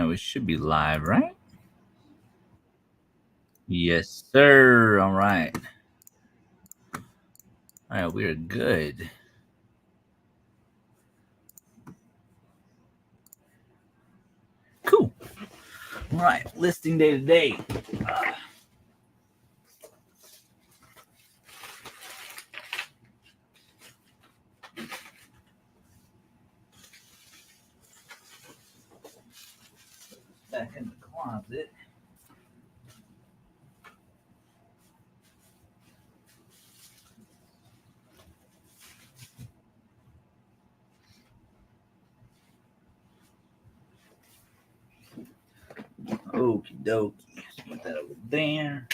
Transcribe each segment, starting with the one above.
right, we should be live, right? Yes, sir. All right. All right, we're good. Cool. All right, listing day today. Back in the closet. Okie dokie. Put that over there.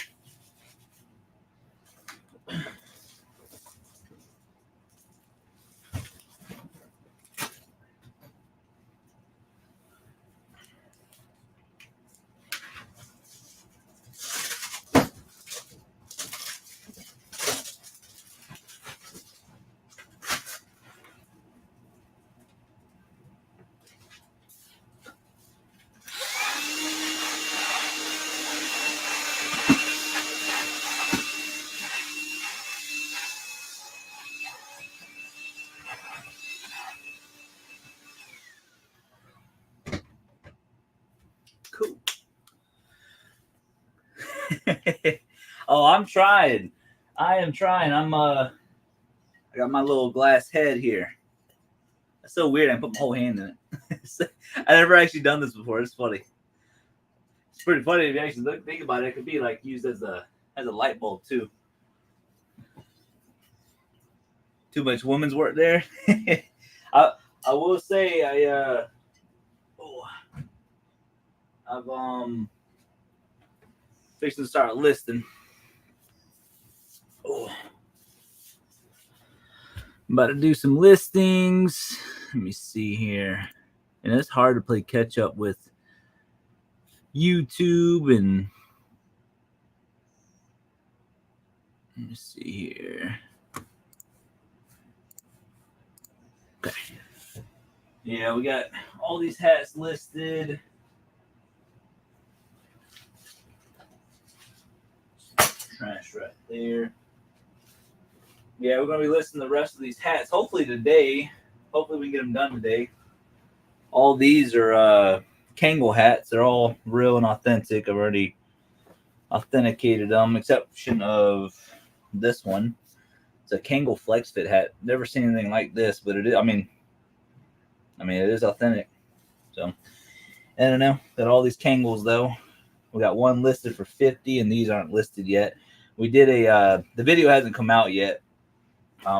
Cool. Oh, I'm trying. I am trying. I got my little glass head here. That's so weird. I put my whole hand in it. I never actually done this before. It's funny. It's pretty funny if you actually think about it. It could be like used as a light bulb too. Too much woman's work there. I I will say I've fixing to start listing. Oh, I'm about to do some listings. Let me see here. And it's hard to play catch up with YouTube and let me see here. Okay. Yeah, we got all these hats listed. Trash right there. Yeah, we're going to be listing the rest of these hats hopefully today. Hopefully we can get them done today. All these are Kangol hats. They're all real and authentic. I've already authenticated them, exception of this one. It's a Kangol Flex Fit hat. Never seen anything like this, but it is. I mean, it is authentic. So I don't know. Got all these Kangols though. We got one listed for 50, and these aren't listed yet. We did the video hasn't come out yet.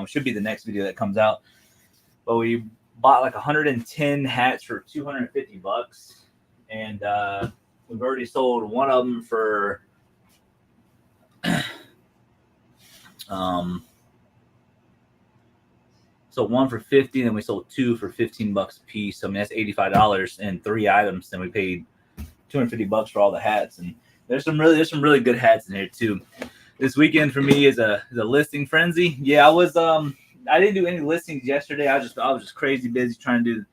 Should be the next video that comes out. But we bought like 110 hats for $250, and we've already sold one of them for so one for 50, and then we sold two for $15 a piece. I mean that's $85 and 3 items. Then we paid $250 for all the hats, and there's some really good hats in here too. This weekend for me is a listing frenzy. Yeah, I didn't do any listings yesterday. I was just crazy busy trying to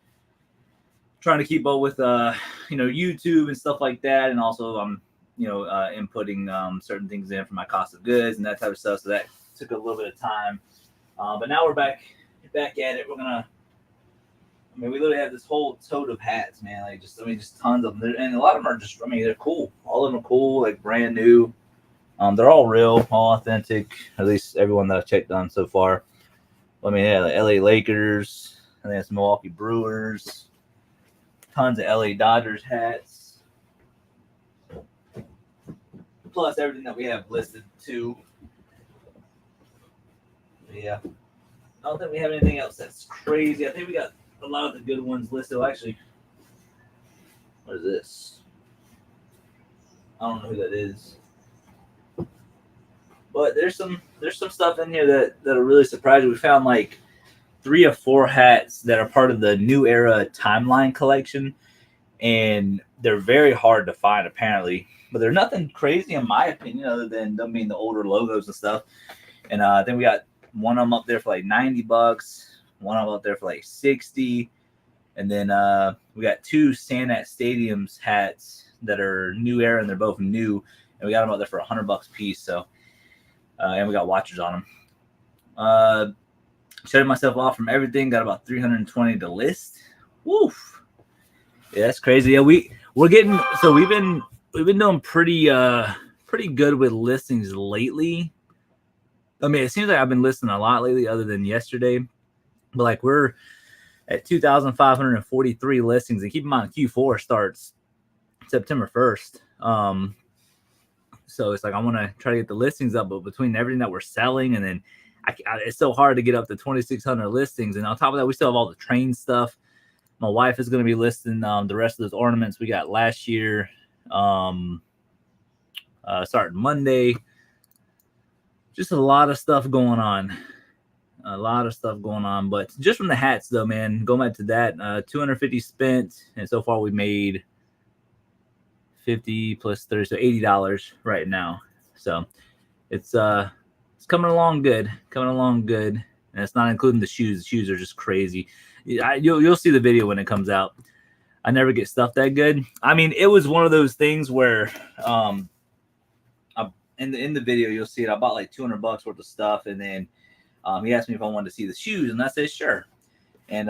keep up with YouTube and stuff like that, and also inputting certain things in for my cost of goods and that type of stuff. So that took a little bit of time, but now we're back at it. We literally have this whole tote of hats, man. Just tons of them, and a lot of them are just. They're cool. All of them are cool, like brand new. They're all real, all authentic. At least everyone that I've checked on so far. Like LA Lakers, and then some Milwaukee Brewers, tons of LA Dodgers hats, plus everything that we have listed too. Yeah, I don't think we have anything else that's crazy. I think we got a lot of the good ones listed. Well, actually, what is this? I don't know who that is. But there's some stuff in here that are really surprising. We found like 3 or 4 hats that are part of the New Era Timeline collection, and they're very hard to find apparently. But they're nothing crazy in my opinion, other than them being the older logos and stuff. And then we got one of them up there for like $90, one of them up there for like $60, And then we got 2 Sanat Stadiums hats that are New Era, and they're both new. And we got them out there for $100 a piece. So, and we got watchers on them. Shutting myself off from everything. Got about 320 to list. Woof. Yeah, that's crazy. Yeah, we're getting, so we've been doing pretty good with listings lately. I mean, it seems like I've been listing a lot lately, other than yesterday. But like, we're at 2,543 listings, and keep in mind Q4 starts September 1st. So it's like I want to try to get the listings up, but between everything that we're selling, and then it's so hard to get up to 2,600 listings. And on top of that, we still have all the train stuff. My wife is going to be listing the rest of those ornaments we got last year, starting Monday. Just a lot of stuff going on. But just from the hats, though, man, going back to that, 250 spent, and so far we made 50 plus 30, so $80 right now. So it's coming along good, and it's not including the shoes. The shoes are just crazy. You'll see the video when it comes out. I never get stuff that good. I mean, it was one of those things where in the video you'll see it. I bought like $200 worth of stuff, and then he asked me if I wanted to see the shoes, and I said sure. And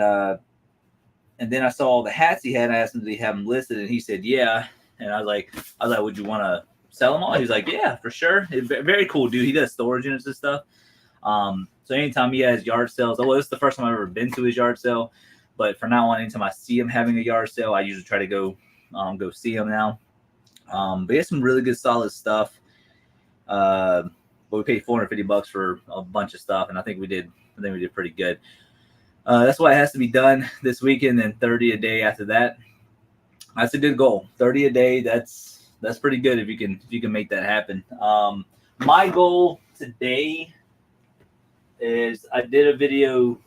then I saw all the hats he had. I asked him did he have them listed, and he said yeah. And I was like, would you want to sell them all? He's like, yeah, for sure. Very cool dude. He does storage units and stuff. So anytime he has yard sales, well, this is the first time I've ever been to his yard sale, but from now on, anytime I see him having a yard sale, I usually try to go see him now. But he has some really good solid stuff. But we paid $450 for a bunch of stuff, and I think we did pretty good. That's why it has to be done this weekend, and 30 a day after that. That's a good goal. 30 a day. That's pretty good if you can make that happen. My goal today is I did a video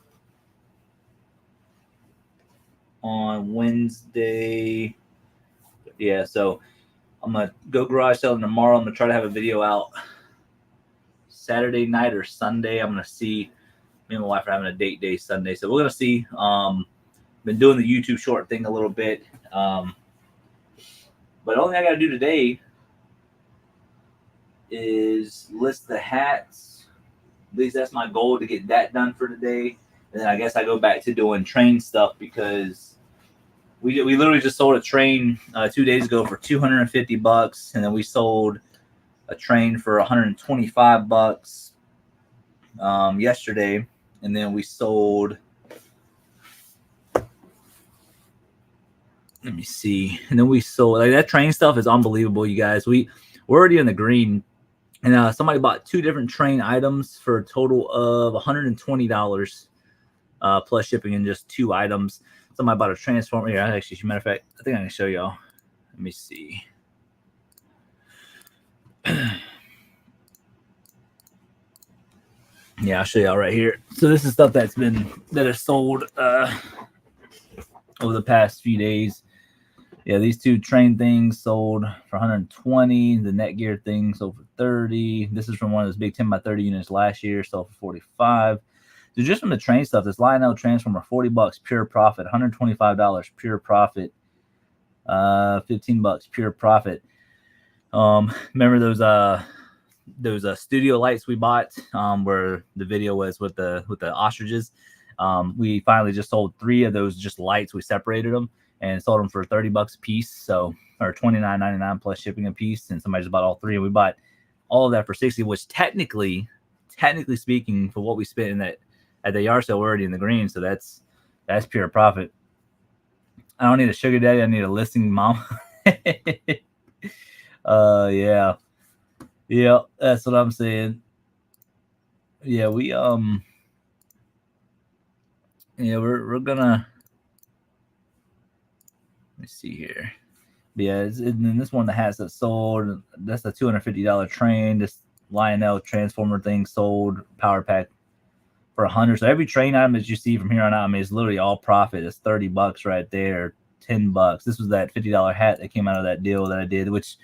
on Wednesday. Yeah, so I'm gonna go garage selling tomorrow. I'm gonna try to have a video out Saturday night or Sunday. I'm gonna see. Me and my wife are having a date day Sunday, so we're gonna see. Been doing the YouTube short thing a little bit. But the only thing I got to do today is list the hats. At least that's my goal, to get that done for today. And then I guess I go back to doing train stuff, because we literally just sold a train 2 days ago for $250, and then we sold a train for $125 yesterday, and then we sold. Let me see. And then we sold, like, that train stuff is unbelievable, you guys. We're already in the green, and somebody bought 2 different train items for a total of $120 plus shipping, in just 2 items. Somebody bought a transformer. Yeah, actually, as a matter of fact, I think I can show y'all. Let me see. Yeah, I'll show y'all right here. So this is stuff that is sold over the past few days. Yeah, these 2 train things sold for $120. The Netgear thing sold for $30. This is from one of those big 10x30 units last year, sold for $45. So just from the train stuff, this Lionel transformer, $40 pure profit, $125 pure profit, $15 pure profit. Remember those studio lights we bought, where the video was with the ostriches? We finally just sold 3 of those just lights. We separated them and sold them for $30 a piece, so, or $29.99 plus shipping a piece. And somebody just bought all 3, and we bought all of that for $60, which technically speaking, for what we spent in that at the yard sale, we're already in the green. So that's pure profit. I don't need a sugar daddy. I need a listing mom. Yeah, that's what I'm saying. Yeah, we're gonna. Let me see here. Yeah, and this one, the hats that sold, that's a $250 train. This Lionel transformer thing sold, power pack, for $100. So every train item that you see from here on out, I mean, it's literally all profit. It's $30 right there, $10. This was that $50 hat that came out of that deal that I did, which,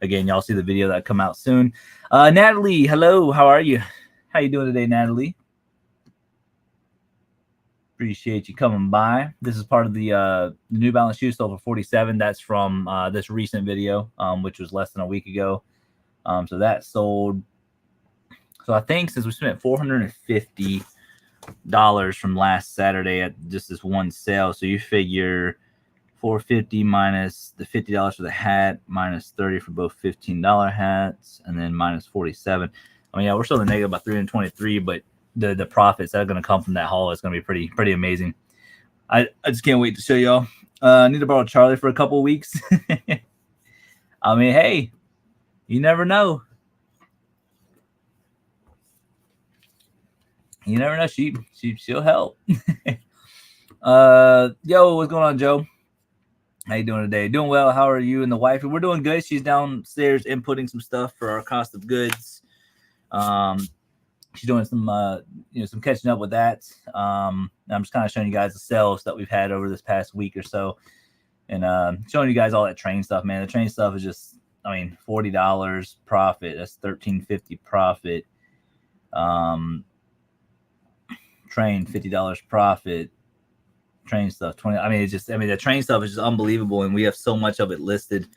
again, y'all see the video that come out soon. Natalie, hello, how are you? How you doing today, Natalie? Appreciate you coming by. This is part of the New Balance shoe sold for 47. That's from this recent video, which was less than a week ago. So that sold. So I think since we spent $450 from last Saturday at just this one sale, so you figure $450 minus the $50 for the hat, minus $30 for both $15 hats, and then minus 47. I mean, yeah, we're still in the negative about 323, but the profits that are going to come from that haul is going to be pretty amazing. I just can't wait to show y'all. I need to borrow Charlie for a couple of weeks. I mean, hey, you never know. You never know. She'll help. Yo, what's going on, Joe? How you doing today? Doing well. How are you and the wife? We're doing good. She's downstairs inputting some stuff for our cost of goods. She's doing some some catching up with that. I'm just kind of showing you guys the sales that we've had over this past week or so, and showing you guys all that train stuff. Man, the train stuff is just, I mean, $40 profit. That's $13.50 profit. Train $50 profit. Train stuff 20. I mean, it's just, I mean, the train stuff is just unbelievable, and we have so much of it listed.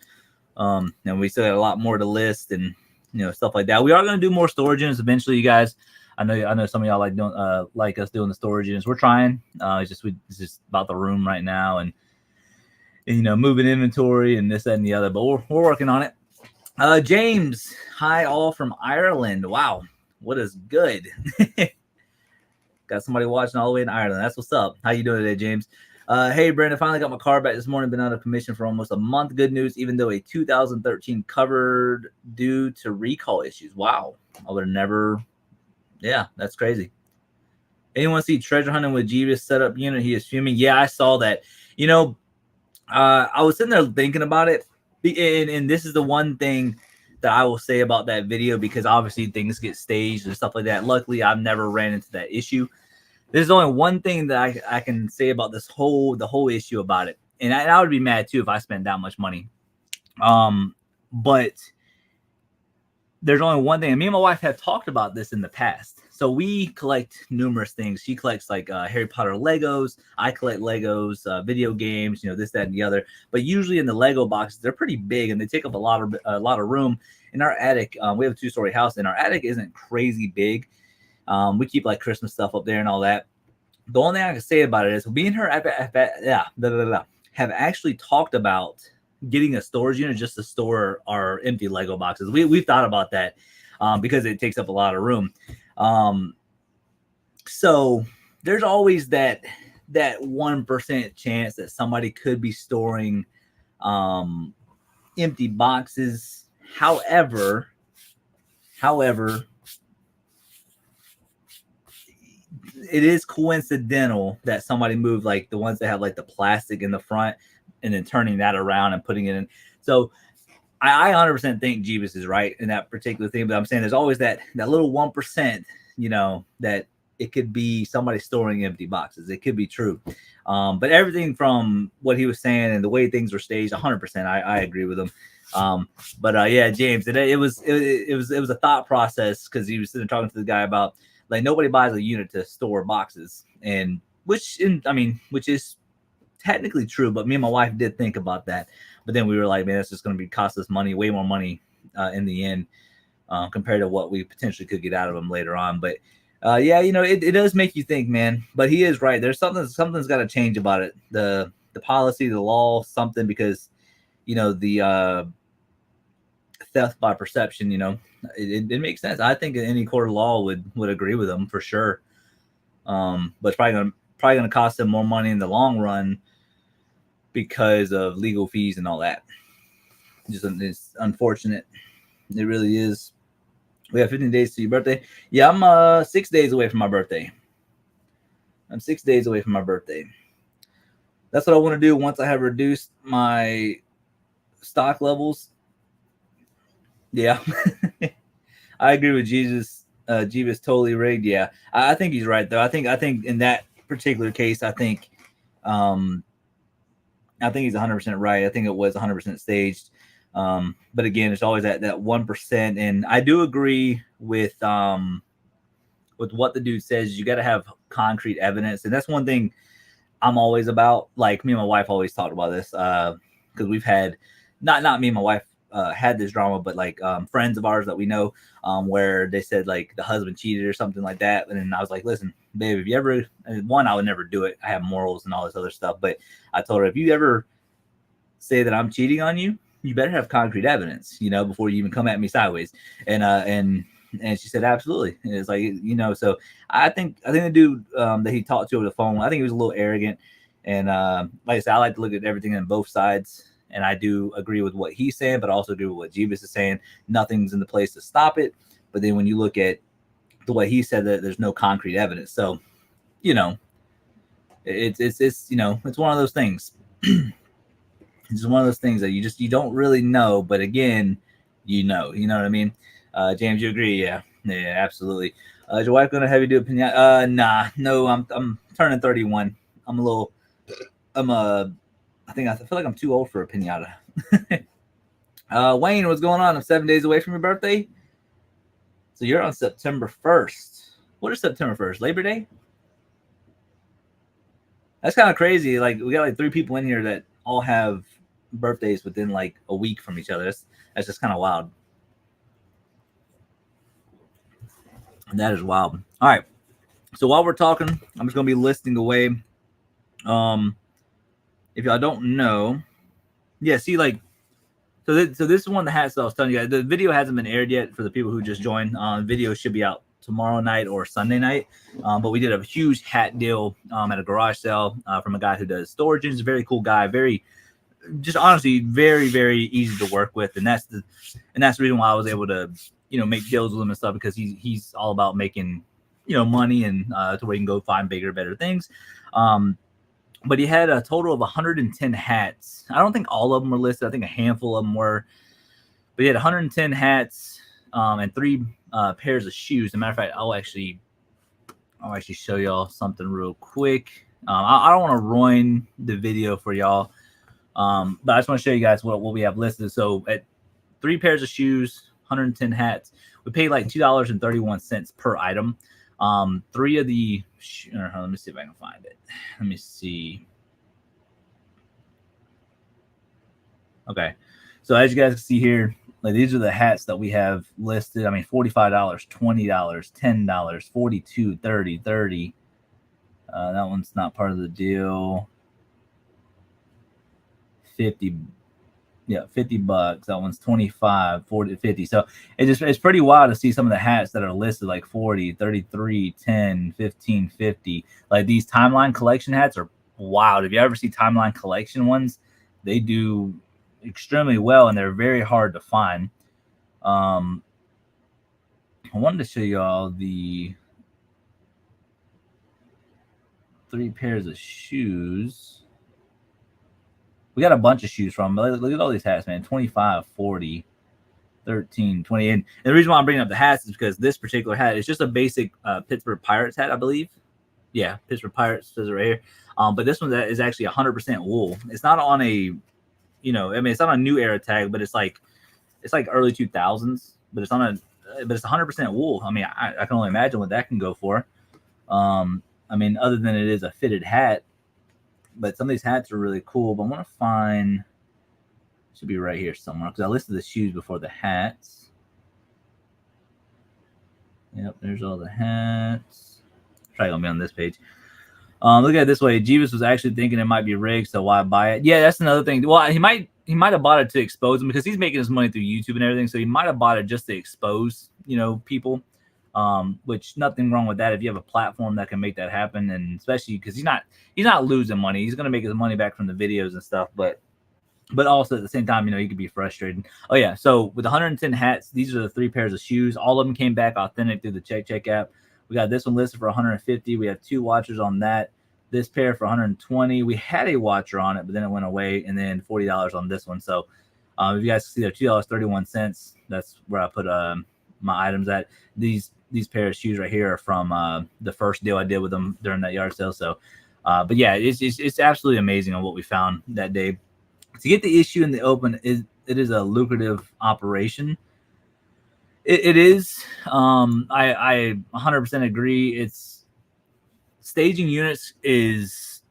And we still got a lot more to list, and stuff like that. We are going to do more storage units eventually, you guys. I know some of y'all like us doing the storage units. We're trying. It's just about the room right now, and moving inventory and this, that, and the other. But we're working on it. James, hi all from Ireland. Wow, what is good? Got somebody watching all the way in Ireland. That's what's up. How you doing today, James? Hey, Brandon, finally got my car back this morning. Been out of commission for almost a month. Good news, even though a 2013 covered due to recall issues. Wow. I would have never. Yeah, that's crazy. Anyone see treasure hunting with Jeebus setup unit? He is fuming. Yeah, I saw that. I was sitting there thinking about it. And this is the one thing that I will say about that video, because obviously things get staged and stuff like that. Luckily, I've never ran into that issue. There's only one thing that I can say about the whole issue about it. And I would be mad too if I spent that much money. But there's only one thing. And me and my wife have talked about this in the past. So we collect numerous things. She collects like Harry Potter Legos. I collect Legos, video games, this, that, and the other. But usually in the Lego boxes, they're pretty big and they take up a lot of room. In our attic, we have a 2-story house, and our attic isn't crazy big. We keep like Christmas stuff up there and all that. The only thing I can say about it is me and her have actually talked about getting a storage unit just to store our empty Lego boxes. We've thought about that because it takes up a lot of room. So there's always that 1% chance that somebody could be storing empty boxes. However, it is coincidental that somebody moved like the ones that have like the plastic in the front and then turning that around and putting it in. So I 100% think Jeebus is right in that particular thing, but I'm saying there's always that little 1%, that it could be somebody storing empty boxes. It could be true. But everything from what he was saying and the way things were staged, 100%, I agree with him. But yeah, James, it was a thought process, because he was sitting talking to the guy about like nobody buys a unit to store boxes, and which is technically true. But me and my wife did think about that. But then we were like, man, that's just going to cost us money, way more money in the end compared to what we potentially could get out of them later on. But yeah, it does make you think, man. But he is right. There's something's got to change about it. The policy, the law, something, because the theft by perception, it makes sense. I think any court of law would agree with them for sure. But it's probably gonna cost them more money in the long run because of legal fees and all that. It's unfortunate. It really is. We have 15 days to your birthday. Yeah, I'm 6 days away from my birthday. I'm 6 days away from my birthday. That's what I want to do once I have reduced my stock levels. Yeah. I agree with Jesus. Jeebus totally rigged. Yeah. I think he's right though. I think in that particular case, I think he's 100% right. I think it was 100% staged. But again, it's always that 1%. And I do agree with with what the dude says, you got to have concrete evidence. And that's one thing I'm always about. Like, me and my wife always talked about this because we've had, not me and my wife had this drama, but like friends of ours that we know where they said like the husband cheated or something like that. And then I was like, listen, babe, if you ever, one, I would never do it. I have morals and all this other stuff. But I told her, if you ever say that I'm cheating on you, you better have concrete evidence, you know, before you even come at me sideways. And she said, absolutely. And it's like, you know, so I think the dude that he talked to over the phone, I think he was a little arrogant. And like I said, I like to look at everything on both sides. And I do agree with what he's saying, but I also agree with what Jeebus is saying. Nothing's in the place to stop it. But then when you look at the way he said that there's no concrete evidence. So, you know, it's you know, it's one of those things. It's one of those things that you don't really know, but again, you know what I mean? James, you agree? Yeah, absolutely. Is your wife gonna have you do a pinata? Nah, no, I'm turning 31. I feel like I'm too old for a pinata. Wayne, what's going on? I'm 7 days away from your birthday. So you're on September 1st. What is September 1st? Labor Day? That's kind of crazy. Like, we got like 3 people in here that all have birthdays within like a week from each other. That's just kind of wild. And that is wild. All right. So while we're talking, I'm just going to be listing away. If y'all don't know, yeah, see, like, so this is one of the hats that I was telling you guys. The video hasn't been aired yet for the people who just joined. Video should be out tomorrow night or Sunday night. But we did a huge hat deal at a garage sale from a guy who does storage. He's a very cool guy, just honestly very, very easy to work with. And that's the reason why I was able to, you know, make deals with him and stuff, because he's all about making, you know, money and to where you can go find bigger, better things. But he had a total of 110 hats. I don't think all of them were listed. I think a handful of them were. But he had 110 hats and 3 pairs of shoes. As a matter of fact, I'll actually show y'all something real quick. I don't want to ruin the video for y'all. But I just want to show you guys what we have listed. So at 3 pairs of shoes, 110 hats, we paid like $2.31 per item. 3 of the let me see if I can find it. Let me see. Okay, so as you guys can see here, like, these are the hats that we have listed. I mean, $45, $20, $10, $42, $30, $30. That one's not part of the deal. 50. Yeah, $50. That one's 25, 40, 50. So it's pretty wild to see some of the hats that are listed like 40, 33, 10, 15, 50. Like, these Timeline collection hats are wild. If you ever see Timeline collection ones, they do extremely well and they're very hard to find. I wanted to show you all the 3 pairs of shoes. We got a bunch of shoes from. Look at all these hats, man. 25, 40, 13, 20. And the reason why I'm bringing up the hats is because this particular hat is just a basic Pittsburgh Pirates hat, I believe. Yeah, Pittsburgh Pirates says it right here. But this one is actually 100% wool. It's not on a, you know, I mean, it's not a new era tag, but it's like early 2000s. But it's 100% wool. I mean, I can only imagine what that can go for. I mean, other than it is a fitted hat. But some of these hats are really cool. But I want to find, should be right here somewhere, because I listed the shoes before the hats. Yep, there's all the hats. Probably gonna be on this page. Look at it this way. Jeebus was actually thinking it might be rigged, so why buy it? Yeah, that's another thing. Well, he might have bought it to expose him, because he's making his money through YouTube and everything. So he might have bought it just to expose, you know, people. Which nothing wrong with that if you have a platform that can make that happen, and especially because he's not losing money. He's gonna make his money back from the videos and stuff, but also at the same time, you know, he could be frustrated. Oh yeah, so with 110 hats, these are the 3 pairs of shoes. All of them came back authentic through the Check app. We got this one listed for 150. We have 2 watchers on that. This pair for 120. We had a watcher on it, but then it went away, and then $40 on this one. So if you guys see there, $2.31. That's where I put my items at. These pair of shoes right here are from the first deal I did with them during that yard sale. So, but yeah, it's absolutely amazing on what we found that day. To get the issue in the open, it is a lucrative operation. It is. I 100% agree. It's staging units is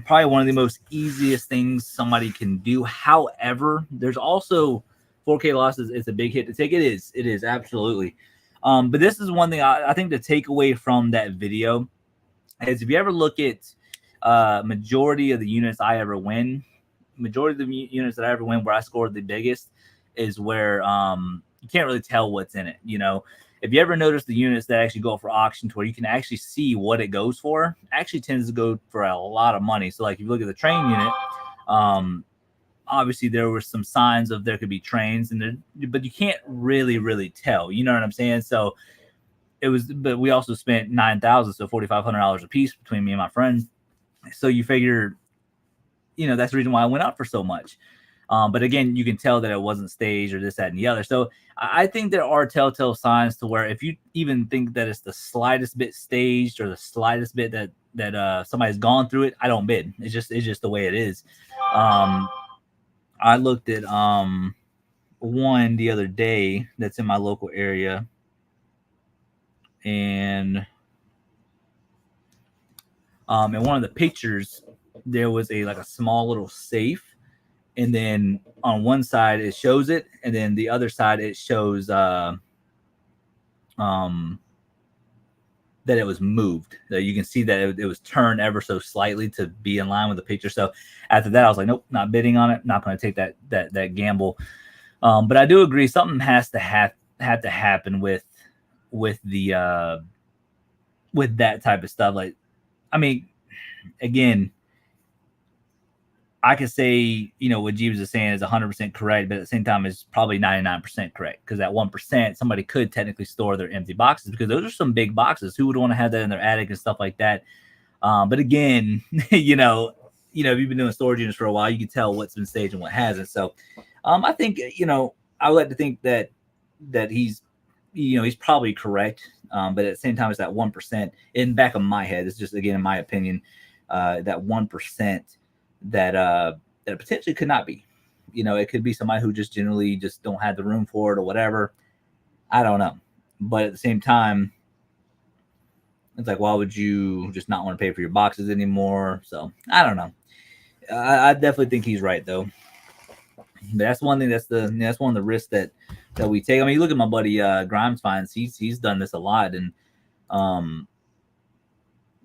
probably one of the most easiest things somebody can do. However, there's also 4K losses. It's a big hit to take. It is absolutely. But this is one thing I think the takeaway from that video is if you ever look at majority of the units I ever win, majority of the units that I ever win where I scored the biggest is where you can't really tell what's in it. You know, if you ever notice the units that actually go for auction to where you can actually see what it goes for, actually tends to go for a lot of money. So like if you look at the train unit, obviously there were some signs of there could be trains and there, but you can't really tell. You know what I'm saying? So it was, but we also spent $9,000, so $4,500 a piece between me and my friends. So you figure, you know, that's the reason why I went up for so much. But again, you can tell that it wasn't staged or this, that, and the other. So I think there are telltale signs to where if you even think that it's the slightest bit staged or the slightest bit that somebody's gone through it, I don't bid. It's just the way it is. I looked at one the other day that's in my local area, and in one of the pictures there was a small little safe, and then on one side it shows it, and then the other side it shows that it was moved. That you can see that it was turned ever so slightly to be in line with the picture. So after that, I was like, nope, not bidding on it. Not going to take that gamble. But I do agree, something has to have to happen with the with that type of stuff. Like, I mean, again, I could say, you know, what Jeeves is saying is 100% correct, but at the same time, it's probably 99% correct, because that 1%, somebody could technically store their empty boxes, because those are some big boxes. Who would want to have that in their attic and stuff like that? But again, you know, if you've been doing storage units for a while, you can tell what's been staged and what hasn't. So I think, you know, I would like to think that he's, you know, he's probably correct. But at the same time, it's that 1% in the back of my head. It's just, again, in my opinion, that 1% that potentially could not be. You know, it could be somebody who just generally just don't have the room for it or whatever. I don't know. But at the same time, it's like, why would you just not want to pay for your boxes anymore? So I don't know. I definitely think he's right though. But that's one thing. That's one of the risks that we take. I mean, you look at my buddy Grimes Finds. He's done this a lot, and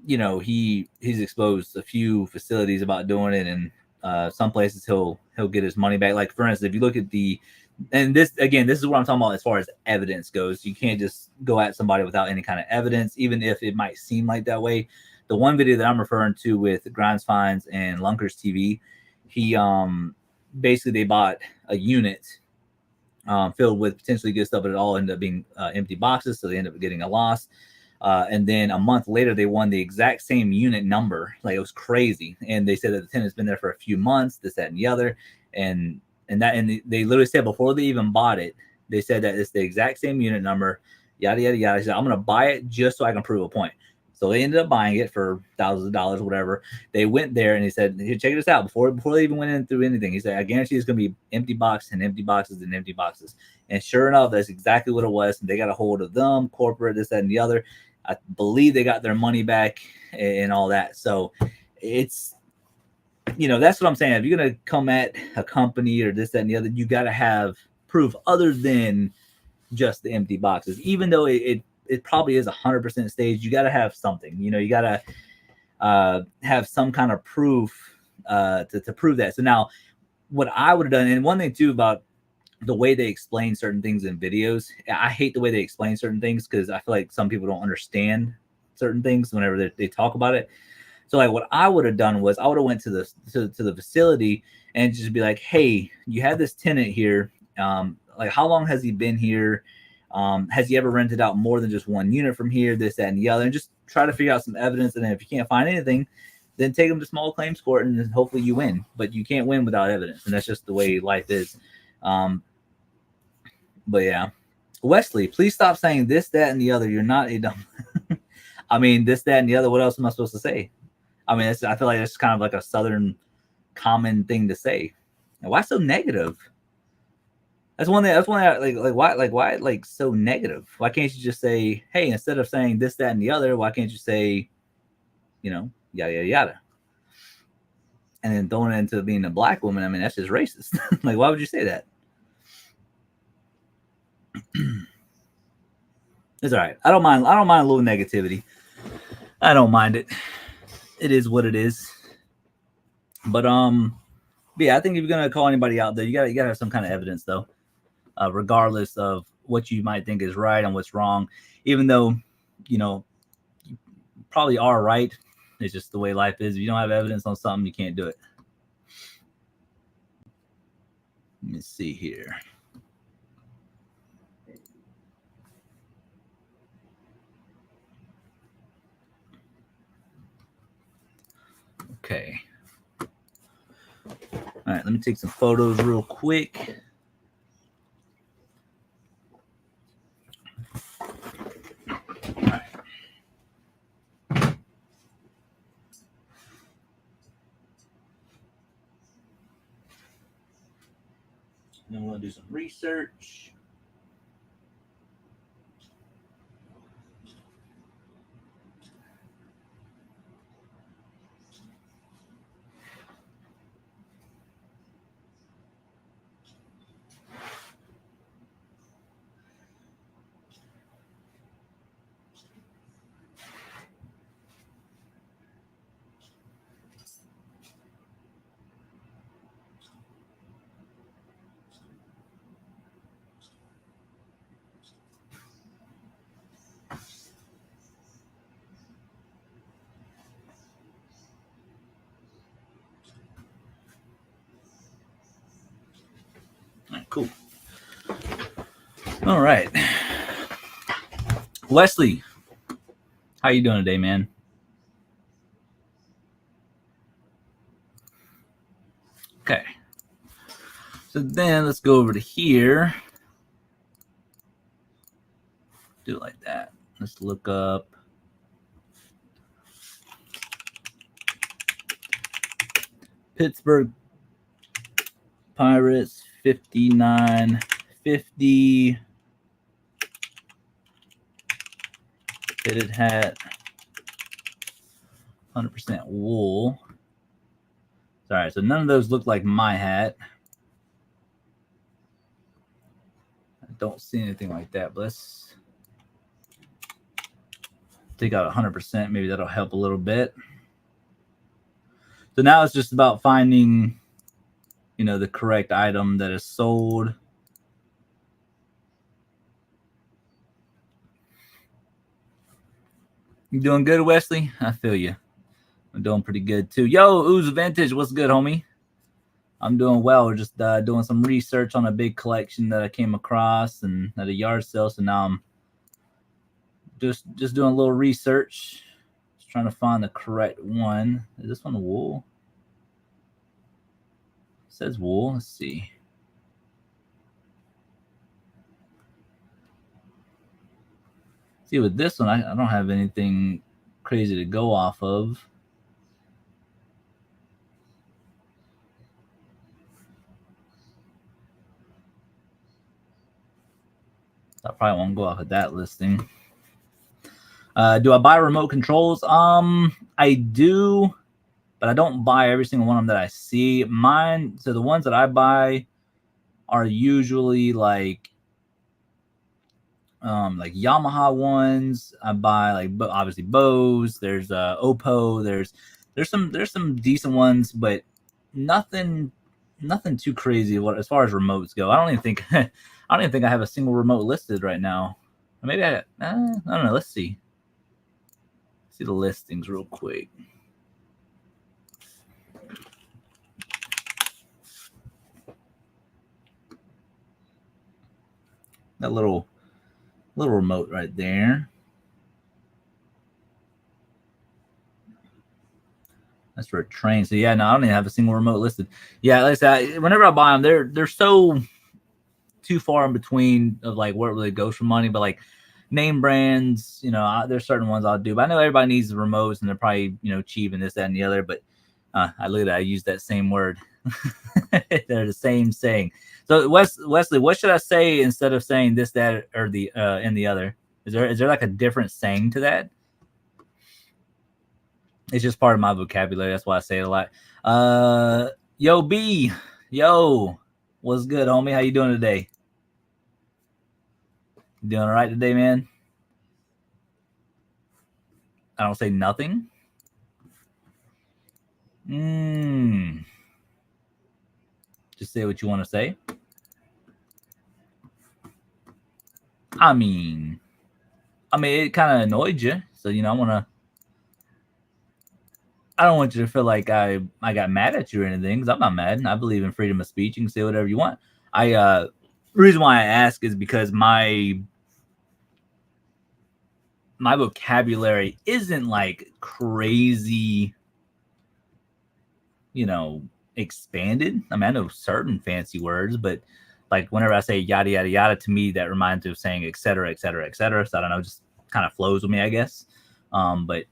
you know, he's exposed a few facilities about doing it, and some places he'll get his money back. Like, for instance, if you look at and this is what I'm talking about as far as evidence goes. You can't just go at somebody without any kind of evidence, even if it might seem like that way. The one video that I'm referring to with Grimes Finds and Lunkers TV, he basically they bought a unit filled with potentially good stuff, but it all ended up being empty boxes, so they ended up getting a loss. And then a month later, they won the exact same unit number. Like, it was crazy. And they said that the tenant's been there for a few months, this, that, and the other. And they literally said before they even bought it, they said that it's the exact same unit number, yada, yada, yada. They said, I'm going to buy it just so I can prove a point. So they ended up buying it for thousands of dollars, whatever. They went there and he said, here, check this out. Before they even went in through anything, he said, I guarantee it's going to be empty boxes and empty boxes and empty boxes. And sure enough, that's exactly what it was. And they got a hold of them, corporate, this, that, and the other. I believe they got their money back and all that. So it's, you know, that's what I'm saying. If you're going to come at a company or this, that, and the other, you got to have proof other than just the empty boxes. Even though it probably is 100% staged, you got to have something. You know, you got to have some kind of proof to prove that. So now what I would have done, and one thing too about the way they explain certain things in videos, I hate the way they explain certain things, because I feel like some people don't understand certain things whenever they talk about it. So like what I would have done was I would have went to the facility and just be like, hey, you have this tenant here. Like, how long has he been here? Has he ever rented out more than just one unit from here, this, that, and the other? And just try to figure out some evidence. And then if you can't find anything, then take them to small claims court and hopefully you win. But you can't win without evidence. And that's just the way life is. But yeah, Wesley, please stop saying this, that, and the other. You're not a dumb. I mean, this, that, and the other. What else am I supposed to say? I mean, I feel like it's kind of like a Southern common thing to say. And why so negative? That's one thing. That's one thing. Why like so negative? Why can't you just say, hey, instead of saying this, that, and the other, why can't you say, yada yada yada, and then throwing it into being a black woman? I mean, that's just racist. Like, why would you say that? It's all right. I don't mind a little negativity. I don't mind it. It is what it is. But yeah, I think if you're gonna call anybody out there, you gotta have some kind of evidence though. Regardless of what you might think is right and what's wrong, even though you probably are right. It's just the way life is. If you don't have evidence on something, you can't do it. Let me see here. Okay. All right, let me take some photos real quick. All right. Then we're going to do some research. All right, cool. All right. Wesley, how you doing today, man? Okay. So then let's go over to here. Do it like that. Let's look up Pittsburgh Pirates 5950 fitted hat, 100% wool. Sorry, so none of those look like my hat. I don't see anything like that, but let's take out 100%. Maybe that'll help a little bit. So now it's just about finding, the correct item that is sold. You doing good, Wesley? I feel you. I'm doing pretty good too. Yo, Ooze Vintage, what's good, homie? I'm doing well. We're just doing some research on a big collection that I came across and at a yard sale. So now I'm just doing a little research, just trying to find the correct one. Is this one wool? It says wool. Let's see. See, with this one, I don't have anything crazy to go off of. I probably won't go off of that listing. Do I buy remote controls? I do, but I don't buy every single one of them that I see. Mine, so the ones that I buy are usually like Yamaha ones. I buy like obviously Bose. There's Oppo. There's some decent ones, but nothing too crazy as far as remotes go. I don't even think I have a single remote listed right now. Maybe I don't know. Let's see. See the listings real quick. That little remote right there. That's for a train. So yeah, no, I don't even have a single remote listed. Yeah, like I said, whenever I buy them, they're so too far in between of like where it really goes for money. But like name brands, there's certain ones I'll do. But I know everybody needs the remotes, and they're probably cheap and this, that, and the other. But I look at that. I use that same word. They're the same saying. So Wesley, what should I say instead of saying this, that, or the and the other? Is there like a different saying to that? It's just part of my vocabulary. That's why I say it a lot. Yo B, yo, what's good, homie? How you doing today? Doing all right today, man? I don't say nothing. Just say what you want to say. I mean, it kind of annoyed you, so I don't want you to feel like I got mad at you or anything, because I'm not mad. I believe in freedom of speech. You can say whatever you want. The reason why I ask is because my vocabulary isn't like crazy, expanded. I mean, I know certain fancy words, but like whenever I say yada yada yada, to me that reminds me of saying et cetera, et cetera, et cetera. So I don't know, just kind of flows with me, I guess. But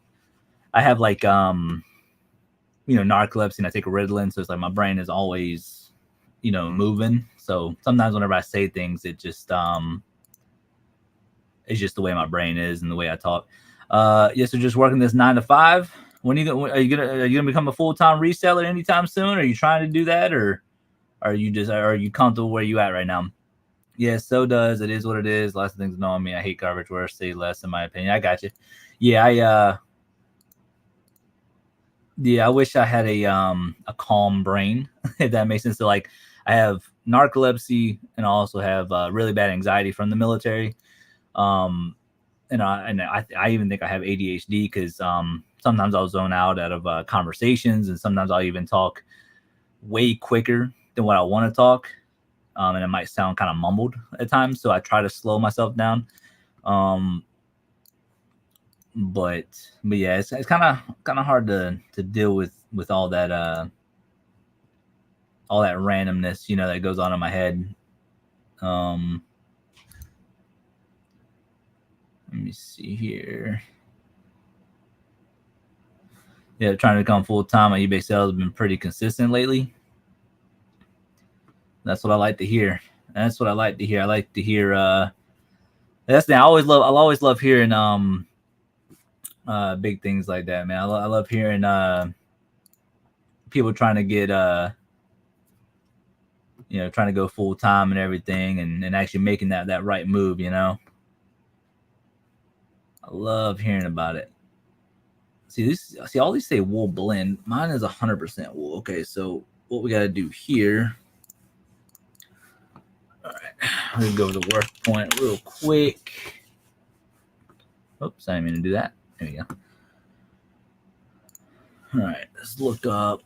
I have like narcolepsy, and I take a Ritalin, so it's like my brain is always, moving. So sometimes whenever I say things, it's just the way my brain is and the way I talk. Yeah, so just working this 9 to 5. When are you gonna become a full-time reseller anytime soon? Are you trying to do that, or are you comfortable where you at right now? Yeah, so does it is what it is. Lots of things knowing me. I hate garbage words. Say less, in my opinion. I got you. Yeah, I wish I had a calm brain, if that makes sense. So like, I have narcolepsy, and I also have really bad anxiety from the military. And I even think I have ADHD, because sometimes I'll zone out of conversations, and sometimes I'll even talk way quicker than what I want to talk, and it might sound kind of mumbled at times. So I try to slow myself down. But yeah, it's kind of hard to deal with all that randomness, that goes on in my head. Let me see here. Yeah, trying to become full time on eBay sales has been pretty consistent lately. That's what I like to hear. I like to hear. That's the I'll always love hearing big things like that, man. I love hearing people trying to get trying to go full time and everything, and actually making that right move. I love hearing about it. See all these say wool blend. Mine is 100% wool. Okay, so what we got to do here. All right, I'm gonna go to the work point real quick. Oops, I didn't mean to do that. There we go. All right, let's look up.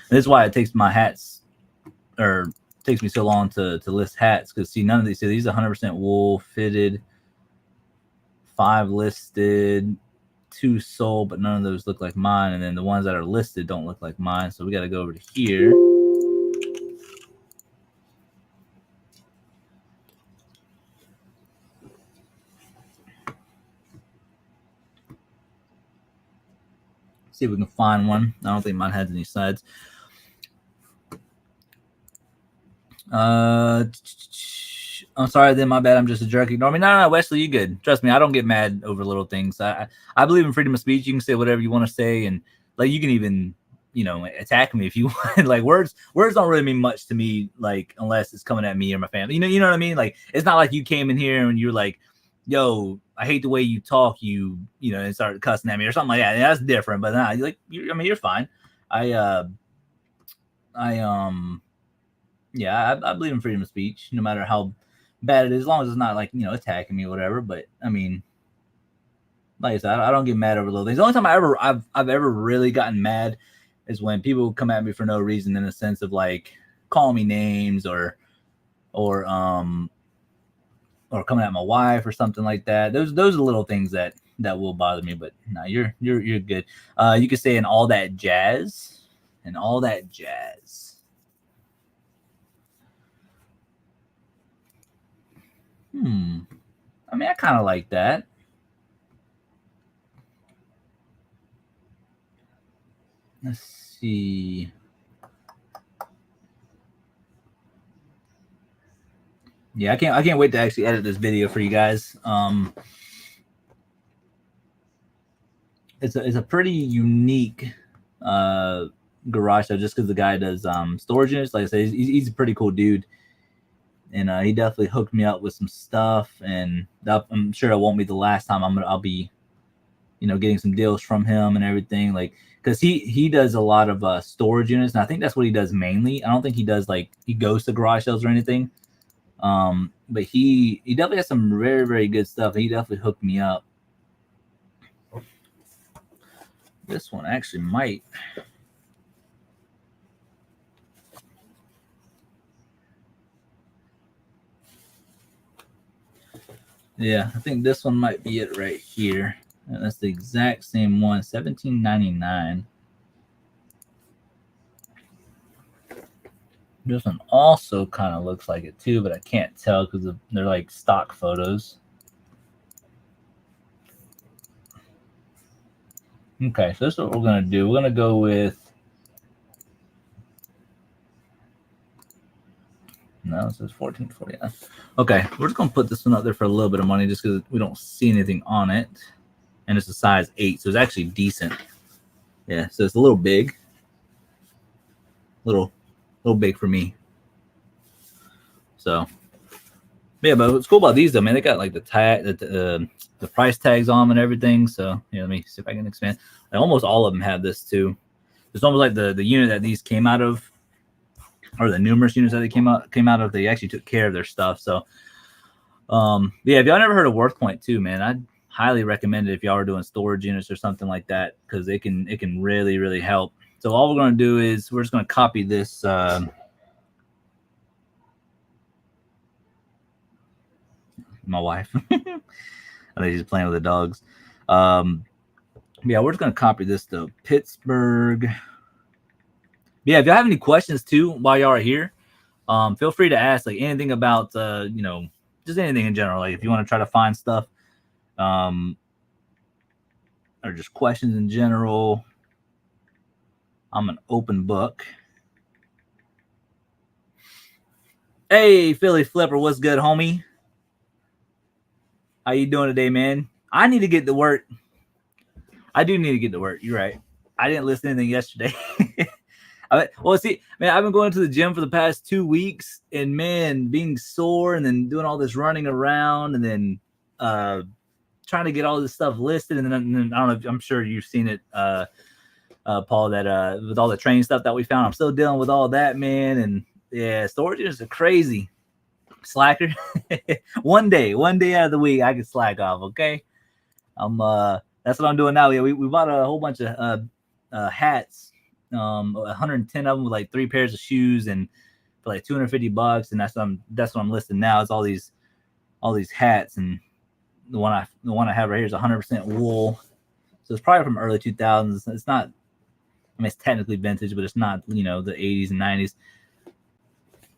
This is why it takes my hats, or takes me so long to list hats, because see, none of these. See, these are 100% wool fitted. 5 listed, 2 sold, but none of those look like mine. And then the ones that are listed don't look like mine. So we got to go over to here. See if we can find one. I don't think mine has any sides. I'm sorry, then my bad. I'm just a jerk. Ignore me. No, Wesley, you good. Trust me, I don't get mad over little things. I believe in freedom of speech. You can say whatever you want to say, and like you can even attack me if you want. Like words don't really mean much to me, like unless it's coming at me or my family. You know what I mean? Like it's not like you came in here and you're like, yo, I hate the way you talk, and started cussing at me or something like that. And that's different. But nah, you're fine. Yeah, I believe in freedom of speech, no matter how bad it is, as long as it's not like attacking me or whatever. But I mean, like I said, I don't get mad over little things. The only time I've ever really gotten mad is when people come at me for no reason, in a sense of like calling me names or coming at my wife or something like that. Those are little things that will bother me. But no, you're good. You could say and all that jazz. I mean, I kind of like that. Let's see. Yeah, I can't wait to actually edit this video for you guys. It's a pretty unique garage sale just because the guy does storage units. Like I said, he's a pretty cool dude, and he definitely hooked me up with some stuff. And I'm sure it won't be the last time I'll be, getting some deals from him and everything. Like, because he does a lot of storage units, and I think that's what he does mainly. I don't think he does he goes to garage sales or anything. But he definitely has some very, very good stuff. He definitely hooked me up. This one actually might. Yeah, I think this one might be it right here. And that's the exact same one, $17.99. This one also kind of looks like it too, but I can't tell because they're like stock photos. Okay, so this is what we're going to do. We're going to go with... No, it says $14.49. Okay, we're just going to put this one up there for a little bit of money just because we don't see anything on it. And it's a size 8, so it's actually decent. Yeah, so it's a little big. Little big for me. So, yeah, but what's cool about these, though, man, they got like the tag, the price tags on them and everything. So, yeah, let me see if I can expand. And almost all of them have this too. It's almost like the unit that these came out of, or the numerous units that they came out of. They actually took care of their stuff. So, yeah, if y'all never heard of WorthPoint too, man, I'd highly recommend it if y'all are doing storage units or something like that, because it can really, really help. So all we're going to do is we're just going to copy this. My wife. I think she's playing with the dogs. Yeah, we're just going to copy this to Pittsburgh. Yeah, if y'all have any questions too while y'all are here, feel free to ask like anything about just anything in general. Like if you want to try to find stuff, or just questions in general, I'm an open book. Hey, Philly Flipper, what's good, homie? How you doing today, man? I need to get to work. I do need to get to work. You're right. I didn't listen to anything yesterday. Well, see, man, I've been going to the gym for the past 2 weeks, and man, being sore and then doing all this running around and then trying to get all this stuff listed. And then I don't know, I'm sure you've seen it, Paul, that with all the training stuff that we found, I'm still dealing with all that, man. And yeah, storage units are crazy. Slacker. one day out of the week, I can slack off. Okay. That's what I'm doing now. Yeah, we bought a whole bunch of hats. 110 of them with like 3 pairs of shoes and for like $250, and that's what I'm listing now. It's all these hats, and the one I have right here is 100% wool, so it's probably from early 2000s. It's not, I mean, it's technically vintage, but it's not the 80s and 90s.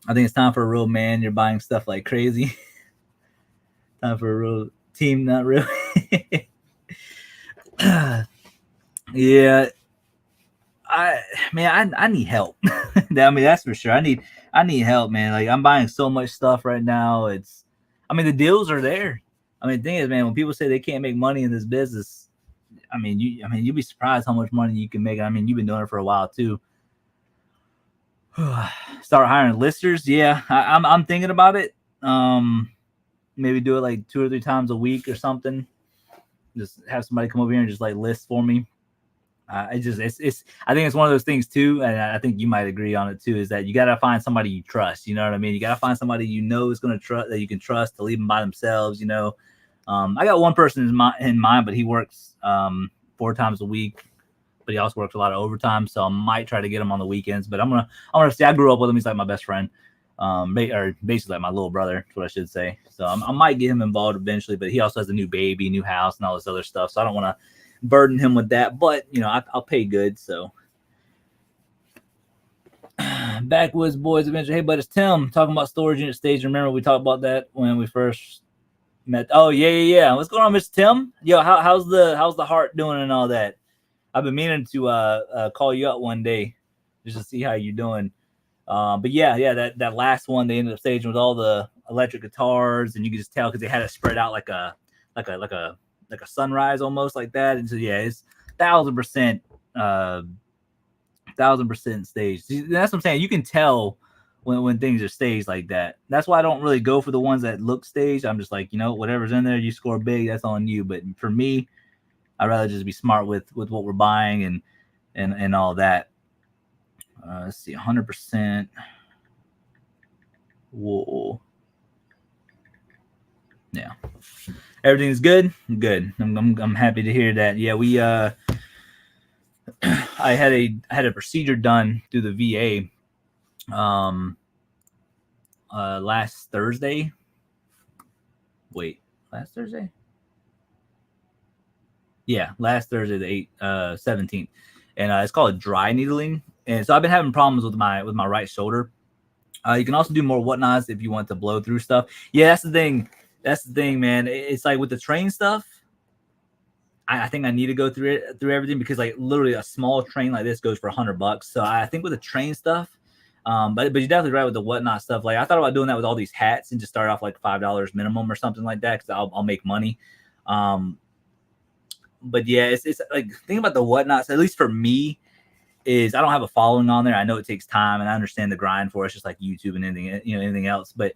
I think it's time for a real man. You're buying stuff like crazy. Time for a real team, not real. Yeah. I need help. I mean, that's for sure. I need help, man. Like, I'm buying so much stuff right now. The deals are there. I mean, the thing is, man, when people say they can't make money in this business, you'd be surprised how much money you can make. I mean, you've been doing it for a while too. Start hiring listers. Yeah, I'm thinking about it. Maybe do it like 2 or 3 times a week or something. Just have somebody come over here and just like list for me. I think it's one of those things too, and I think you might agree on it too, is that you got to find somebody you trust. You know what I mean? You got to find somebody is going to trust, that you can trust to leave them by themselves. I got one person in mind, but he works 4 times a week, but he also works a lot of overtime, so I might try to get him on the weekends. But I'm gonna see. I grew up with him. He's like my best friend, or basically like my little brother. That's what I should say. So I might get him involved eventually. But he also has a new baby, new house, and all this other stuff. So I don't want to burden him with that, but I'll pay good. So Backwoods Boys Adventure. Hey, but it's Tim talking about storage unit stage. Remember we talked about that when we first met? Oh yeah. What's going on, Mr. Tim? Yo, how's the heart doing and all that? I've been meaning to call you up one day just to see how you're doing. But yeah, that last one they ended up staging with all the electric guitars, and you could just tell because they had it spread out like a sunrise almost like that. And so yeah, it's 1,000%, 1,000% staged. That's what I'm saying. You can tell when things are staged like that. That's why I don't really go for the ones that look staged. I'm just like, whatever's in there, you score big, that's on you. But for me, I'd rather just be smart with what we're buying and all that. Let's see, 100%. Whoa. Yeah, everything's good. Good. I'm happy to hear that. Yeah, we I had a procedure done through the VA last Thursday. Wait, last Thursday? Yeah, last Thursday, the 17th, and it's called dry needling. And so I've been having problems with my right shoulder. You can also do more whatnots if you want to blow through stuff. Yeah, that's the thing. That's the thing, man. It's like with the train stuff. I think I need to go through everything because like literally a small train like this goes for $100. So I think with the train stuff, but you're definitely right with the whatnot stuff. Like I thought about doing that with all these hats and just start off like $5 minimum or something like that because I'll make money. But yeah, it's like think about the whatnots. At least for me, is I don't have a following on there. I know it takes time, and I understand the grind for it. It's just like YouTube and anything else. But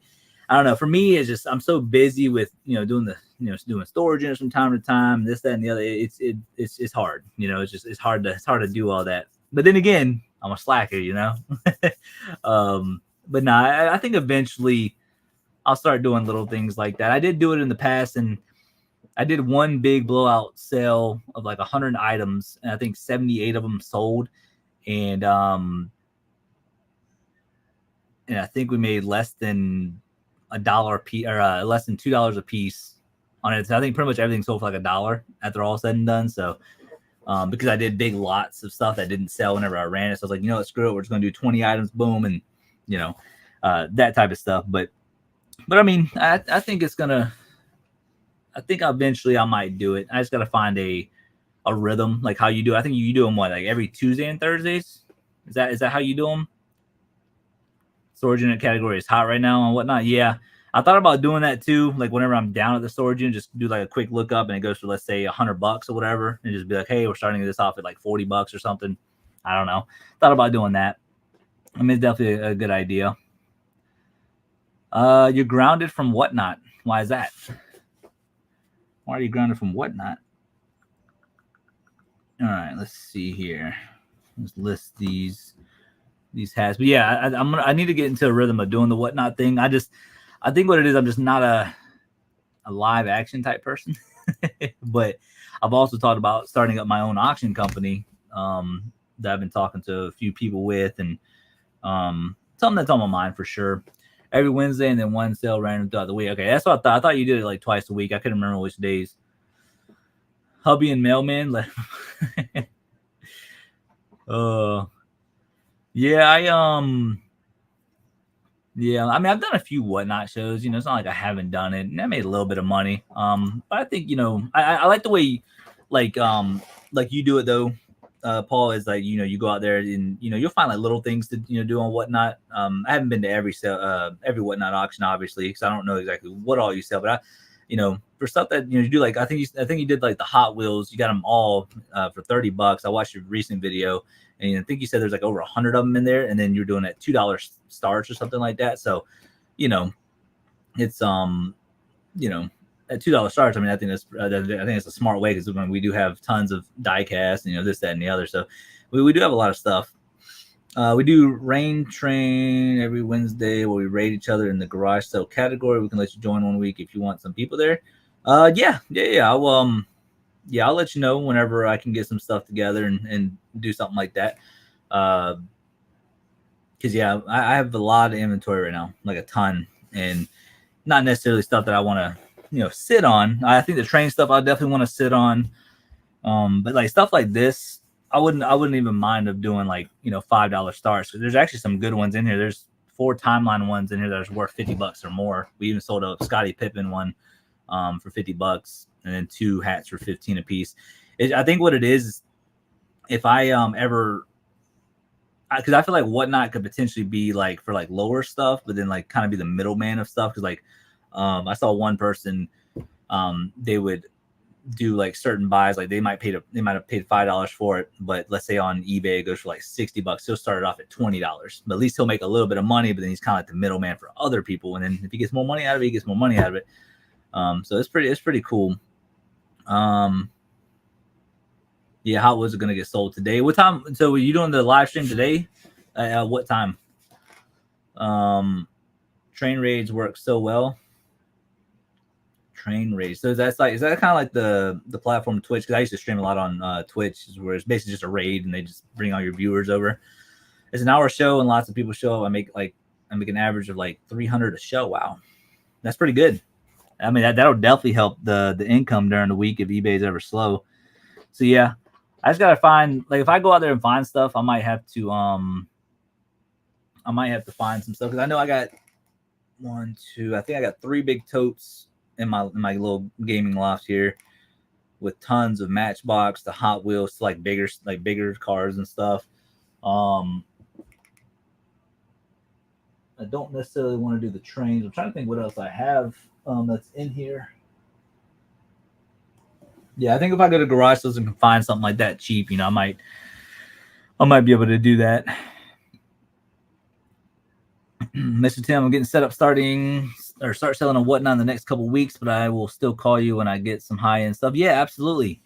I don't know. For me, it's just I'm so busy with doing doing storage units from time to time, this, that, and the other. It's hard. It's hard to do all that. But then again, I'm a slacker, But no, I think eventually I'll start doing little things like that. I did do it in the past, and I did one big blowout sale of like 100 items, and I think 78 of them sold. And I think we made less than $1 a piece, or less than $2 a piece on it. So I think pretty much everything sold for like $1 after all said and done. So because I did big lots of stuff that didn't sell whenever I ran it, so I was like, what, screw it, we're just gonna do 20 items, boom, and that type of stuff. But I mean, I think it's gonna. I think eventually I might do it. I just gotta find a rhythm like how you do. I think you do them like every Tuesday and Thursdays. Is that how you do them? Storage unit category is hot right now and whatnot. Yeah, I thought about doing that too. Like whenever I'm down at the storage unit, just do like a quick lookup and it goes for let's say $100 or whatever, and just be like, hey, we're starting this off at like $40 or something. I don't know. Thought about doing that. I mean, it's definitely a good idea. You're grounded from whatnot. Why is that? Why are you grounded from whatnot? All right, let's see here. Let's list these hats. But yeah, I need to get into a rhythm of doing the whatnot thing. I think what it is, I'm just not a live action type person. But I've also thought about starting up my own auction company that I've been talking to a few people with, and something that's on my mind for sure. Every Wednesday and then one sale random throughout the week. Okay, that's what I thought. I thought you did it like twice a week. I couldn't remember which days. Hubby and mailman. Yeah, I mean, I've done a few whatnot shows. It's not like I haven't done it, and I made a little bit of money. But I think I like the way, like you do it though. Paul, is like you go out there and you'll find like little things to do on whatnot. I haven't been to every whatnot auction obviously because I don't know exactly what all you sell, but for stuff that you do, like I think you did like the Hot Wheels, you got them all for $30. I watched your recent video, and I think you said there's like over 100 of them in there, and then you're doing it $2 starts or something like that. So it's at $2 starts. I mean, I think it's a smart way because we do have tons of die cast, this, that, and the other. So we do have a lot of stuff. We do Rain Train every Wednesday where we rate each other in the garage sale category. We can let you join one week if you want some people there. Yeah. I'll let you know whenever I can get some stuff together and do something like that. Because I have a lot of inventory right now, like a ton, and not necessarily stuff that I want to sit on. I think the train stuff I definitely want to sit on. But like stuff like this, I wouldn't even mind of doing like $5 starts. There's actually some good ones in here. There's 4 timeline ones in here that are worth $50 or more. We even sold a Scottie Pippen one for $50, and then 2 hats for $15 a piece. I think what it is if I ever, because I feel like Whatnot could potentially be like for like lower stuff, but then like kind of be the middleman of stuff. Because like I saw one person, they would do like certain buys, like they might have paid $5 for it, but let's say on eBay it goes for like $60. He'll start it off at $20, but at least he'll make a little bit of money. But then he's kind of like the middleman for other people, and then if he gets more money out of it, he gets more money out of it. So it's pretty cool. Yeah, Hot Wheels are gonna get sold today. What time? So are you doing the live stream today? What time? Train raids work so well. Train raids. So is that kind of like the platform Twitch? Because I used to stream a lot on Twitch, where it's basically just a raid and they just bring all your viewers over. It's an hour show and lots of people show up. I make an average of like 300 a show. Wow, that's pretty good. I mean that'll definitely help the income during the week if eBay's ever slow. So yeah. I just gotta find, like, if I go out there and find stuff, I might have to find some stuff, because I know I got I think I got 3 big totes in my little gaming loft here, with tons of Matchbox, the Hot Wheels, like bigger cars and stuff. I don't necessarily want to do the trains. I'm trying to think what else I have that's in here. Yeah, I think if I go to garage sales and can find something like that cheap, I might be able to do that. Mr. Tim, I'm getting set up start selling on Whatnot in the next couple weeks, but I will still call you when I get some high end stuff. Yeah, absolutely.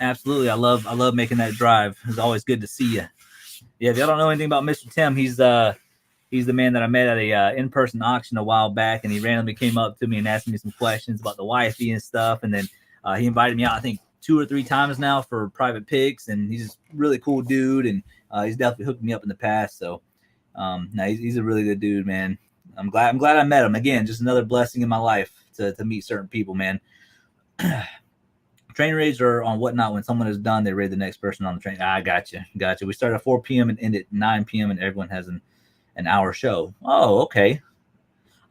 I love making that drive. It's always good to see you. Yeah, if y'all don't know anything about Mr. Tim, he's the man that I met at a in-person auction a while back, and he randomly came up to me and asked me some questions about the wifey and stuff, and then he invited me out, I think 2 or 3 times now for private picks, and he's a really cool dude, and he's definitely hooked me up in the past. So no, he's a really good dude, man. I'm glad I met him. Again, just another blessing in my life to meet certain people, man. Train raids are on Whatnot. When someone is done, they raid the next person on the train. Gotcha. We start at 4 p.m. and end at 9 p.m. and everyone has an hour show. Oh, okay.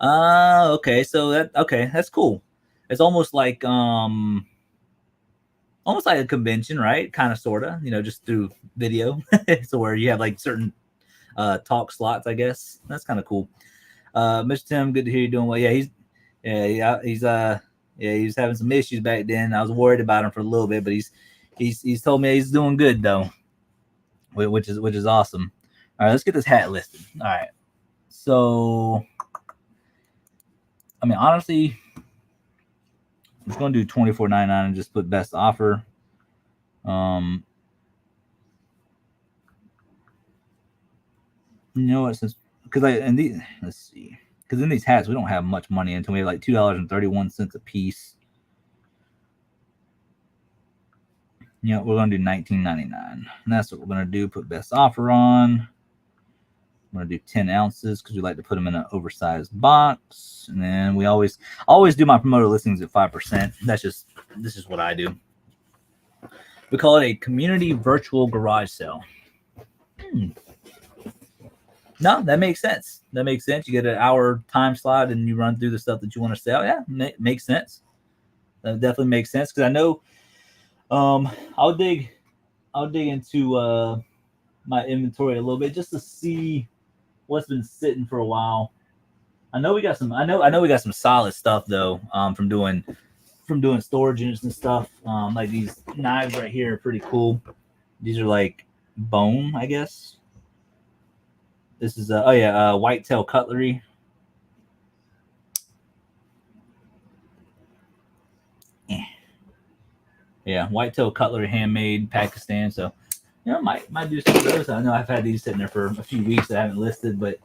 Okay. So that's cool. It's almost like a convention, right? Kind of, sort of, just through video. So where you have like certain talk slots, I guess. That's kind of cool. Mr. Tim, good to hear you doing well. Yeah, he's having some issues back then. I was worried about him for a little bit, but he's told me he's doing good though, which is awesome. All right, let's get this hat listed. All right, so I mean, honestly, I'm just gonna do $24.99 and just put best offer. You know what? Let's see, because in these hats we don't have much money until we have like $2.31 a piece. We're gonna do $19.99, and that's what we're gonna do. Put best offer on. I'm gonna do 10 ounces because we like to put them in an oversized box, and then we always do my promoter listings at 5%. This is what I do. We call it a community virtual garage sale. No, that makes sense. You get an hour time slot and you run through the stuff that you want to sell. Yeah, makes sense. That definitely makes sense, because I know I'll dig into my inventory a little bit just to see what's been sitting for a while. I know we got some solid stuff though, from doing storage units and stuff. Like these knives right here are pretty cool. These are like bone, I guess. This is whitetail cutlery. Yeah, whitetail cutlery, handmade, Pakistan. So, might do some of those. I know I've had these sitting there for a few weeks that I haven't listed, but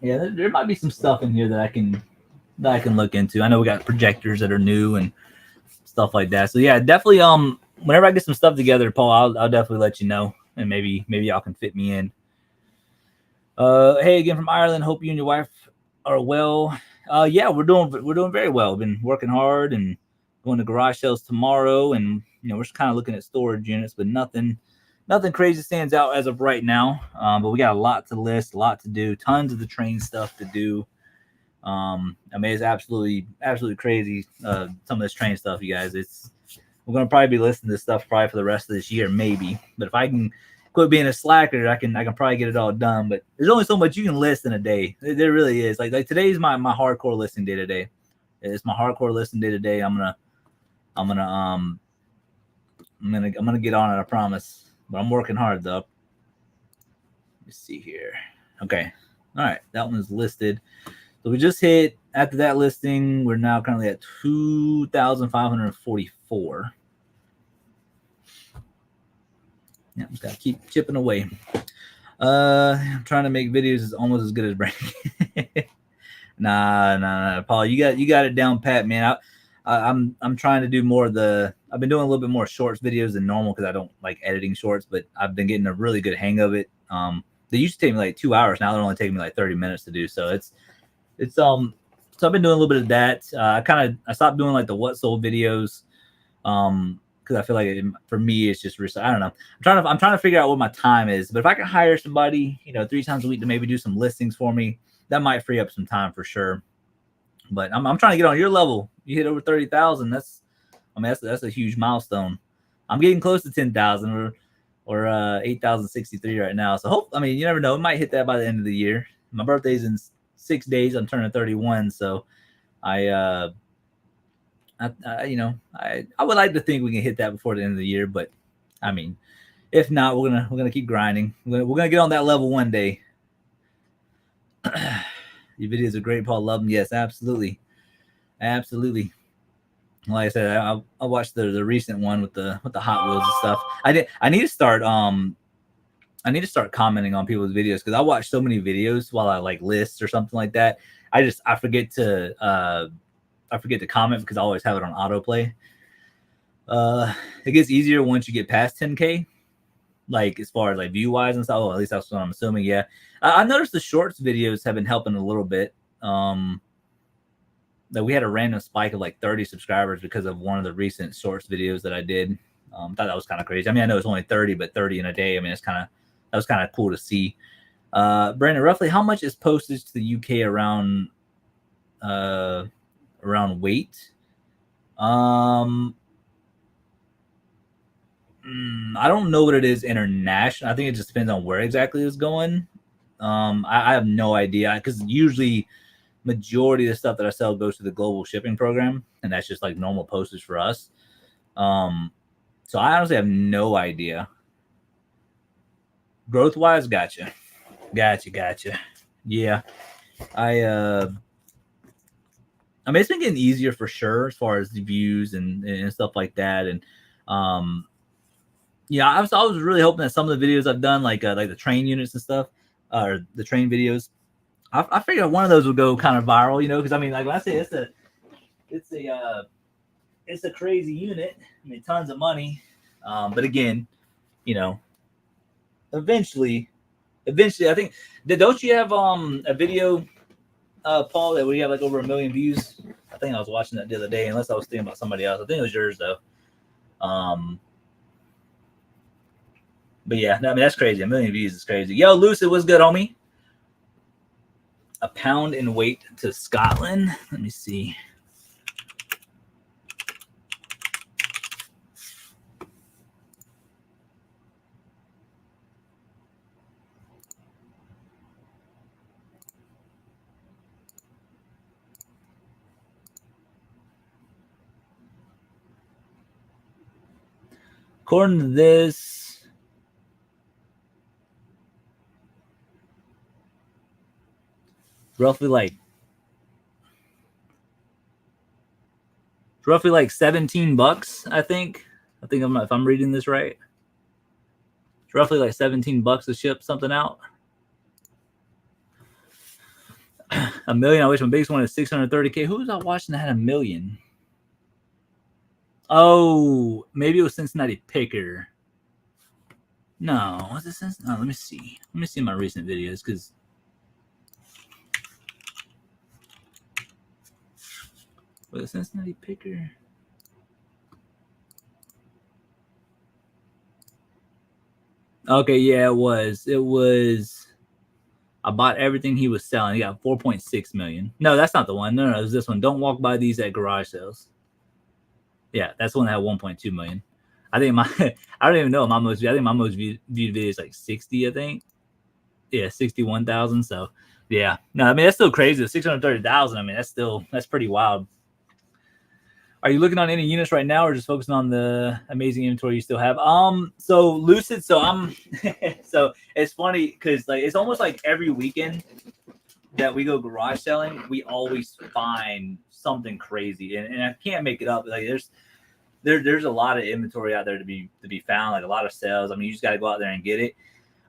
yeah, there might be some stuff in here that I can look into. I know we got projectors that are new and stuff like that. So yeah, definitely. Whenever I get some stuff together, Paul, I'll definitely let you know, and maybe y'all can fit me in. Hey, again from Ireland. Hope you and your wife are well. Yeah, we're doing very well. We've been working hard and going to garage sales tomorrow, and we're just kind of looking at storage units, but nothing crazy stands out as of right now. But we got a lot to list, a lot to do, tons of the train stuff to do. I mean, it's absolutely crazy. Some of this train stuff, you guys, we're gonna probably be listing this stuff probably for the rest of this year, maybe. But if I can quit being a slacker, I can probably get it all done. But there's only so much you can list in a day. There really is. Like today's my hardcore listing day today. It's my hardcore listing day today. I'm gonna get on it, I promise. But I'm working hard though. Let me see here. Okay. All right, that one's listed. So we just hit, after that listing, we're now currently at 2,544. Yeah, just gotta keep chipping away. I'm trying to make videos is almost as good as Brandon. Nah, Paul, you got it down pat, man. I'm trying to do more of the. I've been doing a little bit more shorts videos than normal because I don't like editing shorts, but I've been getting a really good hang of it. They used to take me like 2 hours. Now they're only taking me like 30 minutes to do. So so I've been doing a little bit of that. I stopped doing like the what sold videos. Because I feel like for me it's just I don't know. I'm trying to figure out what my time is. But if I can hire somebody, 3 times a week to maybe do some listings for me, that might free up some time for sure. But I'm trying to get on your level. You hit over 30,000. That's a huge milestone. I'm getting close to 10,000 or 8,063 right now. So you never know. It might hit that by the end of the year. My birthday's in 6 days. I'm turning 31. So I would like to think we can hit that before the end of the year, but I mean, if not, we're gonna keep grinding. We're gonna get on that level one day. Your videos are great, Paul. Love them. Yes, absolutely. Like I said, I watched the recent one with the Hot Wheels and stuff. I need to start commenting on people's videos because I watch so many videos while I like lists or something like that. I forget to comment because I always have it on autoplay. It gets easier once you get past 10K, like as far as like view wise and stuff. Well, at least that's what I'm assuming. Yeah, I noticed the shorts videos have been helping a little bit. That we had a random spike of like 30 subscribers because of one of the recent shorts videos that I did. Thought that was kind of crazy. I mean, I know it's only 30, but 30 in a day. I mean, that was kind of cool to see. Brandon, roughly how much is postage to the UK around weight? I don't know what it is international. I think it just depends on where exactly it's going. I have no idea because usually majority of the stuff that I sell goes to the global shipping program, and that's just like normal postage for us. So I honestly have no idea. Growth wise, gotcha. Yeah, I mean, it's been getting easier for sure as far as the views and stuff like that. And I was really hoping that some of the videos I've done, like the train units and stuff, or the train videos, I figured one of those would go kind of viral, because I mean, like when I say it's a crazy unit. I mean, tons of money. But again, eventually, I think. Don't you have a video, Paul, that we have like over 1 million views? I think I was watching that the other day, unless I was thinking about somebody else. I think it was yours though. But yeah, no, I mean that's crazy. 1 million views is crazy. Yo, Lucid, what's good, homie? A pound in weight to Scotland. Let me see. According to this, roughly like $17, I think. If I'm reading this right. It's roughly like $17 to ship something out. 1 million. I wish my biggest one is 630K. Who was I watching that had 1 million? Oh, maybe it was Cincinnati Picker. No, was it Cincinnati? No, let me see. Let me see my recent videos because was it Cincinnati Picker? Okay, yeah, it was. I bought everything he was selling. He got 4.6 million. No, that's not the one. No, it was this one. Don't walk by these at garage sales. Yeah, that's the one that had 1.2 million. I think I don't even know my most. I think my most viewed video is like 60. I think. Yeah, 61,000. So yeah, no, I mean that's still crazy. 630,000. I mean that's pretty wild. Are you looking on any units right now, or just focusing on the amazing inventory you still have? So Lucid. So I'm. So it's funny because like it's almost like every weekend that we go garage selling, we always find something crazy, and I can't make it up. Like there's a lot of inventory out there to be found, like a lot of sales. I mean, you just got to go out there and get it.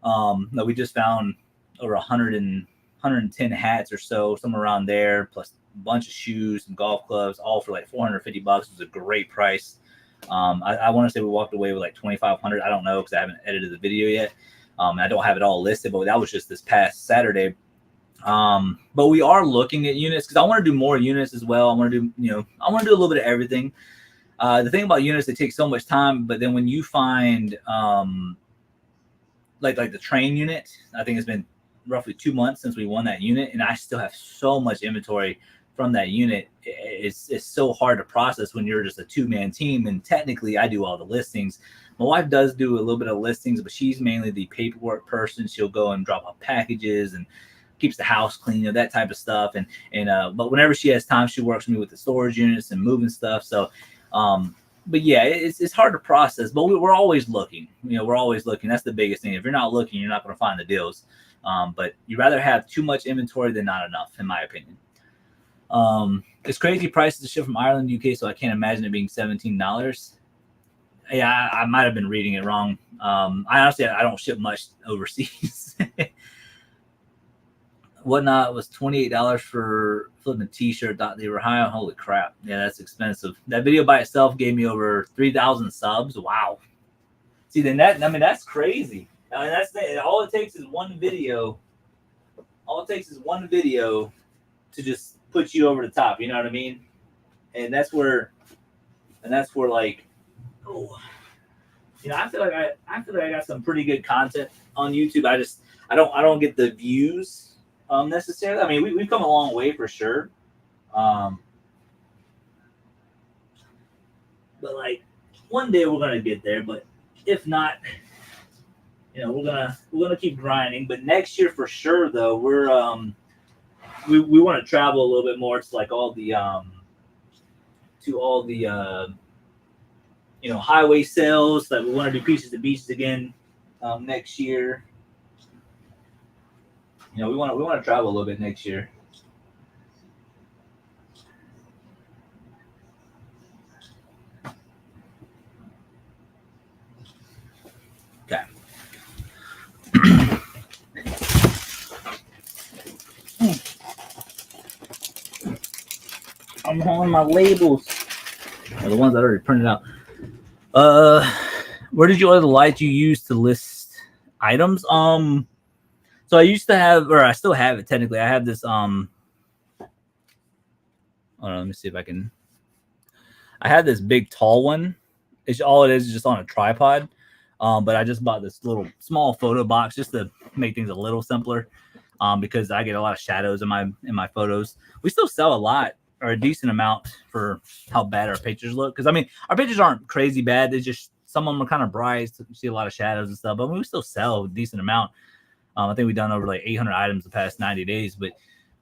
No, we just found over 110 hats or so, somewhere around there, plus a bunch of shoes and golf clubs, all for like $450. It was a great price. I want to say we walked away with like 2,500. I don't know because I haven't edited the video yet. I don't have it all listed, but that was just this past Saturday. But we are looking at units because I want to do more units as well. I want to do, I want to do a little bit of everything. The thing about units, they take so much time, but then when you find like the train unit, I think it's been roughly 2 months since we won that unit, and I still have so much inventory from that unit. It's so hard to process when you're just a 2-man team, and technically I do all the listings. My wife does do a little bit of listings, but she's mainly the paperwork person. She'll go and drop off packages and keeps the house clean, that type of stuff. And but whenever she has time, she works with me with the storage units and moving stuff. So but yeah, it's hard to process, but we're always looking. We're always looking. That's the biggest thing. If you're not looking, you're not going to find the deals. But you'd rather have too much inventory than not enough, in my opinion. It's crazy prices to ship from Ireland, UK, so I can't imagine it being $17. Yeah, I might have been reading it wrong. I don't ship much overseas. Whatnot was $28 for flipping a t-shirt. Thought they were high on. Holy crap. Yeah, that's expensive. That video by itself gave me over 3,000 subs. Wow. See, then that's crazy. I mean, all it takes is one video. All it takes is one video to just put you over the top. You know what I mean? And that's where like, oh, I feel like I got some pretty good content on YouTube. I don't get the views necessarily. I mean, we've come a long way for sure. But like one day we're gonna get there. But if not, we're gonna keep grinding. But next year for sure, though, we're we want to travel a little bit more to like all the highway sales. That we want to do Pieces to Beaches again next year. We want to travel a little bit next year. Okay. I'm on my labels. The ones I already printed out. Where did you order the lights you used to list items? So I used to have, or I still have it technically. I have this hold on, let me see if I can. I have this big tall one. All it is just on a tripod. But I just bought this little small photo box just to make things a little simpler. Because I get a lot of shadows in my photos. We still sell a lot or a decent amount for how bad our pictures look. Because I mean, our pictures aren't crazy bad. They just, some of them are kind of bright. So you see a lot of shadows and stuff. But we still sell a decent amount. I think we've done over like 800 items the past 90 days. But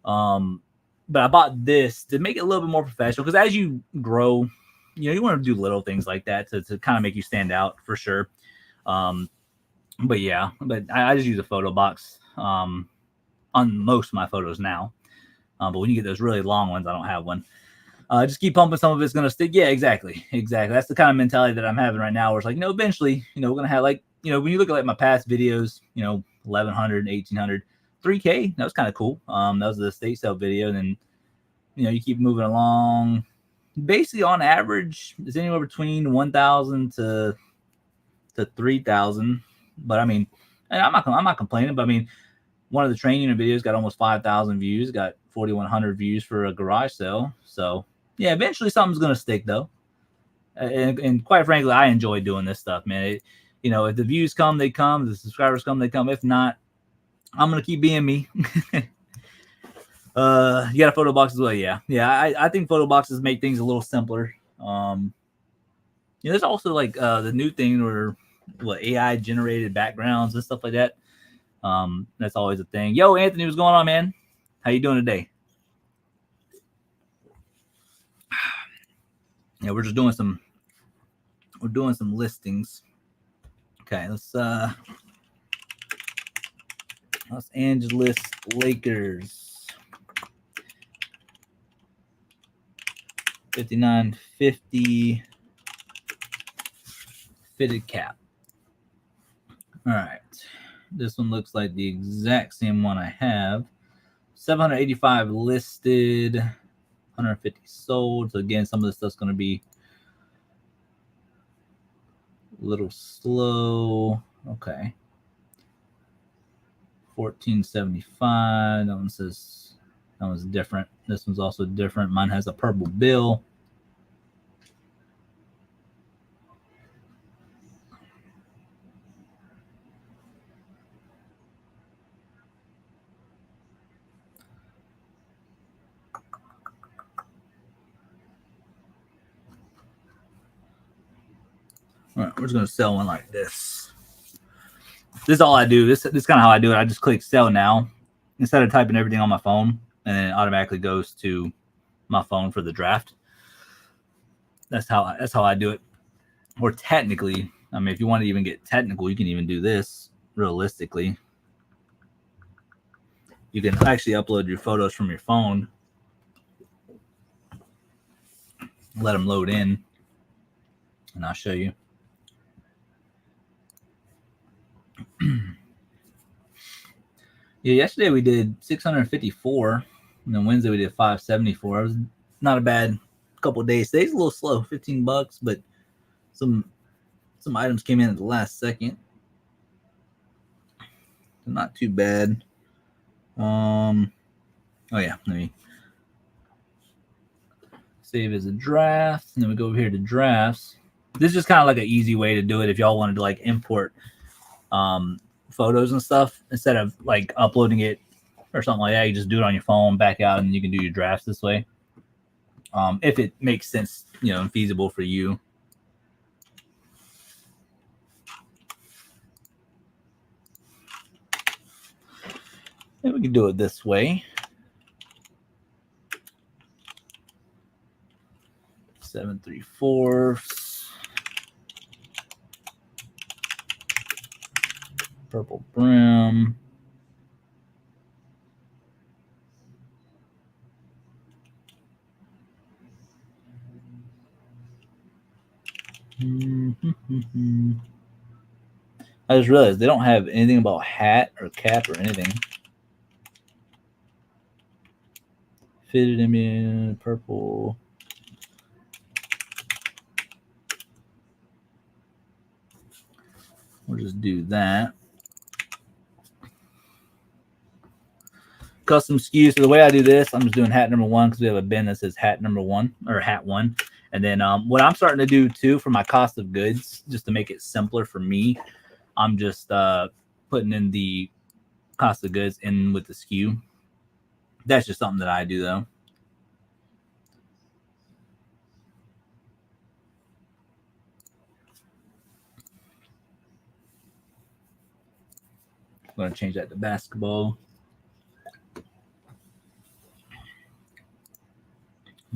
I bought this to make it a little bit more professional. Because as you grow, you want to do little things like that to kind of make you stand out for sure. But yeah, I just use a photo box on most of my photos now. But when you get those really long ones, I don't have one. Just keep pumping. Some of it's going to stick. Yeah, exactly. That's the kind of mentality that I'm having right now, where it's like, eventually, we're going to have like, when you look at like my past videos, 1,100, 1,800, 3K, that was kind of cool. That was the estate sale video. And then, you keep moving along. Basically, on average, it's anywhere between 1,000 to 3,000. But I mean, I'm not complaining. But I mean, one of the train unit videos got almost 5,000 views, got 4,100 views for a garage sale. So yeah, eventually something's gonna stick though. And quite frankly, I enjoy doing this stuff, man. If the views come, they come. The subscribers come, they come. If not, I'm gonna keep being me. You got a photo box as well, yeah. I think photo boxes make things a little simpler. there's also like the new thing where what AI generated backgrounds and stuff like that. That's always a thing. Yo, Anthony, what's going on, man? How you doing today? Yeah, we're doing some listings. Okay, let's Los Angeles Lakers 5950 fitted cap. All right, this one looks like the exact same one I have. 785 listed, 150 sold. So again, some of this stuff's going to be a little slow. Okay. 1475. That one says that one's different. This one's also different. Mine has a purple bill. All right, we're just gonna sell one like this. This is all I do. This is kind of how I do it. I just click sell now instead of typing everything on my phone, and then it automatically goes to my phone for the draft. That's how I do it. Or technically, I mean, if you want to even get technical, you can even do this realistically. You can actually upload your photos from your phone, let them load in, and I'll show you. Yeah, yesterday we did 654, and then Wednesday we did 574. It was not a bad couple of days. Today's a little slow, $15, but some items came in at the last second. Not too bad. Oh yeah, let me save as a draft, and then we go over here to drafts. This is just kind of like an easy way to do it if y'all wanted to like import photos and stuff instead of like uploading it or something like that. You just do it on your phone, back out, and you can do your drafts this way. If it makes sense, and feasible for you. And we can do it this way. 7/3 purple brim. I just realized they don't have anything about hat or cap or anything. Fitted in purple. We'll just do that. Custom SKUs. So the way I do this, I'm just doing hat number 1 because we have a bin that says hat number 1 or hat 1. And then what I'm starting to do too for my cost of goods, just to make it simpler for me, I'm just putting in the cost of goods in with the SKU. That's just something that I do though. I'm going to change that to basketball.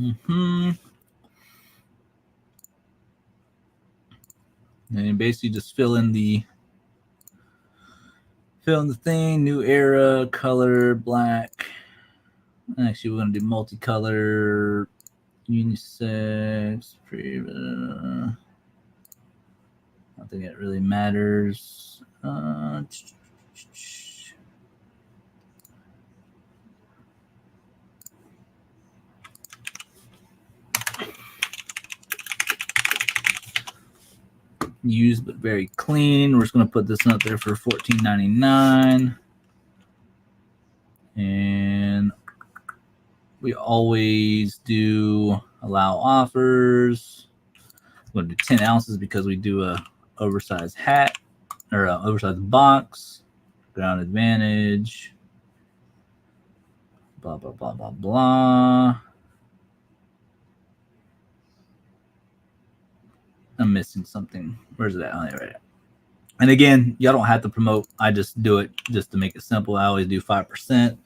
And you basically just fill in the thing, new era, color, black. Actually, we're going to do multicolor, unisex. I don't think it really matters. Used but very clean. We're just going to put this up there for $14.99. And we always do allow offers. I'm going to do 10 ounces because we do a oversized hat or an oversized box. Ground advantage. Blah, blah, blah, blah, blah. I'm missing something. Where's it at? Oh, right. And again, y'all don't have to promote. I just do it just to make it simple. I always do 5%.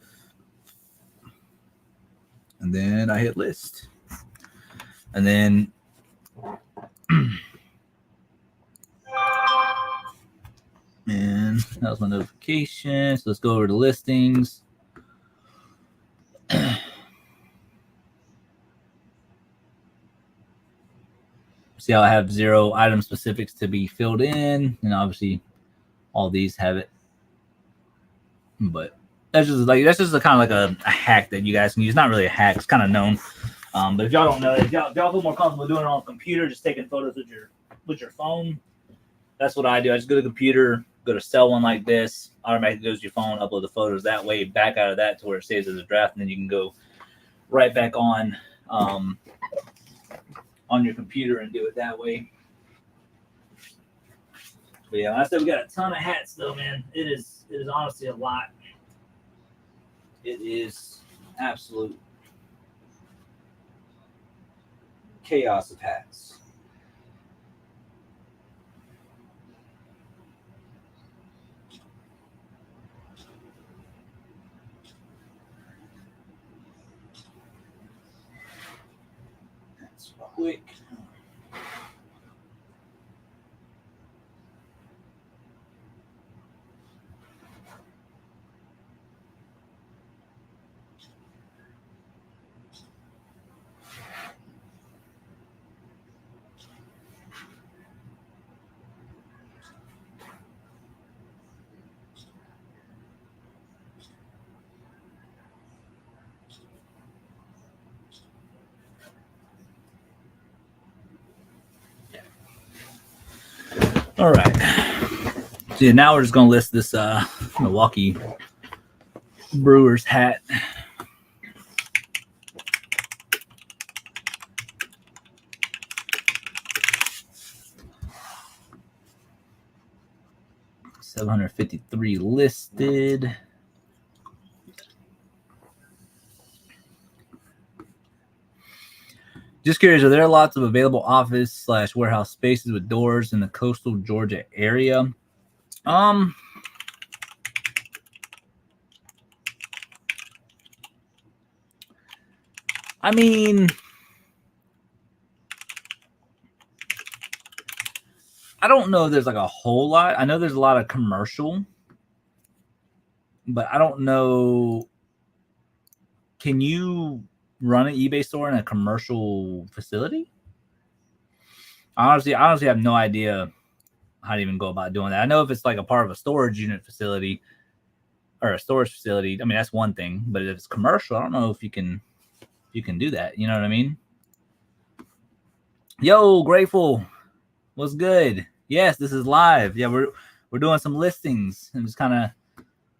And then I hit list. And then and that was my notification. So let's go over to listings. See how I have 0 item specifics to be filled in, and obviously all these have it. But that's just a kind of like a hack that you guys can use. Not really a hack; it's kind of known. But if y'all don't know, if y'all feel more comfortable doing it on a computer, just taking photos with your phone. That's what I do. I just go to the computer, go to sell one like this, automatically goes to your phone, upload the photos that way, back out of that to where it saves as a draft, and then you can go right back on your computer and do it that way. But yeah, I said we got a ton of hats though, man. It is honestly a lot. It is absolute chaos of hats. That's quick. All right. So yeah, now we're just gonna list this Milwaukee Brewers hat. $753 listed. Just curious, are there lots of available office/warehouse spaces with doors in the coastal Georgia area? I mean, I don't know if there's like a whole lot. I know there's a lot of commercial, but I don't know. Can you run an eBay store in a commercial facility? Honestly, I have no idea how to even go about doing that. I know if it's like a part of a storage unit facility or a storage facility, I mean, that's one thing. But if it's commercial, I don't know if you can do that. You know what I mean? Yo, Grateful, what's good? Yes, this is live. Yeah, we're doing some listings and just kind of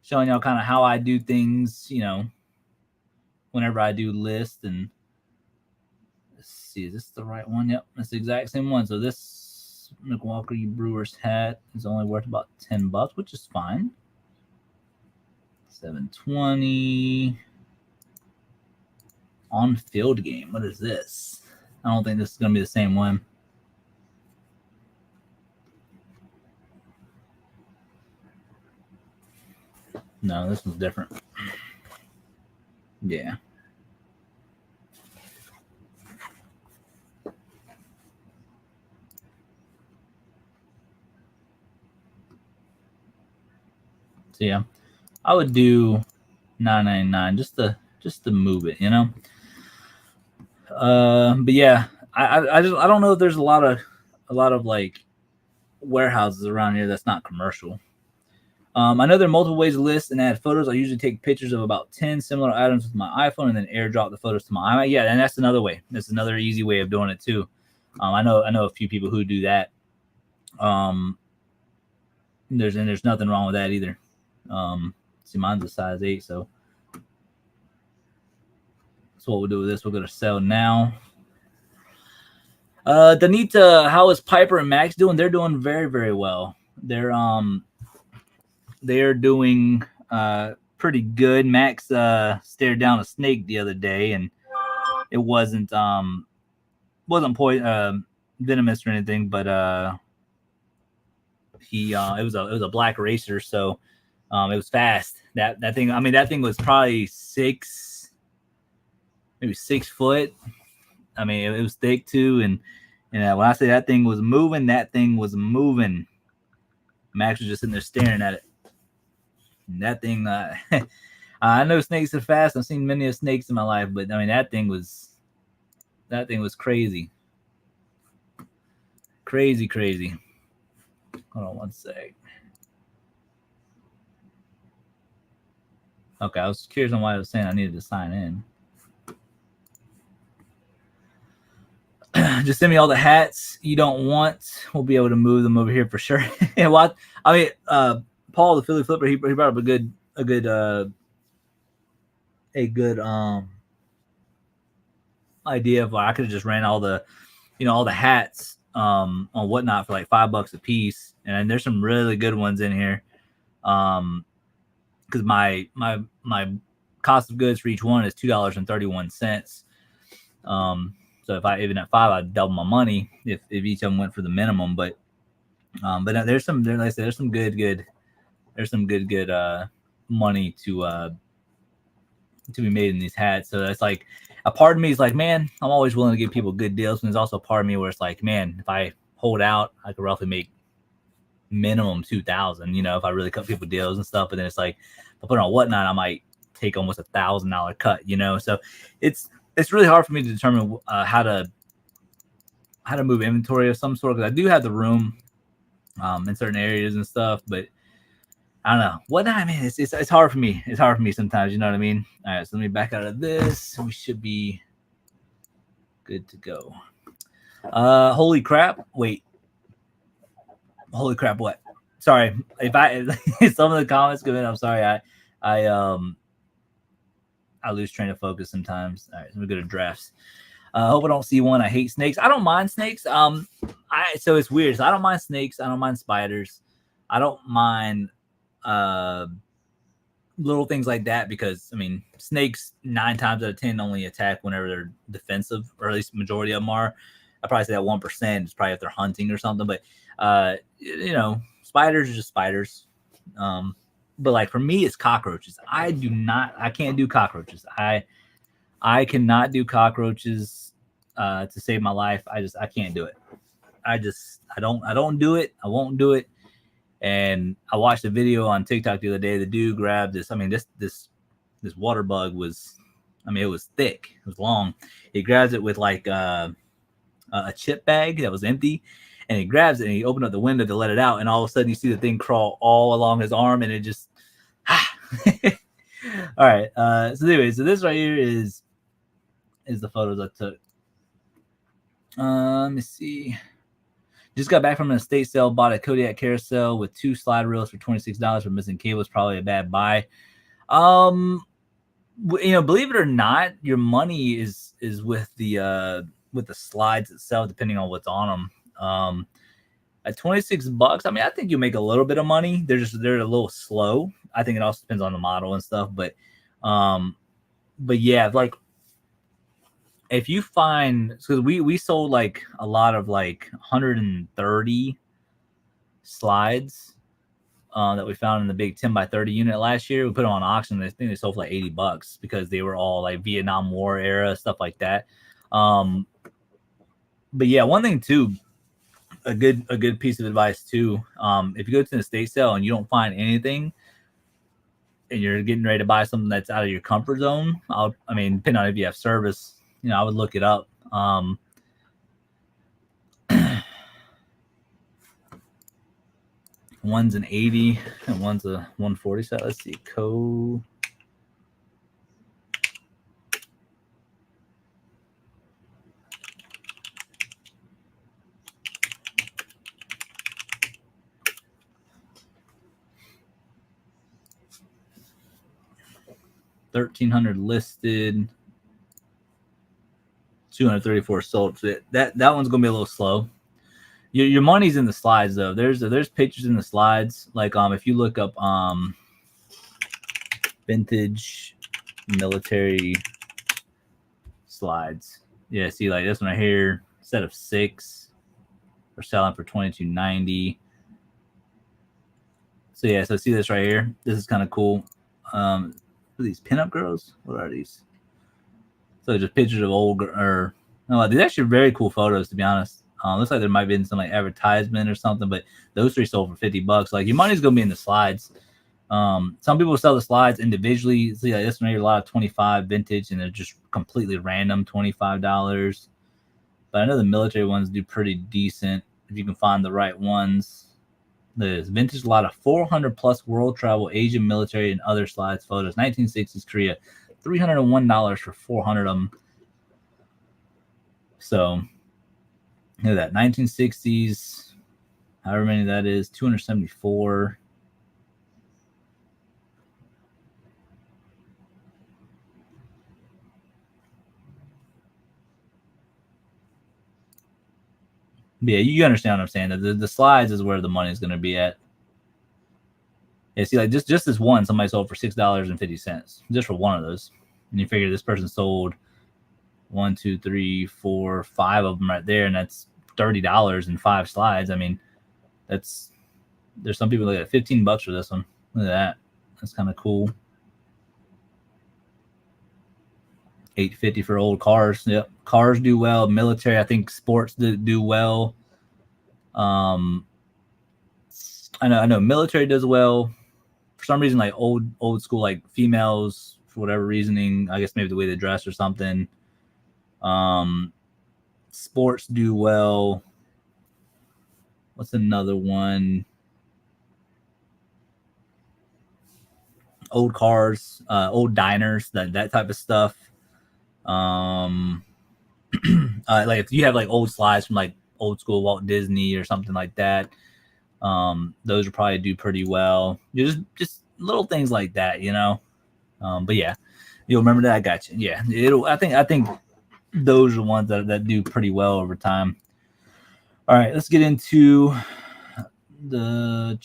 showing y'all kind of how I do things, you know, whenever I do list. And let's see, is this the right one? Yep, that's the exact same one. So this Milwaukee Brewers hat is only worth about $10, which is fine. 720 on field game. What is this? I don't think this is gonna be the same one. No, this one's different. Yeah. So yeah, I would do $9.99 just to move it, you know. But yeah, I don't know if there's a lot of like warehouses around here that's not commercial. I know there are multiple ways to list and add photos. I usually take pictures of about 10 similar items with my iPhone and then airdrop the photos to my iPhone. Yeah, and that's another way. That's another easy way of doing it too. I know a few people who do that. There's nothing wrong with that either. See, mine's a size 8, so what we'll do with this. We'll go to sell now. Danita, how is Piper and Max doing? They're doing very, very well. They're doing pretty good. Max stared down a snake the other day, and it wasn't venomous or anything, but he it was a black racer, so it was fast. That thing, I mean, that thing was probably maybe 6 foot. I mean, it was thick too, and when I say that thing was moving, that thing was moving. Max was just sitting there staring at it. And that thing, I know snakes are fast. I've seen many of snakes in my life, but I mean, that thing was crazy. Crazy. Hold on one sec. Okay, I was curious on why I was saying I needed to sign in. Just send me all the hats you don't want. We'll be able to move them over here for sure. Yeah, well, I mean, Paul, the Philly Flipper, he brought up a good idea of, I could have just ran all the hats on Whatnot for like $5 a piece, and there's some really good ones in here. Because my cost of goods for each one is $2.31. So if even at $5, I'd double my money if each of them went for the minimum. But there's some, like I said, there's some good money to be made in these hats. So that's like, a part of me is like, man, I'm always willing to give people good deals. And there's also a part of me where it's like, man, if I hold out, I could roughly make minimum 2,000. If I really cut people deals and stuff. But then it's like, if I put it on Whatnot, I might take almost $1,000 cut. So it's really hard for me to determine how to move inventory of some sort, because I do have the room in certain areas and stuff, but I don't know. Whatnot, I mean, it's hard for me. It's hard for me sometimes. You know what I mean? All right, so let me back out of this. We should be good to go. Holy crap! Wait. Holy crap! What? Sorry, if some of the comments come in, I'm sorry. I lose train of focus sometimes. All right, so we go to drafts. Hope I don't see one. I hate snakes. I don't mind snakes. So it's weird. So I don't mind snakes. I don't mind spiders. I don't mind little things like that, because I mean, snakes 9 times out of 10 only attack whenever they're defensive, or at least majority of them are. I probably say that 1% is probably if they're hunting or something. But spiders are just spiders. But like for me, it's cockroaches. I can't do cockroaches. I cannot do cockroaches to save my life. I can't do it. I don't do it. I won't do it. And I watched a video on TikTok the other day. The dude grabbed this. I mean, this water bug was, I mean, it was thick. It was long. He grabs it with like a chip bag that was empty. And he grabs it and he opened up the window to let it out. And all of a sudden you see the thing crawl all along his arm, and it just, all right. So anyway, so this right here is the photos I took. Let me see. Just got back from an estate sale. Bought a Kodiak carousel with 2 slide reels for $26 for missing cables. Probably a bad buy. Believe it or not, your money is with the slides itself, depending on what's on them. At $26, I mean, I think you make a little bit of money. They're a little slow. I think it also depends on the model and stuff, but yeah, like if you find, because we sold like a lot of like 130 slides that we found in the big 10x30 unit last year. We put them on auction. I think they sold for like $80 because they were all like Vietnam War era stuff like that. But yeah, one thing too, a good piece of advice too. If you go to an estate sale and you don't find anything, and you're getting ready to buy something that's out of your comfort zone, depending on if you have service, I would look it up. One's an 80 and one's a 140 set. Let's see. $1,300 listed, 234 sold. So that one's gonna be a little slow. Your money's in the slides though. There's pictures in the slides. Like if you look up vintage military slides. Yeah, see like this one right here, set of 6. We're selling for $22.90. So yeah, so see this right here. This is kind of cool. Are these pinup girls? What are these? So just pictures of old or no, these are actually very cool photos, to be honest. Looks like there might be in some like advertisement or something, but those three sold for $50. Like your money's gonna be in the slides. Some people sell the slides individually. See, like this one here, a lot of 25 vintage, and they're just completely random $25. But I know the military ones do pretty decent if you can find the right ones. There's vintage, a lot of 400 plus world travel, Asian military, and other slides photos. 1960s Korea, $301 for 400 of them. So look at that, 1960s, however many that is, 274. Yeah, you understand what I'm saying. The slides is where the money is going to be at. Yeah, see, like just this one, somebody sold for $6.50 just for one of those, and you figure this person sold 1, 2, 3, 4, 5 of them right there, and that's $30 in 5 slides. I mean, there's some people that get $15 for this one. Look at that. That's kind of cool. $8.50 for old cars. Yep, cars do well. Military, I think sports do well. I know military does well. For some reason, like old school, like females, for whatever reasoning, I guess maybe the way they dress or something. Sports do well. What's another one? Old cars, old diners, that type of stuff. Like if you have like old slides from like old school Walt Disney or something like that, those will probably do pretty well. Just little things like that, you know. But yeah, you'll remember that. I got you. Yeah, I think those are the ones that do pretty well over time. All right, let's get into the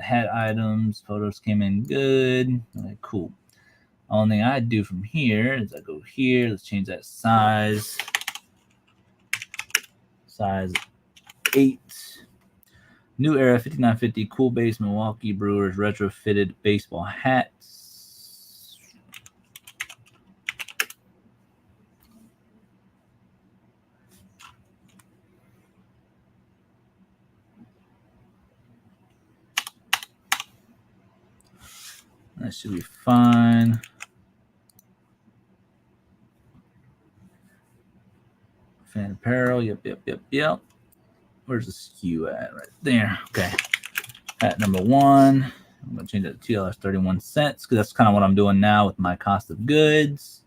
hat items. Photos came in good. Okay, cool. Only thing I do from here is I go here. Let's change that size. Size 8. New Era 5950 Cool Base Milwaukee Brewers retrofitted baseball hats. That should be fine. Fan apparel. Yep. Where's the SKU at? Right there. Okay. Hat number 1. I'm going to change that to $2.31 because that's kind of what I'm doing now with my cost of goods.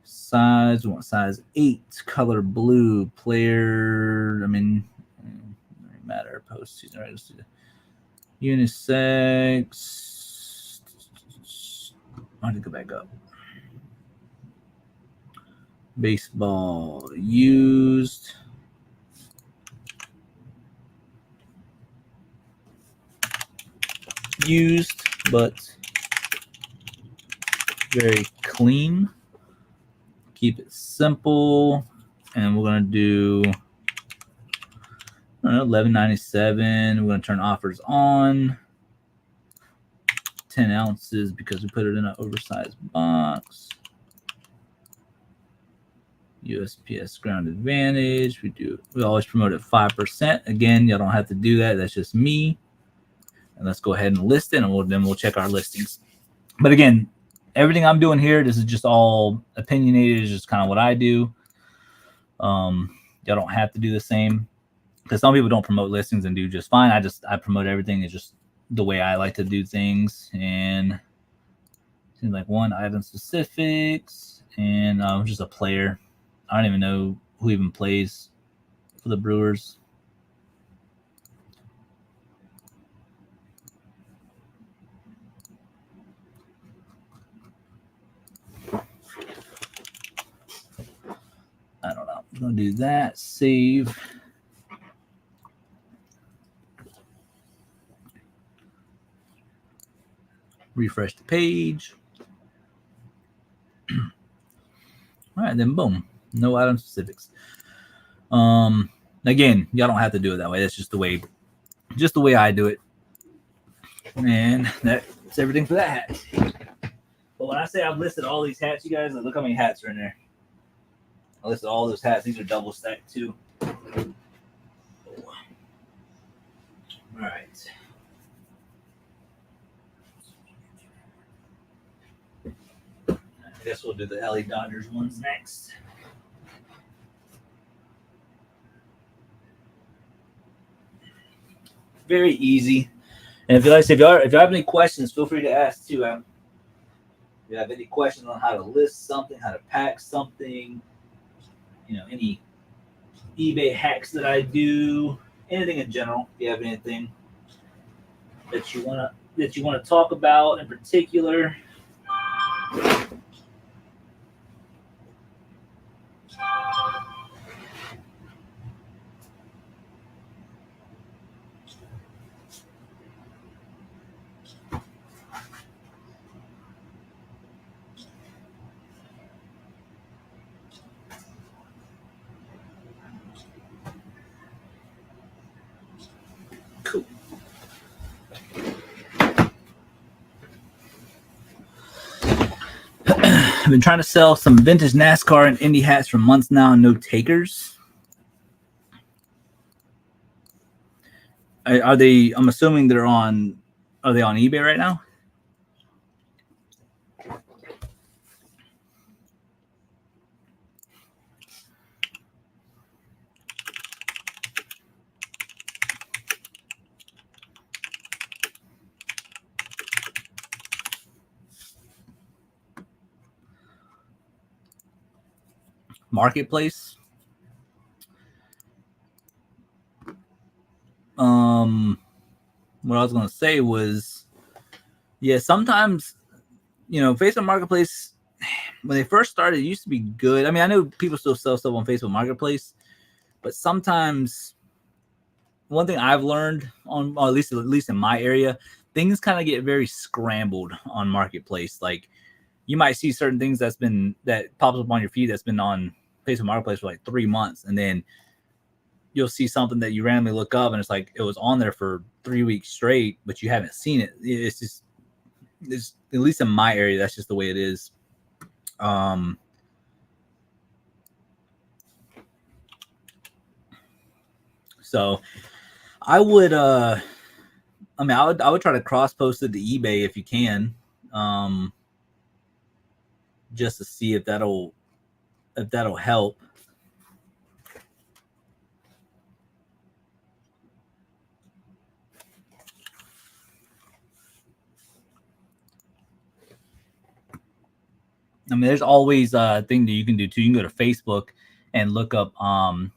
Size. We want size 8. Color blue. Player. I mean, doesn't matter. Postseason. Right. Let's do the unisex. I have to go back up. Baseball used. But very clean. Keep it simple, and we're gonna do $11.97. We're gonna turn offers on. 10 ounces because we put it in an oversized box. USPS Ground Advantage. We always promote at 5%. Again, y'all don't have to do that. That's just me. And let's go ahead and list it, and then we'll check our listings. But again, everything I'm doing here, this is just all opinionated. It's just kind of what I do. Y'all don't have to do the same because some people don't promote listings and do just fine. I promote everything. It's just the way I like to do things. And seems like one item specifics and just a player. I don't even know who even plays for the Brewers. I don't know. I'm going to do that. Save. Refresh the page. All right, then boom. No item specifics. Again, y'all don't have to do it that way. That's just the way I do it. And that's everything for that hat. But when I say I've listed all these hats, you guys, look how many hats are in there. I listed all those hats. These are double stacked too. All right. I guess we'll do the LA Dodgers ones next. Very easy. And if you have any questions, feel free to ask too. If you have any questions on how to list something, how to pack something, any eBay hacks that I do, anything in general. If you have anything that you wanna talk about in particular. Cool. I've been trying to sell some vintage NASCAR and Indy hats for months now, no takers. Are they? I'm assuming they're on. Are they on eBay right now? Marketplace. What I was gonna say was, yeah, sometimes, Facebook Marketplace, when they first started, it used to be good. I mean, I know people still sell stuff on Facebook Marketplace, but sometimes one thing I've learned on, or at least in my area, things kind of get very scrambled on Marketplace. Like, you might see certain things that pops up on your feed that's been on Facebook Marketplace for like 3 months, and then you'll see something that you randomly look up and it's like it was on there for 3 weeks straight, but you haven't seen it. It's at least in my area, that's just the way it is. So I would I would try to cross post it to eBay if you can, just to see if that'll help. I mean, there's always a thing that you can do too. You can go to Facebook and look up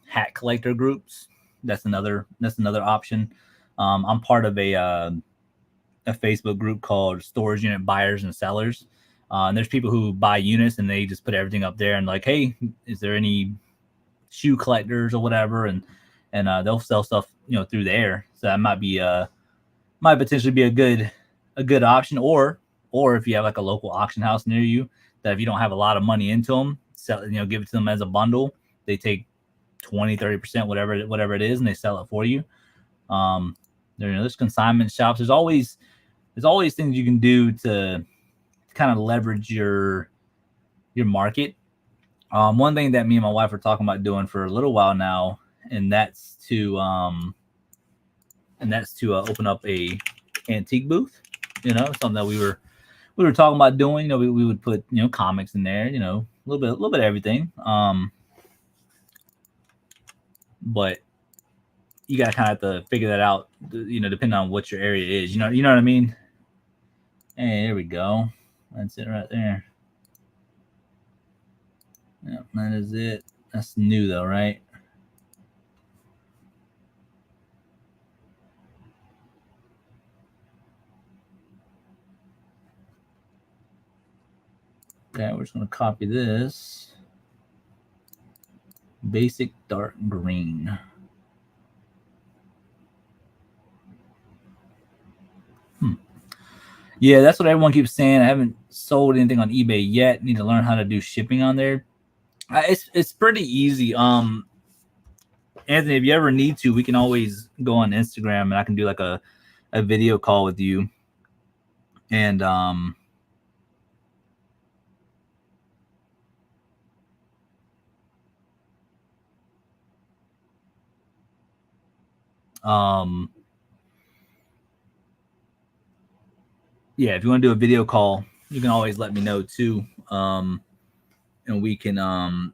hat collector groups. That's another option. I'm part of a Facebook group called Storage Unit Buyers and Sellers. And there's people who buy units and they just put everything up there and like, hey, is there any shoe collectors or whatever? And they'll sell stuff, through there. So that might potentially be a good option. Or if you have like a local auction house near you, that if you don't have a lot of money into them, sell, give it to them as a bundle. They take 20-30%, whatever it is, and they sell it for you. There's consignment shops. There's always things you can do to kind of leverage your market. One thing that me and my wife are talking about doing for a little while now, and that's to open up a antique booth. Something that we were talking about doing. We would put comics in there. A little bit of everything. But you gotta kind of have to figure that out. Depending on what your area is. You know what I mean. Hey, there we go. That's it right there. Yeah, that is it. That's new though, right? Okay, we're just gonna copy this. Basic dark green. Yeah, that's what everyone keeps saying. I haven't sold anything on eBay yet. Need to learn how to do shipping on there. It's pretty easy. Anthony, if you ever need to, we can always go on Instagram and I can do like a video call with you. And yeah, if you want to do a video call, you can always let me know too. And we can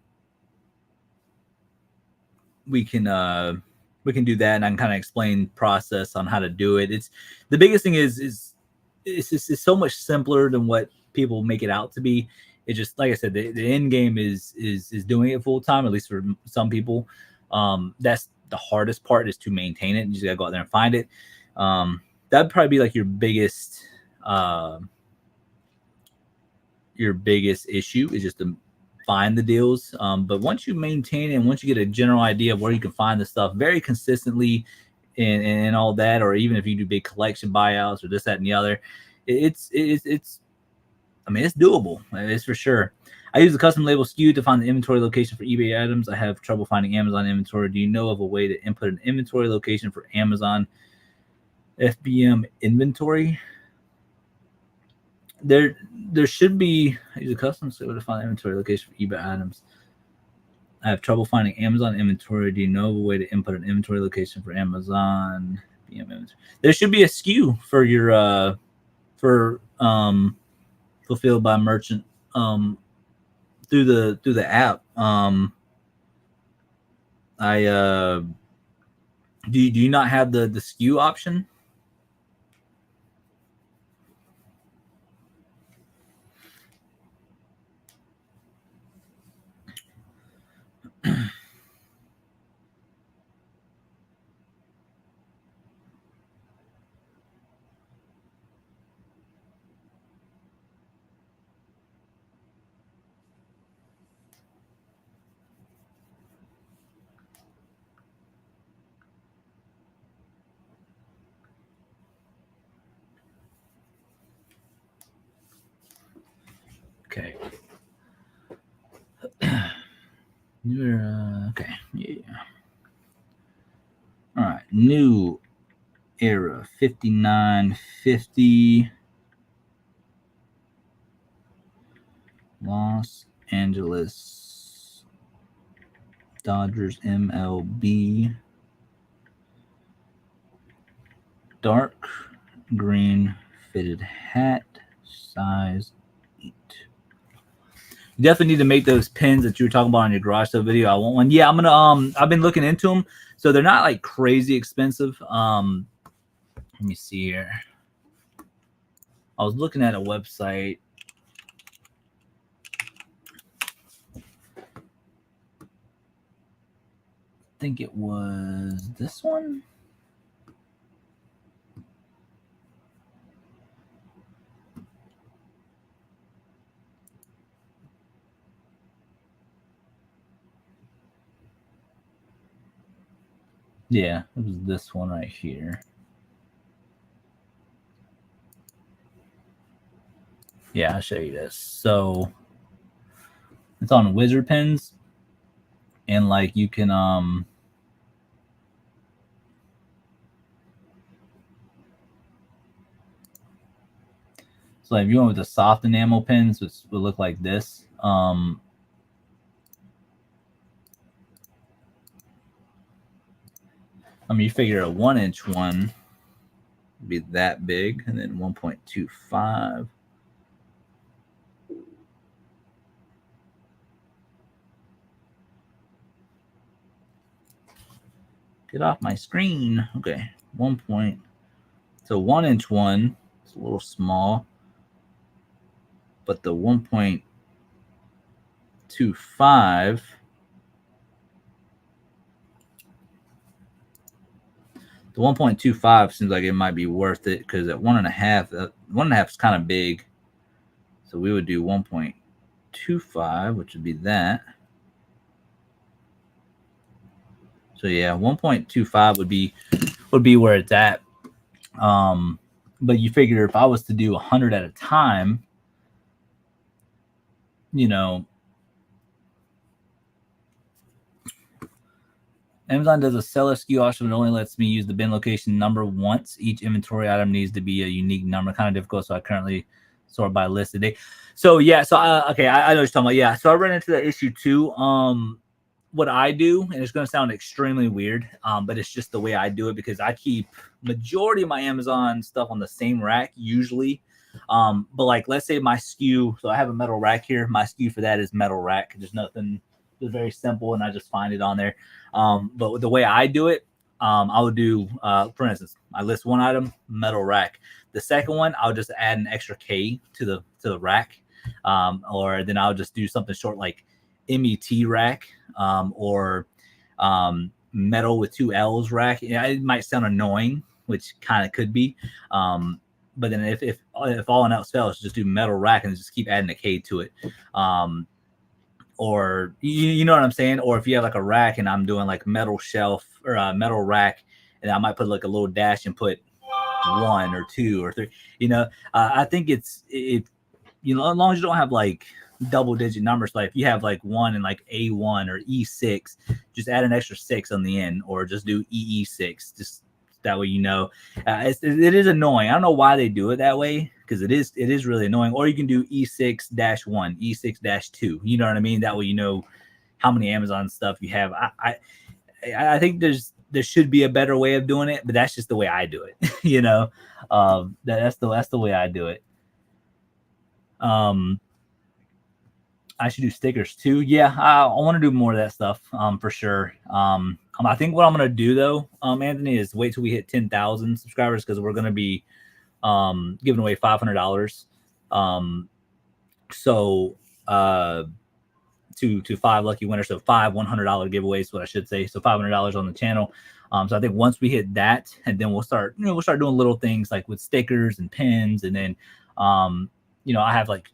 we can do that, and I can kind of explain process on how to do it. It's the biggest thing is it's so much simpler than what people make it out to be. It just, like I said, the end game is doing it full time, at least for some people. That's the hardest part, is to maintain it. You just gotta go out there and find it. That'd probably be like your biggest issue, is just to find the deals. But once you maintain it, and once you get a general idea of where you can find the stuff very consistently and all that, or even if you do big collection buyouts or this, that, and the other, it's I mean, it's doable. It's for sure. I use a custom label SKU to find the inventory location for eBay items. I have trouble finding Amazon inventory. Do you know of a way to input an inventory location for Amazon FBM inventory? There should be. I use a custom label to find the inventory location for eBay items. I have trouble finding Amazon inventory. Do you know of a way to input an inventory location for Amazon FBM inventory? There should be a SKU for your fulfilled by merchant through the app. Do you not have the SKU option? Okay. Okay. Yeah. All right. New era 5950. Los Angeles Dodgers MLB. Dark green fitted hat, size 8. You definitely need to make those pins that you were talking about on your garage sale video. I want one. Yeah, I'm gonna I've been looking into them, so they're not like crazy expensive. Let me see here. I was looking at a website. I think it was this one. Yeah, it was this one right here. Yeah, I'll show you this. So it's on Wizard Pins, and like you can so if you went with the soft enamel pins, which would look like this, I mean, you figure a 1-inch one would be that big, and then 1.25. Get off my screen. Okay, 1-inch one. It's a little small, but the 1.25. The 1.25 seems like it might be worth it, because at 1.5, 1.5 is kind of big. So we would do 1.25, which would be that. So yeah, 1.25 would be where it's at. But you figure if I was to do 100 at a time, you know, Amazon does a seller SKU option, but only lets me use the bin location number once. Each inventory item needs to be a unique number. Kind of difficult, so I currently sort by list today. So yeah, so okay, I know what you're talking about. Yeah, so I ran into that issue too. What I do, and it's going to sound extremely weird, but it's just the way I do it because I keep majority of my Amazon stuff on the same rack usually. But like, let's say my SKU, so I have a metal rack here. My SKU for that is metal rack. There's nothing, it's very simple, and I just find it on there. But the way I do it, I would do, for instance, I list one item, metal rack. The second one, I'll just add an extra K to the rack, or then I'll just do something short like MET rack, or metal with 2 L's rack. Yeah, it might sound annoying, which kind of could be. But then if all else fails, just do metal rack and just keep adding a K to it. Or you know what I'm saying? Or if you have like a rack and I'm doing like metal shelf or a metal rack, and I might put like a little dash and put 1 or 2 or 3. I think it's as long as you don't have like double digit numbers, like if you have like 1 and like A1 or E6, just add an extra 6 on the end, or just do EE6. Just that way, it is annoying. I don't know why they do it that way, because it is really annoying. Or you can do E6-1, E6-2. You know what I mean? That way you know how many Amazon stuff you have. I think there should be a better way of doing it, but that's just the way I do it. That's the way I do it. I should do stickers too. Yeah, I want to do more of that stuff, for sure. I think what I'm going to do though, Anthony, is wait till we hit 10,000 subscribers, because we're going to be giving away $500. To 5 lucky winners, so 5 $100 giveaways, what I should say. So $500 on the channel. So I think once we hit that, and then we'll start doing little things like with stickers and pins, and then I have like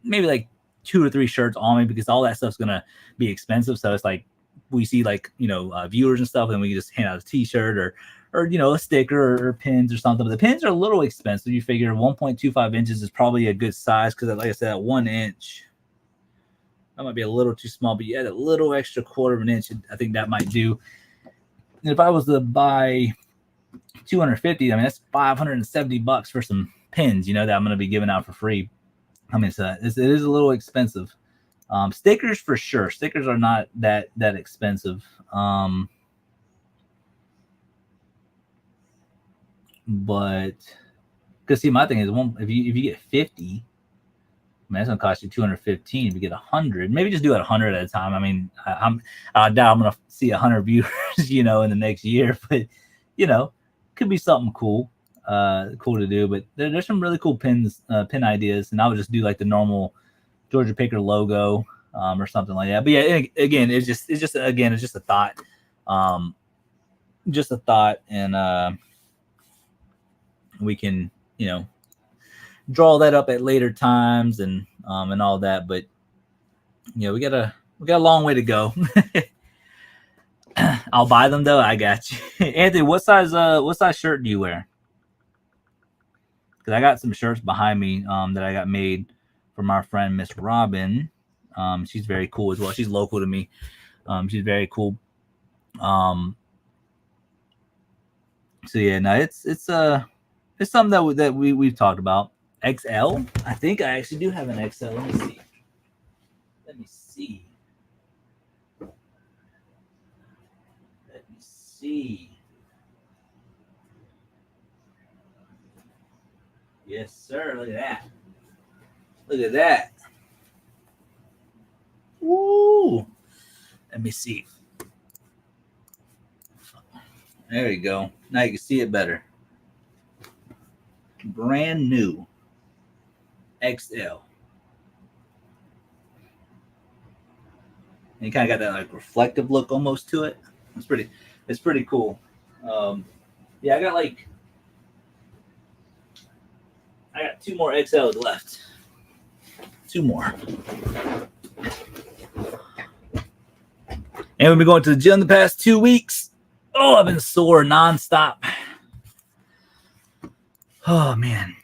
maybe like 2 or 3 shirts on me, because all that stuff's gonna be expensive. So it's like we see like viewers and stuff, and we can just hand out a t-shirt or a sticker or pins or something. But the pins are a little expensive. You figure 1.25 inches is probably a good size, because like I said, at 1 inch that might be a little too small, but you add a little extra 1/4 of an inch, I think that might do. And if I was to buy 250, I mean that's $570 for some pins, that I'm going to be giving out for free. I mean, it is a little expensive. Stickers for sure. Stickers are not that expensive. But because see, my thing is, if you get 50, that's gonna cost you $215. If you get 100, maybe just do it 100 at a time. I mean, I doubt I'm gonna see 100 viewers, in the next year, but could be something cool to do. But there's some really cool pin ideas, and I would just do like the normal Georgia Picker logo, or something like that. But yeah, again, it's just a thought, and we can draw that up at later times and all that. But we got a long way to go. I'll buy them though. I got you. Anthony, what size shirt do you wear? Because I got some shirts behind me that I got made from our friend Miss Robin. She's very cool as well. She's local to me. She's very cool. So yeah, no, it's something that we've talked about. XL. I think I actually do have an XL. Let me see. Yes, sir. Look at that. Woo! Let me see. There you go. Now you can see it better. Brand new XL. And you kind of got that like reflective look almost to it. It's pretty cool. Yeah, I got 2 more XLs left. 2 more. And we've been going to the gym the past 2 weeks. Oh, I've been sore nonstop. Oh man.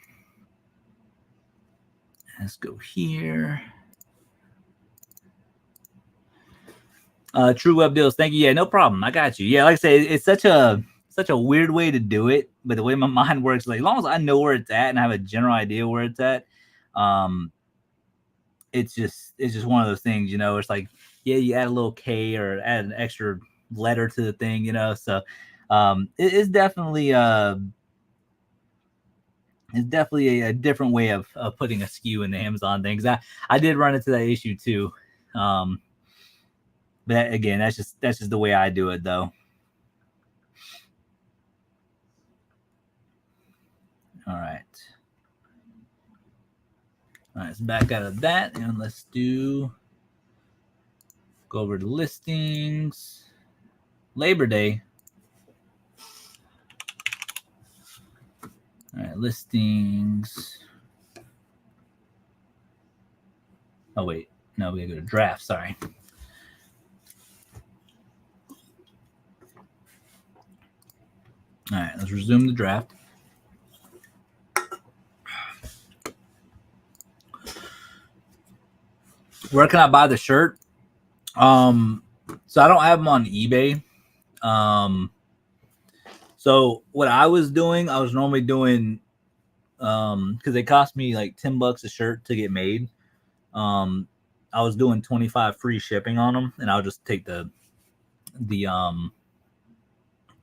Let's go here. True Web Deals. Thank you. Yeah, no problem. I got you. Yeah, like I say, it's such a weird way to do it, but the way my mind works, like as long as I know where it's at and I have a general idea where it's at, um, it's just one of those things, It's like, yeah, you add a little K or add an extra letter to the thing. So it's definitely a different way of putting a SKU in the Amazon things. I did run into that issue too. Um, but again, that's just the way I do it though. All right. All right, let's back out of that and let's go over to listings. Labor Day. All right, listings. Oh, wait. No, we gotta go to draft. Sorry. All right, let's resume the draft. Where can I buy the shirt? So I don't have them on eBay. So what I was doing, I was normally doing, because they cost me like $10 a shirt to get made. I was doing 25 free shipping on them, and I'll just take the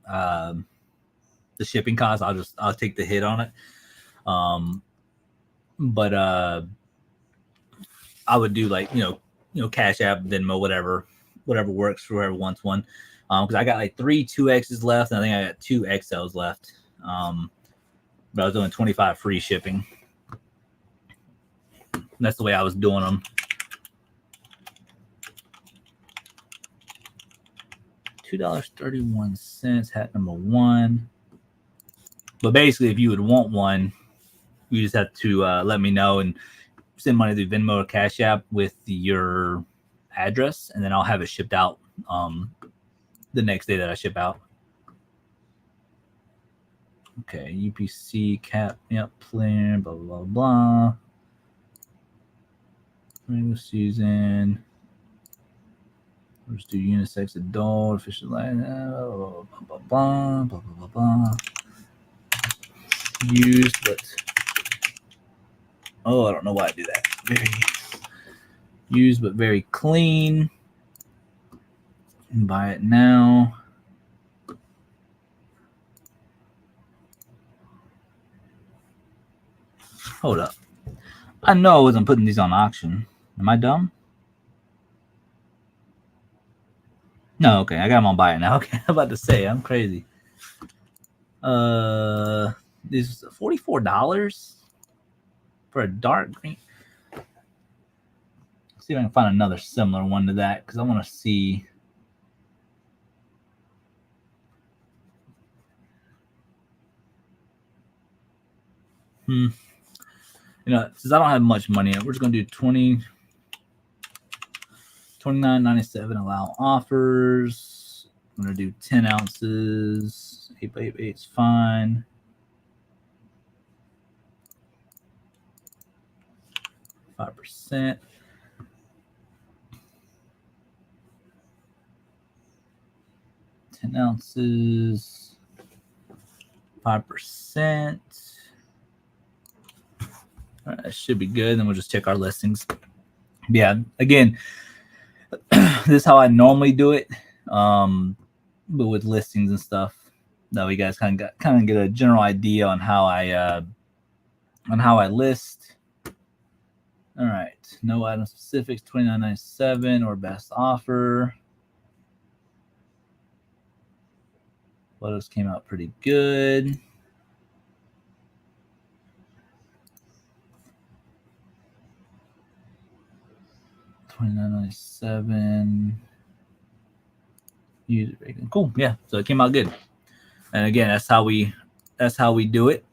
uh, the shipping cost. I'll take the hit on it. But I would do like Cash App, Venmo, whatever works for whoever wants one. Because I got like 3 2Xs left, and I think I got 2 XLs left. But I was doing 25 free shipping. That's the way I was doing them. $2.31, hat number 1. But basically, if you would want one, you just have to let me know and send money through Venmo or Cash App with your address, and then I'll have it shipped out the next day that I ship out. Okay, UPC cap, yep, plan, blah blah blah. Rainbow season. Let's do unisex adult official line. Blah blah blah blah blah blah. Used, but I don't know why I do that. Very used, but very clean. Buy it now. Hold up. I know I wasn't putting these on auction. Am I dumb? No, okay. I got them on buy it now. Okay, I'm about to say I'm crazy. This is $44 for a dark green. Let's see if I can find another similar one to that because I want to see. Since I don't have much money, we're just gonna do $29.97 allow offers. I'm gonna do 10 ounces. 8x8 is fine. 5%. Ounces, 5%. All right, that should be good. Then we'll just check our listings. Yeah, again, this is how I normally do it, but with listings and stuff. Now you guys kind of get a general idea on how I list. All right, no item specifics, $29.97 or best offer. Photos came out pretty good. $29.97. User rating. Cool. Yeah. So it came out good. And again, that's how we do it.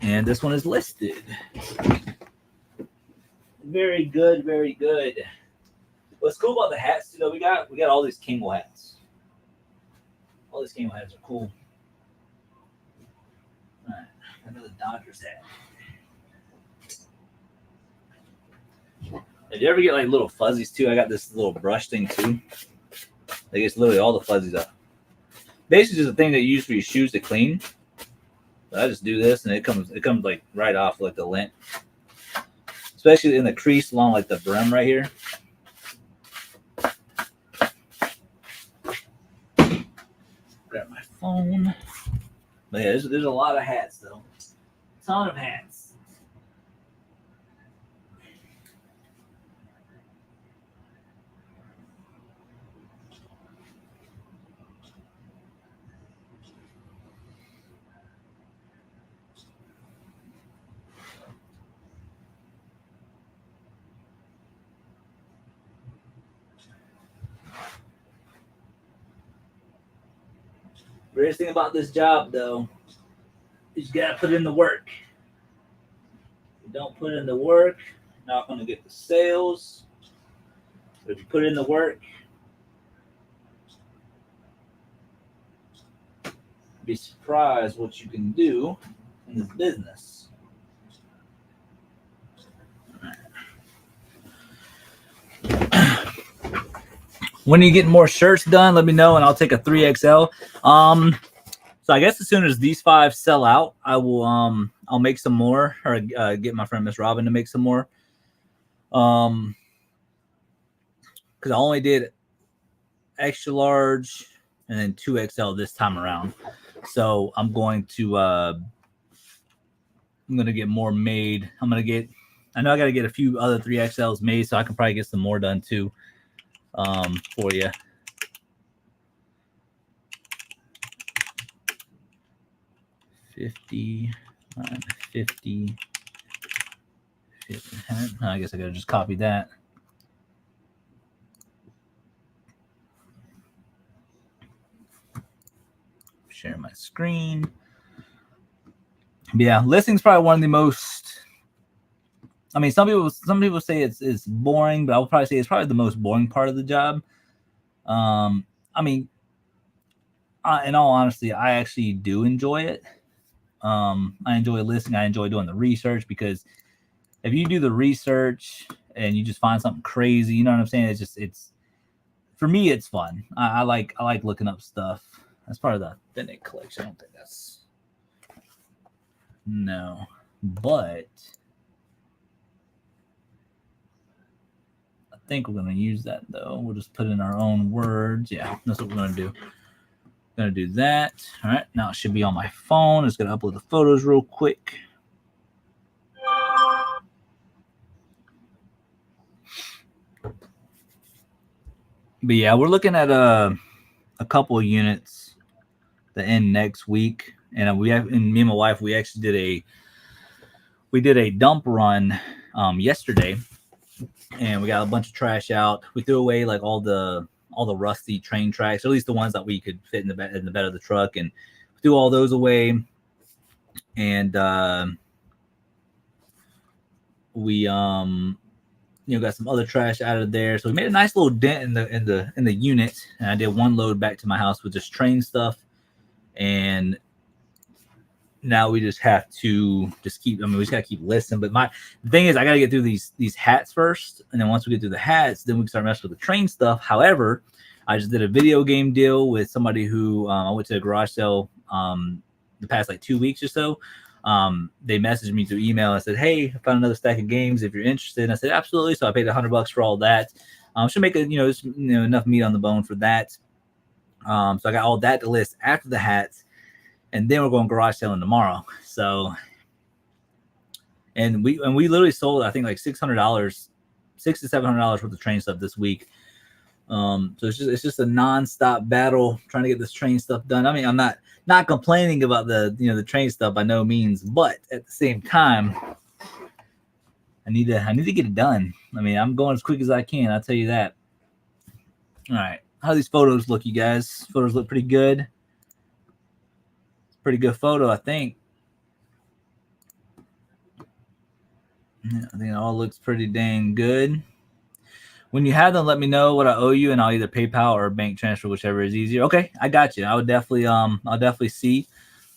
And this one is listed. Very good. Very good. What's cool about the hats, we got all these Kangol hats. All these Kangol hats are cool. All right. Another Dodgers hat. If you ever get like little fuzzies too, I got this little brush thing too. Like it's literally all the fuzzies up. Basically, just a thing that you use for your shoes to clean. So I just do this, and it comes like right off like the lint, especially in the crease along like the brim right here. Grab my phone. But yeah, there's a lot of hats though. Ton of hats. Greatest thing about this job though is you gotta put in the work. If you don't put in the work, you're not gonna get the sales. But if you put in the work, be surprised what you can do in this business. When are you getting more shirts done? Let me know, and I'll take a 3XL. So I guess as soon as these 5 sell out, I will I'll make some more, or get my friend Miss Robin to make some more. Because I only did extra large and then 2XL this time around. So I'm going to get more made. I know I got to get a few other 3XLs made, so I can probably get some more done too for you. $50, $50, $50. I guess I gotta just copy that. Share my screen. But yeah, listing's probably one of the most. I mean, some people say it's boring, but I would probably say it's probably the most boring part of the job. I mean, in all honesty, I actually do enjoy it. I enjoy listing. I enjoy doing the research, because if you do the research and you just find something crazy, you know what I'm saying? It's for me, it's fun. I like looking up stuff. That's part of the Authentic collection. I don't think that's no, but I think we're gonna use that though. We'll just put in our own words. Yeah, that's what we're gonna do. Gonna do that. All right, now it should be on my phone. It's gonna upload the photos real quick. But yeah, we're looking at a couple of units that end next week, and me and my wife, we actually did a dump run yesterday, and we got a bunch of trash out. We threw away like all the rusty train tracks, or at least the ones that we could fit in the bed of the truck, and threw all those away. And we got some other trash out of there, so we made a nice little dent in the unit. And I did one load back to my house with just train stuff, and now we just have to we just gotta keep listening. But the thing is, I gotta get through these hats first, and then once we get through the hats, then we can start messing with the train stuff. However, I just did a video game deal with somebody who I went to a garage sale the past like 2 weeks or so. They messaged me through email and said, "Hey, I found another stack of games if you're interested." And I said, "Absolutely." So I paid $100 for all that. Should make enough meat on the bone for that. So I got all that to list after the hats, and then we're going garage selling tomorrow. So, and we literally sold, I think, like $600, $600 to $700 worth of train stuff this week. So it's just a nonstop battle trying to get this train stuff done. I mean, I'm not complaining about the train stuff by no means, but at the same time, I need to get it done. I mean, I'm going as quick as I can. I'll tell you that. All right, how do these photos look, you guys? Photos look pretty good. Pretty good photo, I think. Yeah, I think it all looks pretty dang good. When you have them, let me know what I owe you, and I'll either PayPal or bank transfer, whichever is easier. Okay, I got you. I'll definitely see.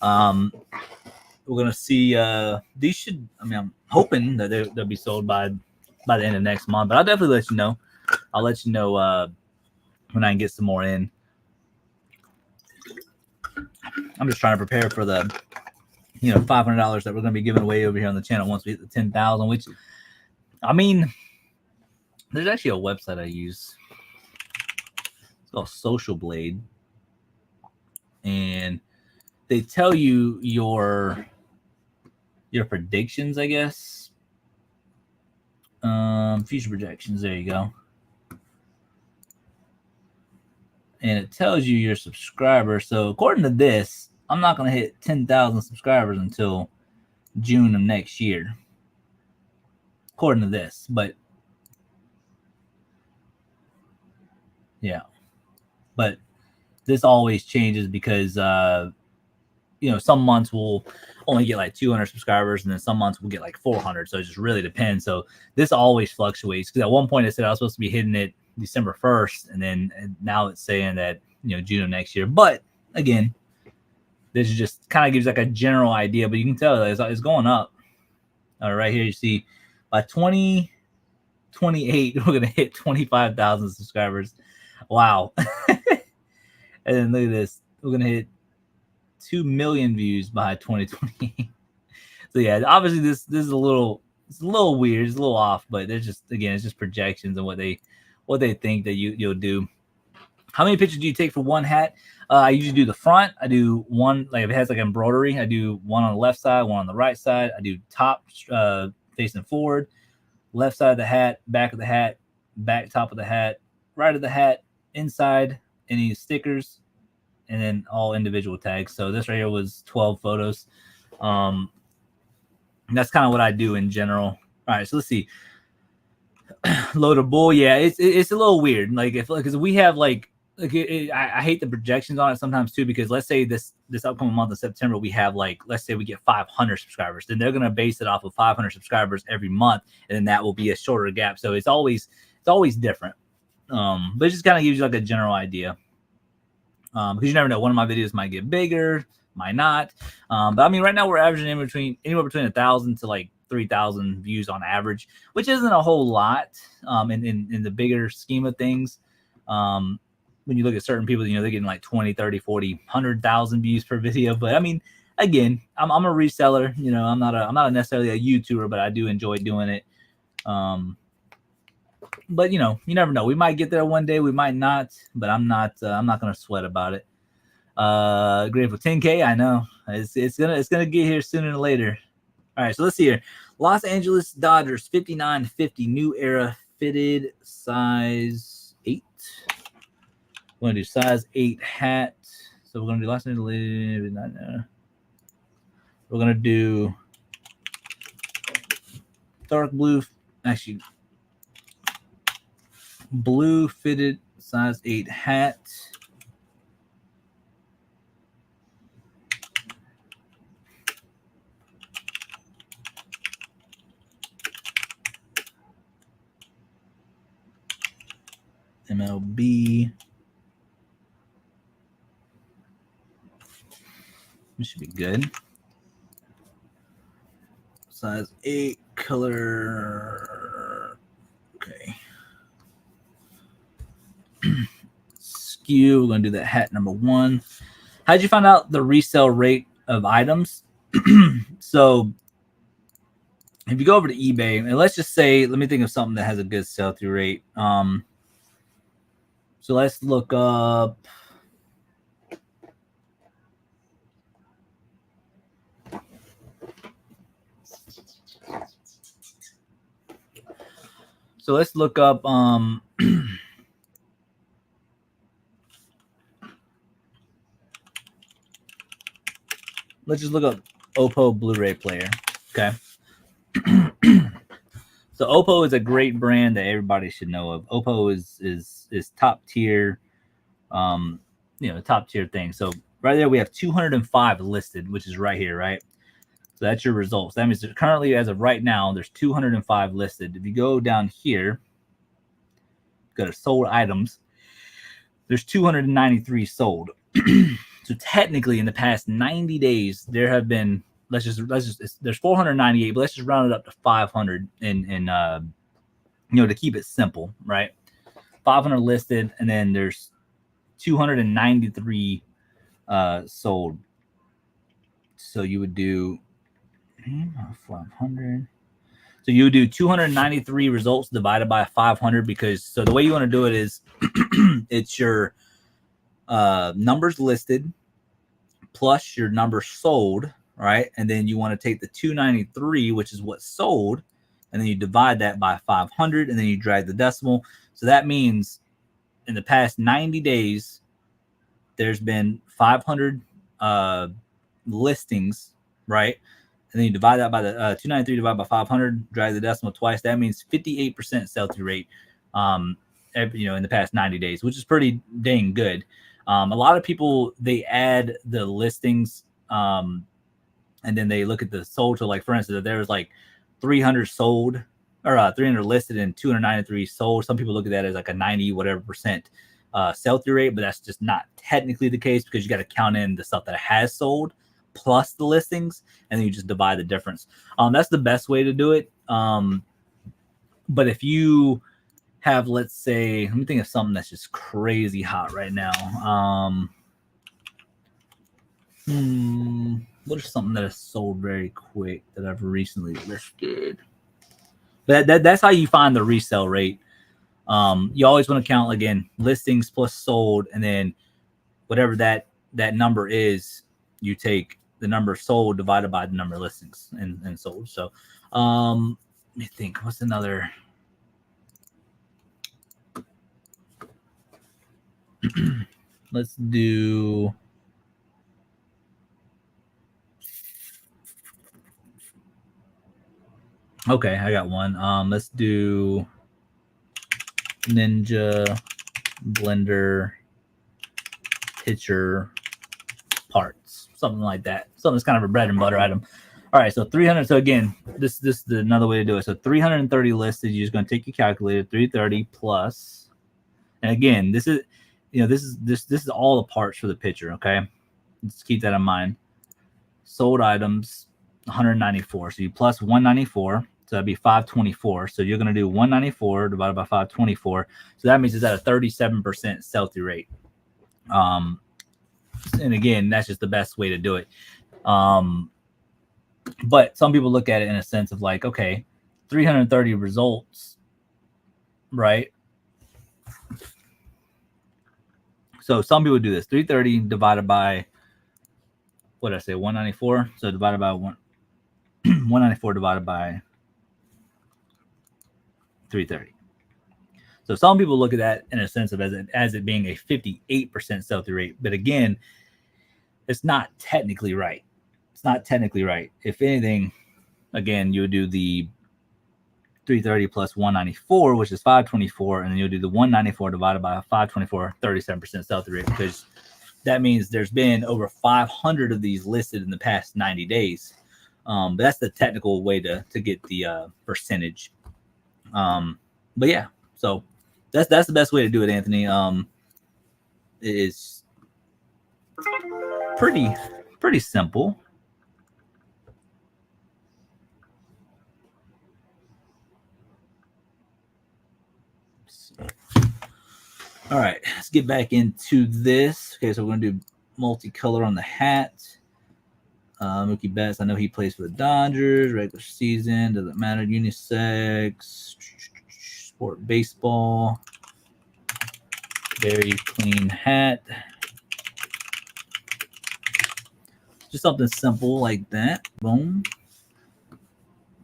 We're gonna see. These should. I mean, I'm hoping that they'll be sold by by the end of next month. But I'll definitely let you know. I'll let you know when I can get some more in. I'm just trying to prepare for the $500 that we're going to be giving away over here on the channel once we hit the 10,000. Which, I mean, there's actually a website I use. It's called Social Blade, and they tell you your predictions, I guess. Future projections. There you go. And it tells you your subscribers. So according to this, I'm not going to hit 10,000 subscribers until June of next year. According to this, but yeah. But this always changes because some months we'll only get like 200 subscribers, and then some months we'll get like 400. So it just really depends. So this always fluctuates, because at one point I said I was supposed to be hitting it December 1st, and then now it's saying that June of next year. But again, this just kind of gives like a general idea, but you can tell it's going up. Right here you see by 2028 we're gonna hit 25,000 subscribers. Wow. And then look at this, we're gonna hit 2 million views by 2028. So yeah, obviously this is a little weird, it's a little off, but there's just, again, it's just projections and what they think that you'll do. How many pictures do you take for one hat? I usually do the front. I do one, like if it has like embroidery, I do one on the left side, one on the right side. I do top facing forward, left side of the hat, back of the hat, back top of the hat, right of the hat, inside, any stickers, and then all individual tags. So this right here was 12 photos. That's kind of what I do in general. All right, so let's see. Load a bull. Yeah, it's a little weird. Like because we have like I hate the projections on it sometimes too, because let's say this upcoming month of September we have like, let's say we get 500 subscribers, then they're gonna base it off of 500 subscribers every month, and then that will be a shorter gap. So it's always different. But it just kind of gives you like a general idea. Because you never know, one of my videos might get bigger, might not. But I mean, right now we're averaging anywhere between 1,000 to like 3,000 views on average, which isn't a whole lot in the bigger scheme of things. When you look at certain people, they're getting like 20, 30, 40, 100,000 views per video. But I mean, again, I'm a reseller. I'm not necessarily a YouTuber, but I do enjoy doing it. But you never know. We might get there one day, we might not. But I'm not gonna sweat about it. Grateful 10K. I know it's gonna get here sooner than later. All right, so let's see here. Los Angeles Dodgers 5950 new era fitted size 8. We're gonna do size 8 hat. So we're gonna do Los Angeles. We're gonna do dark blue. Actually, blue fitted size 8 hat. MLB. This should be good. Size 8 color. Okay. Skew. We're going to do that hat number 1. How'd you find out the resale rate of items? So if you go over to eBay, and let's just say, let me think of something that has a good sell-through rate. So let's look up. So let's look up. Let's just look up Oppo Blu-ray player. Okay. So Oppo is a great brand that everybody should know of. Oppo is top tier, top tier thing. So right there we have 205 listed, which is right here, right? So that's your results. That means currently, as of right now, there's 205 listed. If you go down here, go to sold items, there's 293 sold. So technically, in the past 90 days, there have been, let's just there's 498, but let's just round it up to 500 in to keep it simple, right? 500 listed, and then there's 293 sold. So you would do 500. So you would do 293 results divided by 500, because so the way you want to do it is it's your numbers listed plus your numbers sold, right? And then you want to take the 293, which is what sold, and then you divide that by 500, and then you drag the decimal. So that means in the past 90 days, there's been 500 listings, right? And then you divide that by the 293 divided by 500, drag the decimal twice. That means 58% sell-through rate, in the past 90 days, which is pretty dang good. A lot of people, they add the listings, and then they look at the sold. So, like, for instance, if there was like 300 sold or 300 listed and 293 sold, some people look at that as like a 90 whatever percent sell-through rate, but that's just not technically the case, because you got to count in the stuff that has sold plus the listings, and then you just divide the difference. That's the best way to do it. But if you have, let's say, let me think of something that's just crazy hot right now. What is something that has sold very quick that I've recently listed? But that's how you find the resale rate. You always want to count, again, listings plus sold, and then whatever that number is, you take the number sold divided by the number of listings and sold. So let me think, what's another? Let's do okay, I got one. Let's do Ninja Blender pitcher parts, something like that. Something that's kind of a bread and butter item. All right, so 300. So again, this is another way to do it. So 330 listed. You're just going to take your calculator, 330 plus, and again, this is this is all the parts for the pitcher. Okay, let's keep that in mind. Sold items 194. So you plus 194. So that'd be 524. So you're going to do 194 divided by 524. So that means it's at a 37% sell-through rate. And again, that's just the best way to do it. But some people look at it in a sense of like, okay, 330 results, right? So some people do this. 330 divided by, what did I say, 194? So divided by 194 divided by 330. So some people look at that in a sense of as it being a 58% sell-through rate. But again, it's not technically right. It's not technically right. If anything, again, you would do the 330 plus 194, which is 524, and then you'll do the 194 divided by 524, 37% sell-through rate, because that means there's been over 500 of these listed in the past 90 days. But that's the technical way to get the percentage. But yeah, so that's the best way to do it, Anthony. It is pretty simple. All right, let's get back into this. Okay, so we're gonna do multicolor on the hat. Mookie Betts, I know he plays for the Dodgers, regular season, doesn't matter, unisex, sport baseball, very clean hat. Just something simple like that. Boom.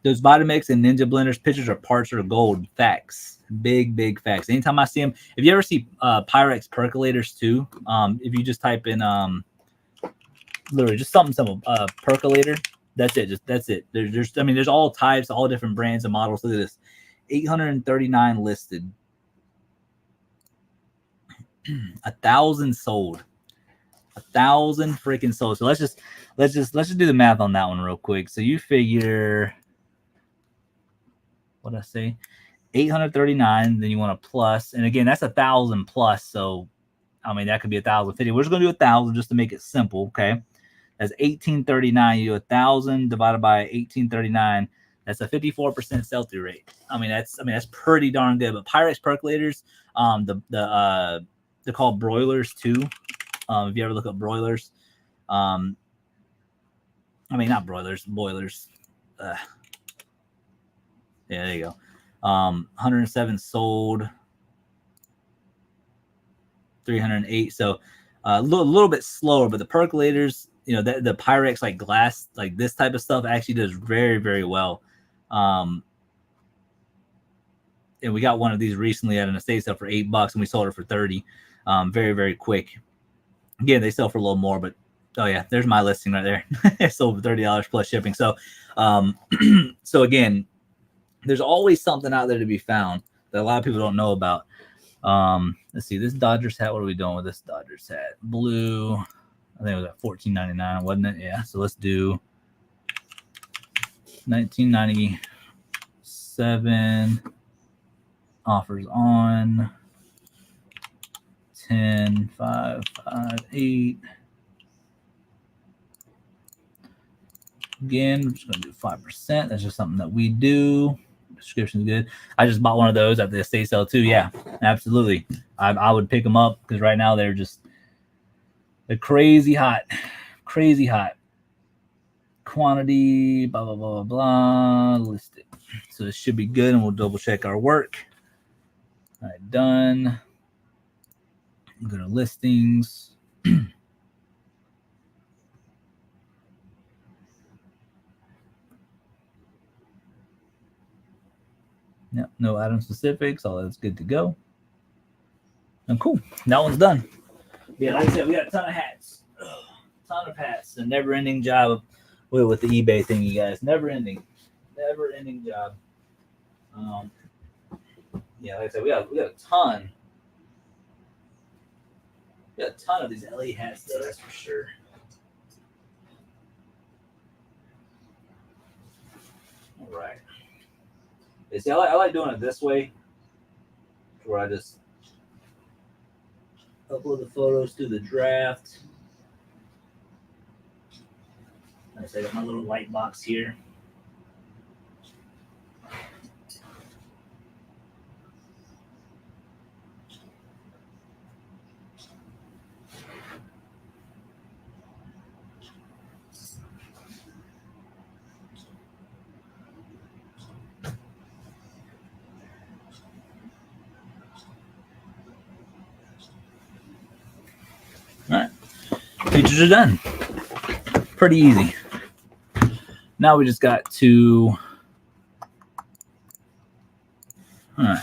Those Vitamix and Ninja Blenders pictures are parts of gold. Facts. Big facts. Anytime I see them, if you ever see Pyrex percolators too, if you just type in literally just something simple, percolator, that's it. That's it. There's all types, all different brands and models. Look at this. 839 listed. 1,000 sold. 1,000 freaking sold. So let's just do the math on that one real quick. So you figure, what did I say? 839, then you want a plus, and again, that's 1,000 plus. So I mean, that could be 1,050. We're just gonna do 1,000 just to make it simple. Okay, that's 1839. You do 1,000 divided by 1839. That's a 54% sell-through rate. I mean, that's pretty darn good. But Pyrex percolators, they're called broilers too. If you ever look up broilers, I mean not broilers, boilers. Yeah, there you go. 107 sold, 308. So a little bit slower, but the percolators, you know, the Pyrex like glass, like this type of stuff actually does very, very well. And we got one of these recently at an estate sale for $8 and we sold it for 30. Very, very quick. Again, they sell for a little more, but oh yeah, there's my listing right there. It sold for $30 plus shipping. So, so again, there's always something out there to be found that a lot of people don't know about. Let's see, this Dodgers hat. What are we doing with this Dodgers hat? Blue. I think it was at $14.99, wasn't it? Yeah. So let's do 1997 offers on 10, 5, 5, 8. Again, I'm just going to do 5%. That's just something that we do. Description is good. I just bought one of those at the estate sale too. Yeah, absolutely. I would pick them up because right now they're crazy hot. Crazy hot. Quantity, blah, blah, blah, blah, blah. Listed. So this should be good, and we'll double check our work. All right, done. Go to listings. Yep, no item specifics. All that's good to go. And cool. That one's done. Yeah, like I said, we got a ton of hats. Ton of hats. A never-ending job with the eBay thing, you guys. Never-ending job. Yeah, like I said, we got a ton. We got a ton of these LA hats, though. That's for sure. All right. See, I like doing it this way, where I just upload the photos to the draft. I got my little light box here. All right, features are done. Pretty easy. Now we just got to, all right.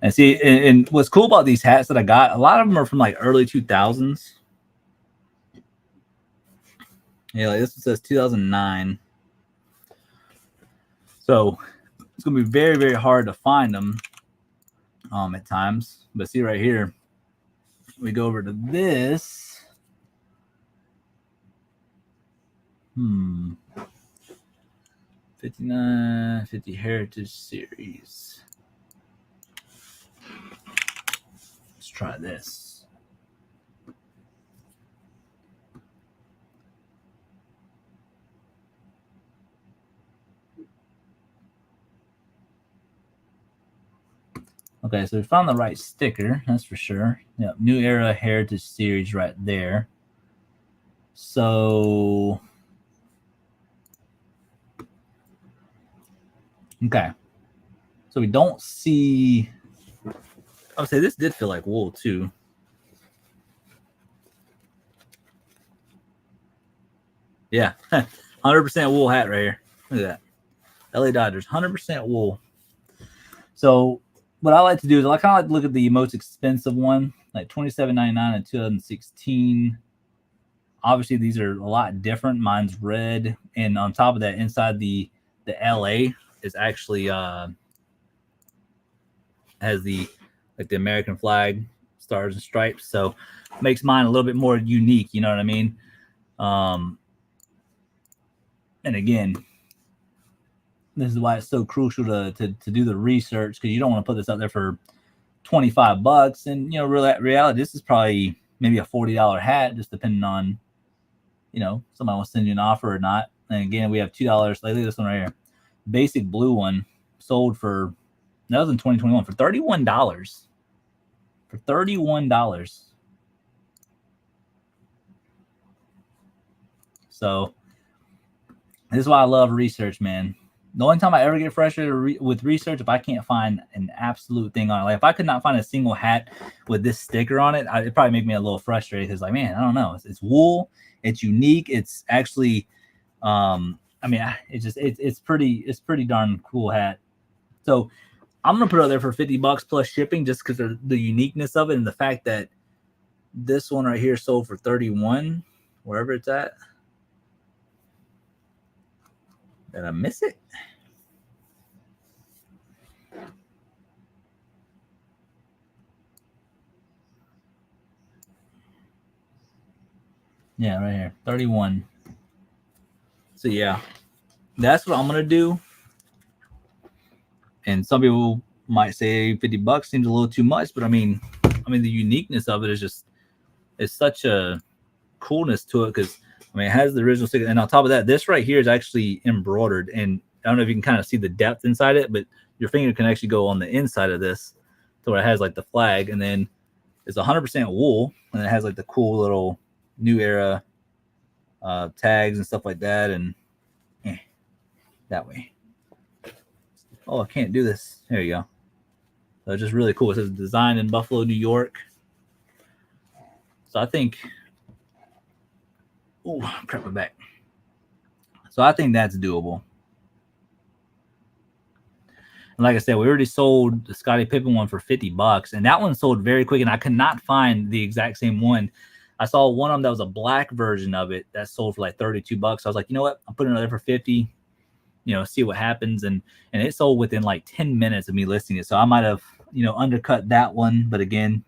And see, and what's cool about these hats that I got, a lot of them are from like early 2000s. Yeah, like this one says 2009. So it's going to be very, very hard to find them at times. But see right here, we go over to this. 5950 Heritage Series. Let's try this. Okay, so we found the right sticker, that's for sure. Yep, New Era Heritage Series right there. So, okay. So we don't see, I would say this did feel like wool too. Yeah, 100% wool hat right here. Look at that. LA Dodgers, 100% wool. So what I like to do is I kind of like to look at the most expensive one, like $27.99 in 2016. Obviously, these are a lot different. Mine's red, and on top of that, inside the LA is actually has the American flag, stars and stripes. So makes mine a little bit more unique. You know what I mean? And again, This is why it's so crucial to do the research, because you don't want to put this out there for $25. And you know, reality, this is probably maybe a $40 hat, just depending on, you know, somebody wants to send you an offer or not. And again, we have $2. Like, look at this one right here, basic blue one, sold for, that was in 2021, for $31. For $31. So this is why I love research, man. The only time I ever get frustrated with research, if I can't find an absolute thing on it. Like if I could not find a single hat with this sticker on it, it'd probably make me a little frustrated, because like, man, I don't know. It's wool. It's unique. It's actually, I mean, it's pretty darn cool hat. So I'm gonna put it out there for $50 plus shipping, just because of the uniqueness of it and the fact that this one right here sold for 31, wherever it's at. Did I miss it? Yeah, right here, 31. So yeah, that's what I'm gonna do. And some people might say $50 seems a little too much, but I mean the uniqueness of it is just, it's such a coolness to it, because I mean it has the original sticker, and on top of that, this right here is actually embroidered, and I don't know if you can kind of see the depth inside it, but your finger can actually go on the inside of this to where it has like the flag, and then it's 100% wool, and it has like the cool little new era tags and stuff like that, and that way. Oh, I can't do this. There you go. So it's just really cool. It says designed in Buffalo, New York. So I think, oh crap, my back. So I think that's doable. And like I said, we already sold the Scottie Pippen one for $50, and that one sold very quick, and I could not find the exact same one. I saw one of them that was a black version of it that sold for like $32. I was like, you know what? I'm putting it there for 50. You know, see what happens, and it sold within like 10 minutes of me listing it. So I might have, you know, undercut that one, but again,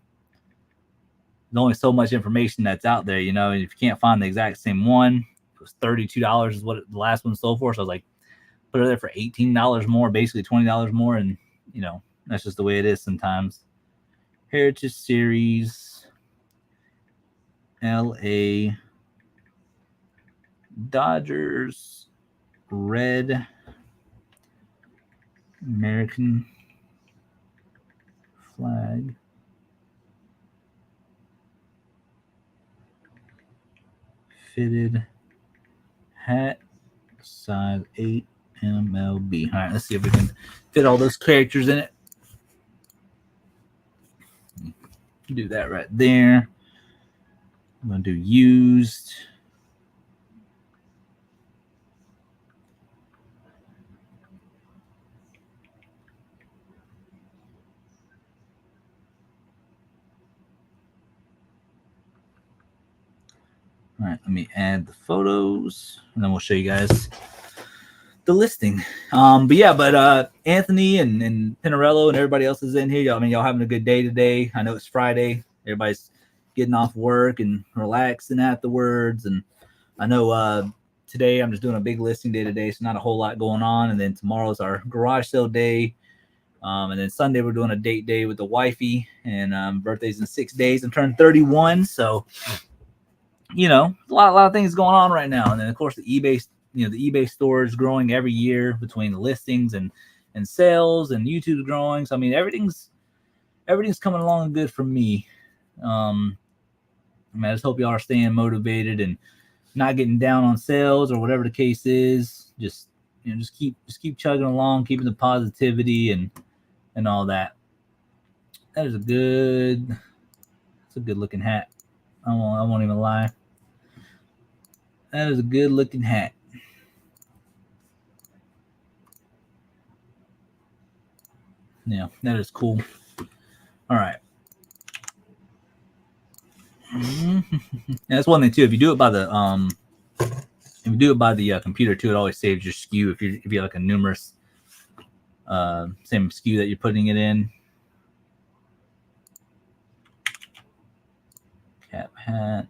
there's only so much information that's out there, you know, and if you can't find the exact same one, it was $32 is what the last one sold for. So I was like, put it there for $18 more, basically $20 more, and you know, that's just the way it is sometimes. Heritage Series, LA Dodgers, red American flag. Fitted hat, size 8 MLB. All right, let's see if we can fit all those characters in it. Do that right there. I'm going to do used. All right, let me add the photos, and then we'll show you guys the listing. But Anthony and Pinarello and everybody else is in here. I mean, y'all having a good day today. I know it's Friday. Everybody's getting off work and relaxing afterwards. And I know today I'm just doing a big listing day today, so not a whole lot going on. And then tomorrow's our garage sale day. And then Sunday we're doing a date day with the wifey, and birthday's in 6 days. I'm turning 31, so you know, a lot of things going on right now. And then of course the eBay store is growing every year between the listings and sales, and YouTube's growing. So I mean everything's coming along good for me. I just hope y'all are staying motivated and not getting down on sales or whatever the case is. Just keep chugging along, keeping the positivity and all that. That is a good looking hat. I won't even lie. That is a good looking hat. Yeah, that is cool. All right. That's one thing too. If you do it by the computer too, it always saves your SKU if you have like a numerous same SKU that you're putting it in. Cap hat.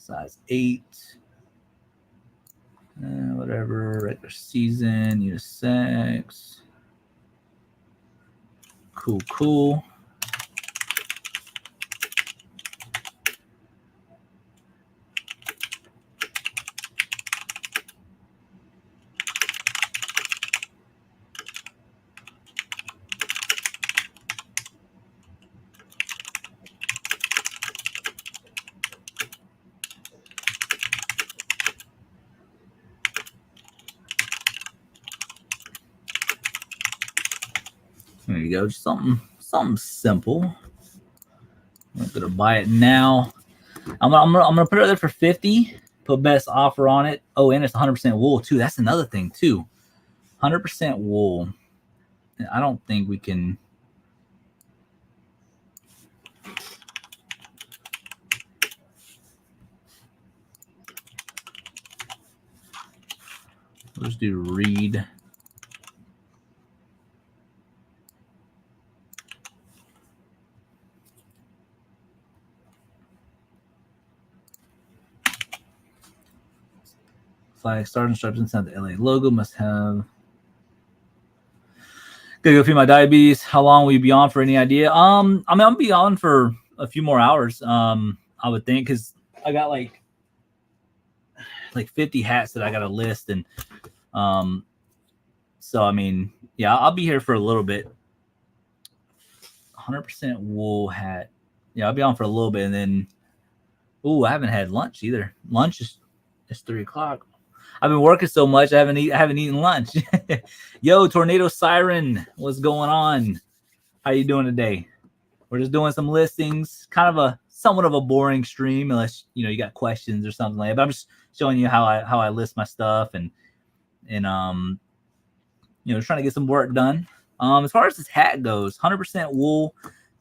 Size 8. Whatever, regular season, unisex. Cool. There you go, just something simple. I'm gonna buy it now. I'm gonna put it there for 50. Put best offer on it. Oh, and it's 100% wool too. That's another thing too. 100% wool. I don't think we can. Let's do read. Flag start instructions. Have the LA logo. Must have. Gonna go feed my diabetes. How long will you be on for? Any idea? I mean, I'll be on for a few more hours. I would think, because I got like 50 hats that I gotta list, and so I mean, yeah, I'll be here for a little bit. 100% wool hat. Yeah, I'll be on for a little bit, and then I haven't had lunch either. Lunch is 3 o'clock. I've been working so much, I haven't eaten lunch. Yo, Tornado Siren, what's going on? How you doing today? We're just doing some listings, kind of a somewhat of a boring stream, unless you got questions or something like that. But I'm just showing you how I list my stuff, and just trying to get some work done. As far as this hat goes, 100% wool,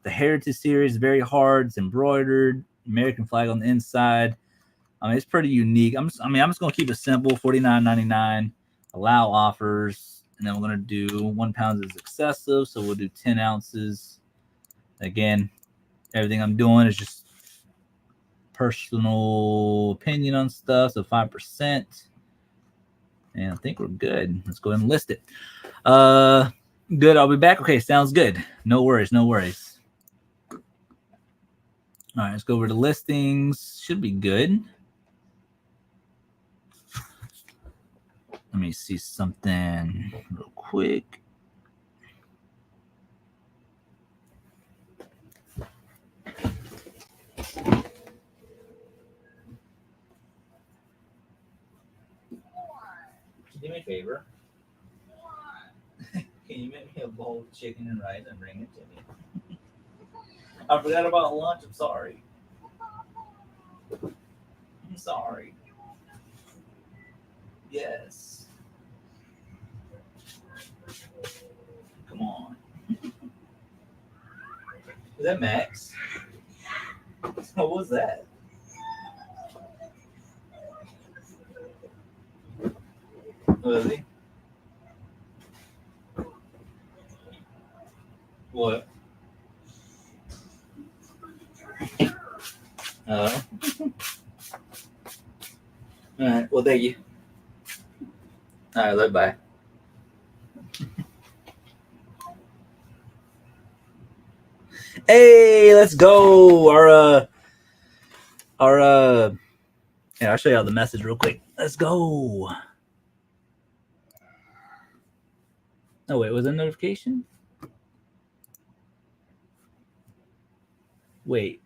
the Heritage Series, very hard. It's embroidered, American flag on the inside. I mean, it's pretty unique. I'm just gonna keep it simple. $49.99. Allow offers, and then we're gonna do 1 pound is excessive, so we'll do 10 ounces. Again, everything I'm doing is just personal opinion on stuff. So 5%, and I think we're good. Let's go ahead and list it. Good. I'll be back. Okay, sounds good. No worries. All right, let's go over to listings. Should be good. Let me see something real quick. Do me a favor. Can you make me a bowl of chicken and rice and bring it to me? I forgot about lunch. I'm sorry. Yes. Come on. Is that Max? What was that? Was he? What? Oh. All right. Well, thank you. All right. Bye. Hey, let's go. Yeah, I'll show you all the message real quick. Let's go. Oh wait, was there a notification? Wait.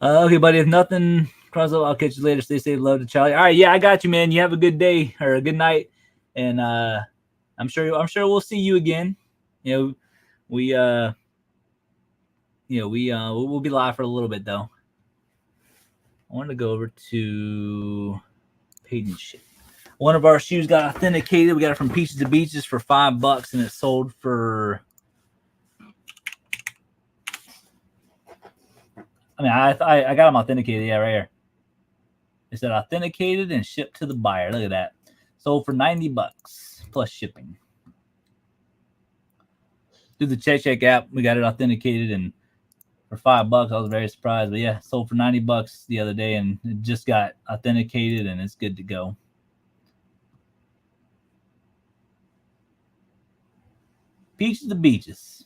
Okay, buddy. If nothing cross up, I'll catch you later. Stay safe. Love to Charlie. All right, yeah, I got you, man. You have a good day or a good night, and I'm sure we'll see you again. We'll be live for a little bit though. I wanted to go over to Paid and Ship. One of our shoes got authenticated. We got it from Peaches to Beaches for $5, and it sold for. I mean, I got them authenticated. Yeah, right here. It said authenticated and shipped to the buyer. Look at that. Sold for $90 plus shipping. through the Check app. We got it authenticated, and for $5, I was very surprised. But yeah, sold for $90 the other day, and it just got authenticated, and it's good to go. Peaches to beaches.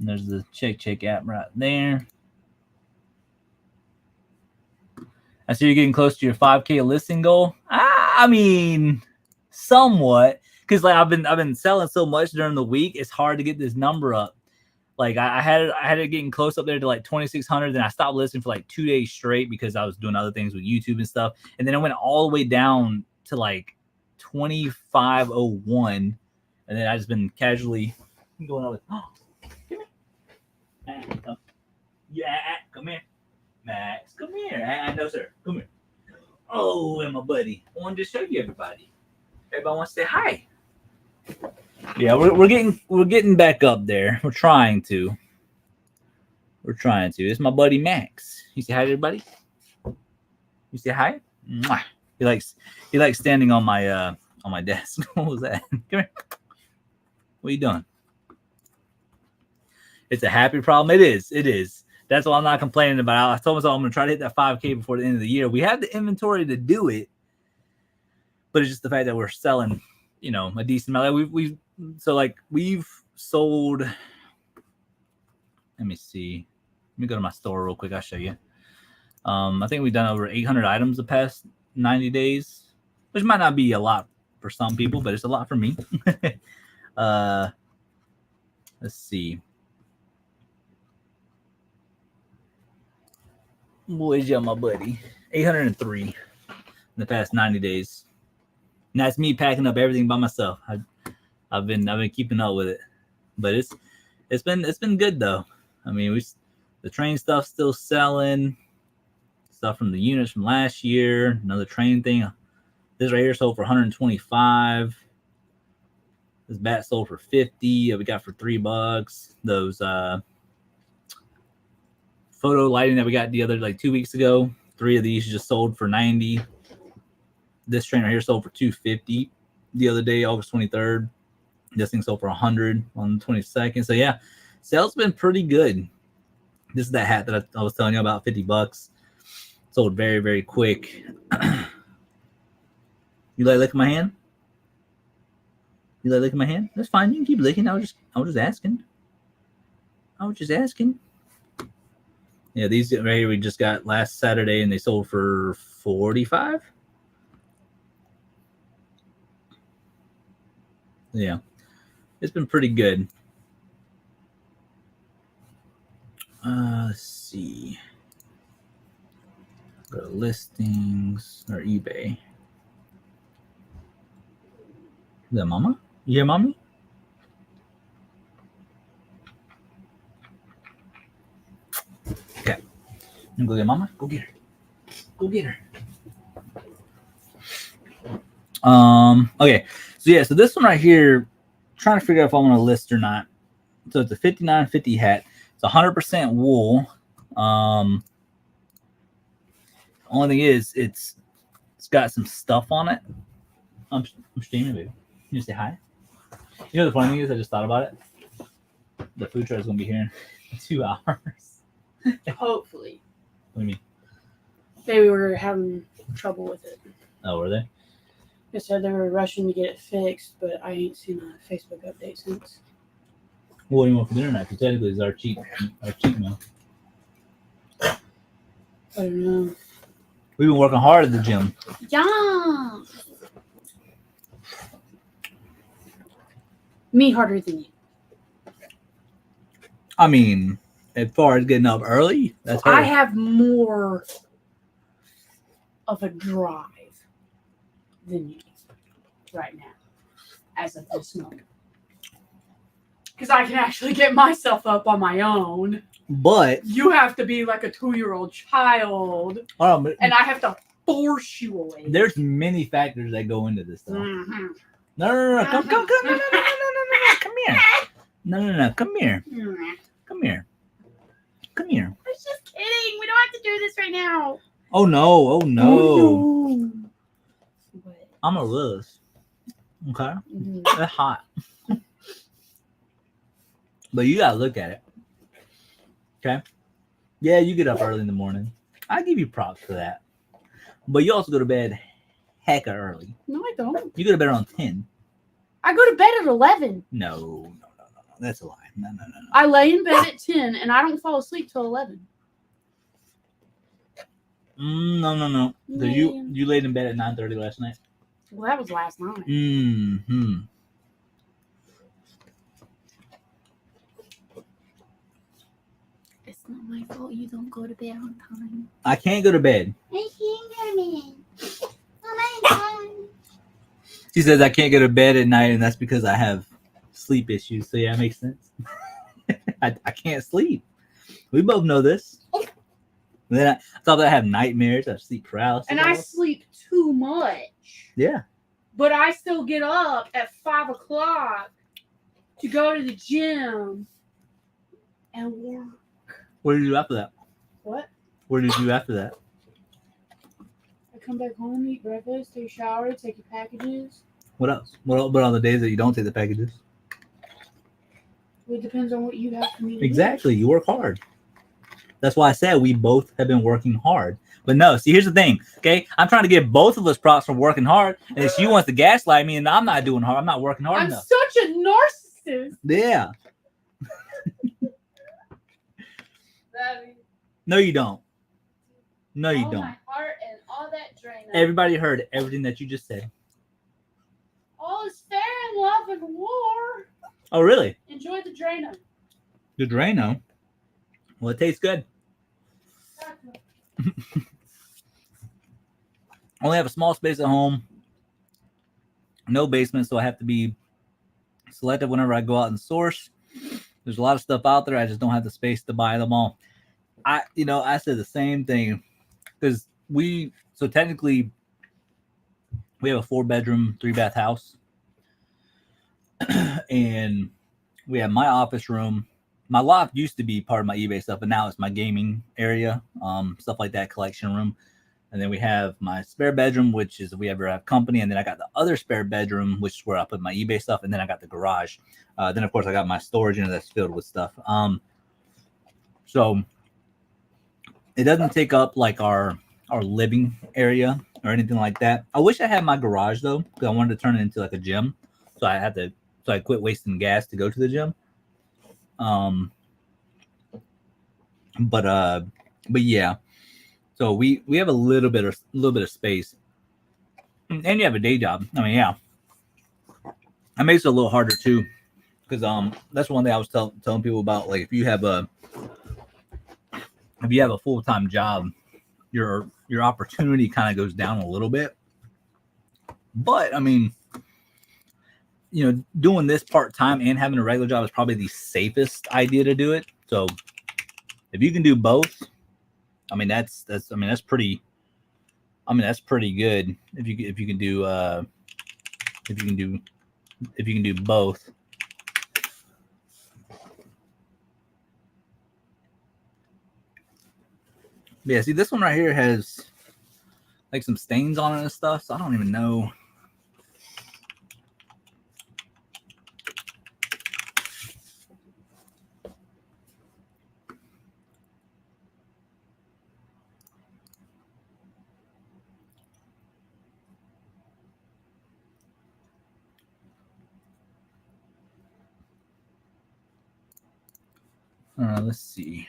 And there's the Check app right there. I see you're getting close to your 5K listing goal. I mean, somewhat, because like I've been selling so much during the week. It's hard to get this number up. Like I had it getting close up there to like 2,600. Then I stopped listening for like 2 days straight because I was doing other things with YouTube and stuff. And then I went all the way down to like 2,501. And then I just been casually going over. Oh, come here. Yeah, come here. Max, come here. No, sir. Come here. Oh, and my buddy. I wanted to show you everybody. Everybody wants to say hi. Yeah, we're getting back up there. We're trying to. It's my buddy Max. You say hi to everybody? You say hi? Mwah. He likes standing on my desk. What was that? Come here. What are you doing? It's a happy problem. It is. That's what I'm not complaining about. I told myself I'm going to try to hit that 5K before the end of the year. We have the inventory to do it, but it's just the fact that we're selling, a decent amount. We've sold. Let me see. Let me go to my store real quick. I'll show you. I think we've done over 800 items the past 90 days, which might not be a lot for some people, but it's a lot for me. Let's see. Boys, yeah, my buddy. 803 in the past 90 days. And that's me packing up everything by myself. I've been keeping up with it, but it's been good though. I mean, the train stuff's still selling. Stuff from the units from last year. Another train thing. This right here sold for 125. This bat sold for 50. We got for $3. Those photo lighting that we got the other 2 weeks ago. 3 of these just sold for 90. This train right here sold for 250 the other day, August 23rd. This thing sold for 100 on the 22nd. So yeah, sales been pretty good. This is that hat that I was telling you about, $50. Sold very, very quick. You like licking my hand? You like licking my hand? That's fine. You can keep licking. I was just asking. Yeah, these right here we just got last Saturday, and they sold for 45. Yeah, it's been pretty good. Let's see. Go to listings or eBay. Is that Mama? You hear Mommy? Okay. You go get Mama? Go get her. Okay. So this one right here, trying to figure out if I want to list or not. So it's a 5950 hat. It's 100% wool. Only thing is, it's got some stuff on it. I'm streaming, baby. You say hi. The funny thing is, I just thought about it. The food truck is gonna be here in 2 hours. Hopefully. What do you mean? They were having trouble with it. Oh, were they? They said they were rushing to get it fixed, but I ain't seen a Facebook update since. What do you want for dinner tonight? Because technically, it's our cheat meal. I don't know. We've been working hard at the gym. Yeah. Me harder than you. I mean, as far as getting up early, that's hard. I have more of a drive than you right now, as of this moment. Because I can actually get myself up on my own. But you have to be like a 2-year-old child, and I have to force you away. There's many factors that go into this stuff. Mm-hmm. No. Come here. No. Come here. come here. I was just kidding. We don't have to do this right now. Oh no! Oh no! What? I'm a Liz. Okay, Mhm. that's hot. But you gotta look at it. Okay. Yeah, you get up early in the morning. I give you props for that. But you also go to bed hecka early. No, I don't. You go to bed around 10. I go to bed at 11. No. That's a lie. No. I lay in bed at 10 and I don't fall asleep till 11. No. So you laid in bed at 9:30 last night? Well, that was last night. Mm-hmm. It's not my fault you don't go to bed on time. I can't go to bed. I can't go to bed. Oh my God. She says I can't go to bed at night, and that's because I have sleep issues. So yeah, it makes sense. I can't sleep. We both know this. And then I thought that I have nightmares. I have sleep paralysis. And I sleep too much. Yeah. But I still get up at 5 o'clock to go to the gym and work. What did you do after that? What? What did you do after that? I come back home, eat breakfast, take a shower, take your packages. What else? What on the days that you don't take the packages? Well, it depends on what you have for me to do. Exactly. You work hard. That's why I said we both have been working hard. But no, see, here's the thing. Okay, I'm trying to give both of us props for working hard, and she wants to gaslight me, and I'm not doing hard. I'm not working hard I'm enough. such a narcissist. Yeah. No, you don't. No, you all don't. my heart and all that Drano. Everybody heard everything that you just said. All is fair in love and war. Oh, really? Enjoy the Drano. The Drano? Well, it tastes good. Only have a small space at home. No basement, so I have to be selective whenever I go out and source. There's a lot of stuff out there. I just don't have the space to buy them all. I said the same thing because technically we have a 4-bedroom, 3-bath house. And we have my office room. My loft used to be part of my eBay stuff, but now it's my gaming area, stuff like that, collection room. And then we have my spare bedroom, which is if we ever have company. And then I got the other spare bedroom, which is where I put my eBay stuff. And then I got the garage. Then, of course, I got my storage unit that's filled with stuff. So it doesn't take up like our living area or anything like that. I wish I had my garage, though, because I wanted to turn it into like a gym. So I quit wasting gas to go to the gym. But yeah. So we have a little bit of space, and you have a day job. I mean, yeah, that makes it a little harder too, because that's one thing I was telling people about. Like, if you have a full-time job, your opportunity kind of goes down a little bit. But I mean, doing this part-time and having a regular job is probably the safest idea to do it. So if you can do both, I mean that's pretty good if you can do both. Yeah, see, this one right here has like some stains on it and stuff, so I don't even know. Let's see.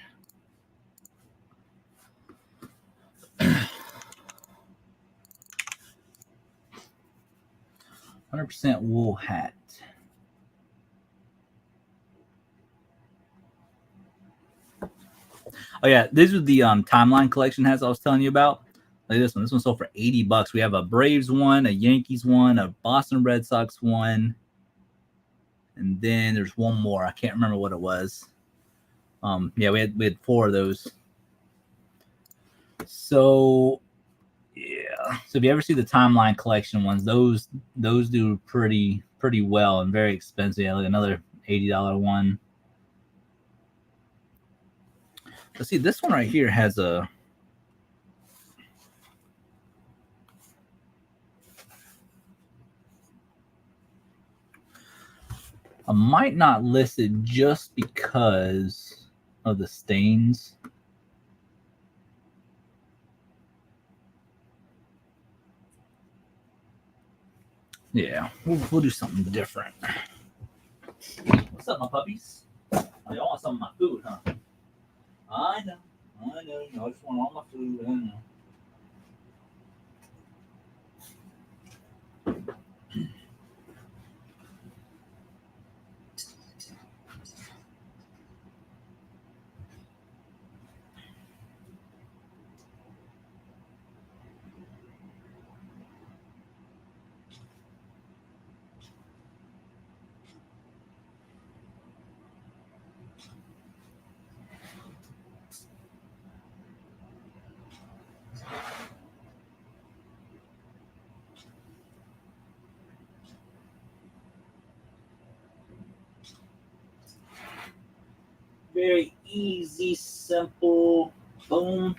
%, wool hat. Oh yeah, these are the timeline collection hats I was telling you about. Like this one. This one sold for $80. We have a Braves one, a Yankees one, a Boston Red Sox one, and then there's one more. I can't remember what it was. Yeah, we had 4 of those. So yeah. So if you ever see the timeline collection ones, those do pretty well and very expensive. Yeah, like another $80 one. Let's see, this one right here has a I might not list it just because of the stains. Yeah, we'll do something different. What's up, my puppies? Oh, y'all want some of my food, huh? I know. I just want all my food. I know. Very easy, simple. Boom.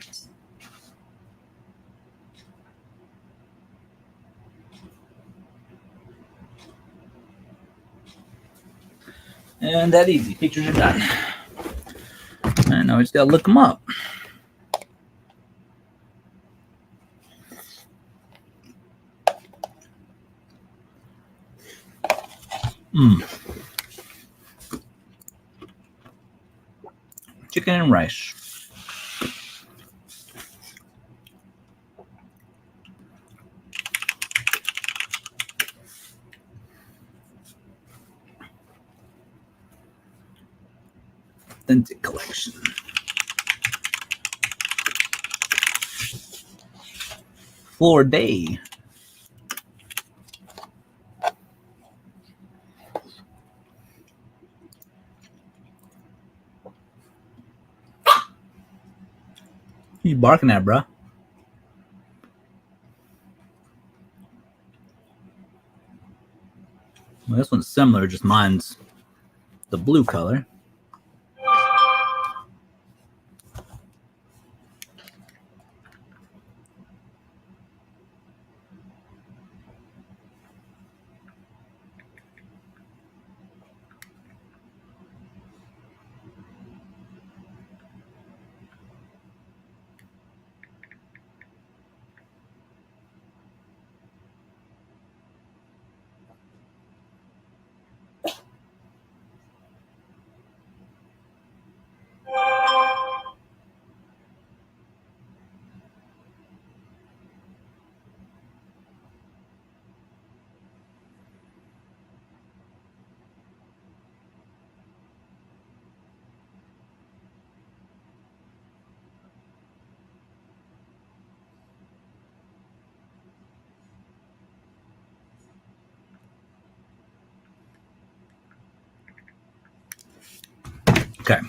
And that easy. Pictures are done. And now we just gotta look them up. Chicken and rice. Authentic collection. Floor Day. What you barking at, bro? Well, this one's similar, just mine's the blue color. Okay.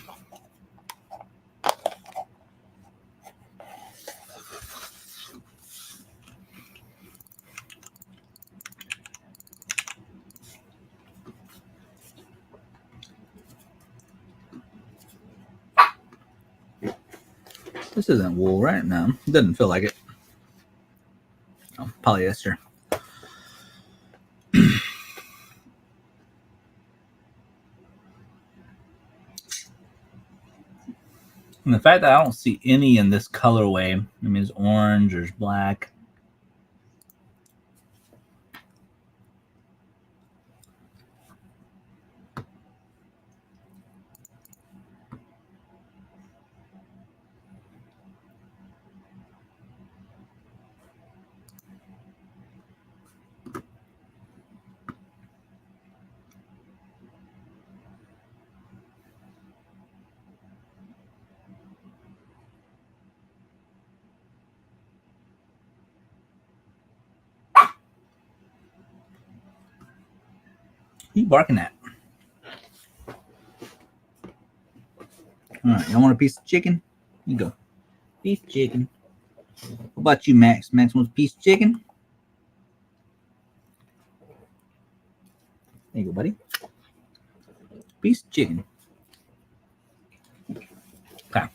This isn't wool, right? No, it doesn't feel like it. Oh, polyester. And the fact that I don't see any in this colorway, I mean, there's orange, there's black. Who you barking at? All right, y'all want a piece of chicken? Here you go. Piece of chicken. What about you, Max? Max wants a piece of chicken? There you go, buddy. Piece of chicken. Okay.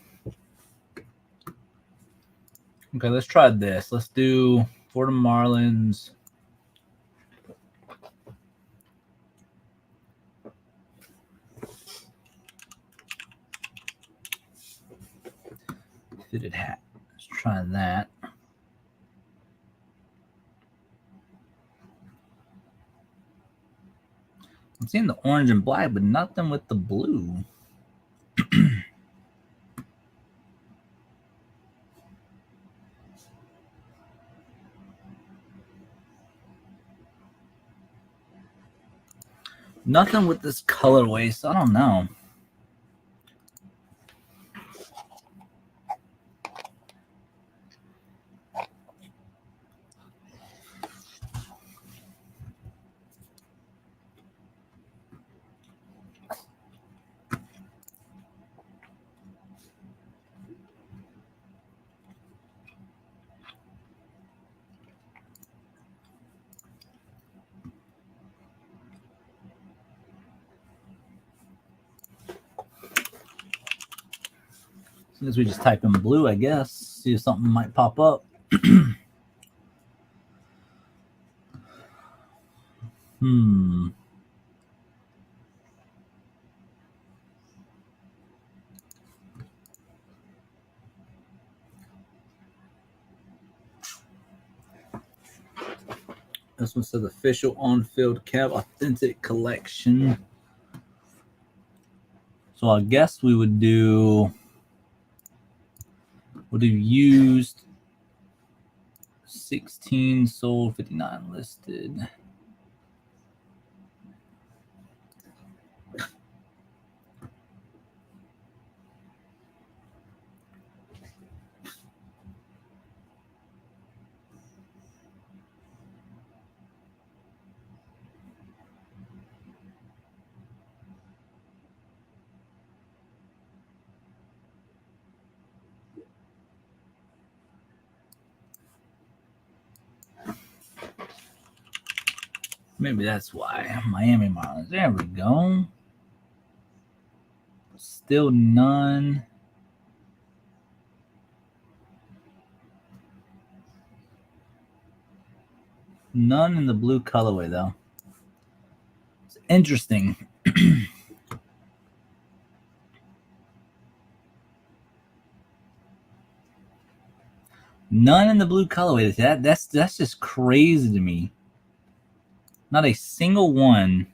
Okay, let's try this. Let's do for the Marlins. Fitted hat. Let's try that. I'm seeing the orange and black, but nothing with the blue. Nothing with this colorway, so I don't know. As soon as we just type in blue, I guess, see if something might pop up. This one says official on-field cap authentic collection. So I guess we would do used 16 sold 59 listed. Maybe that's why. Miami Marlins. There we go. Still none. None in the blue colorway, though. It's interesting. None in the blue colorway. That's just crazy to me. Not a single one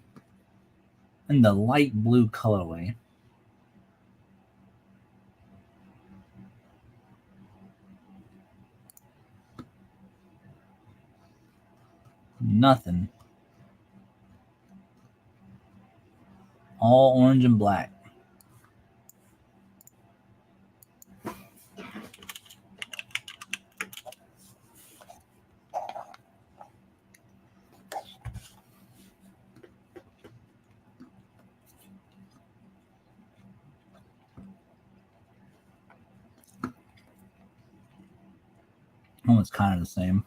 in the light blue colorway. Nothing. All orange and black. Oh, it's kind of the same.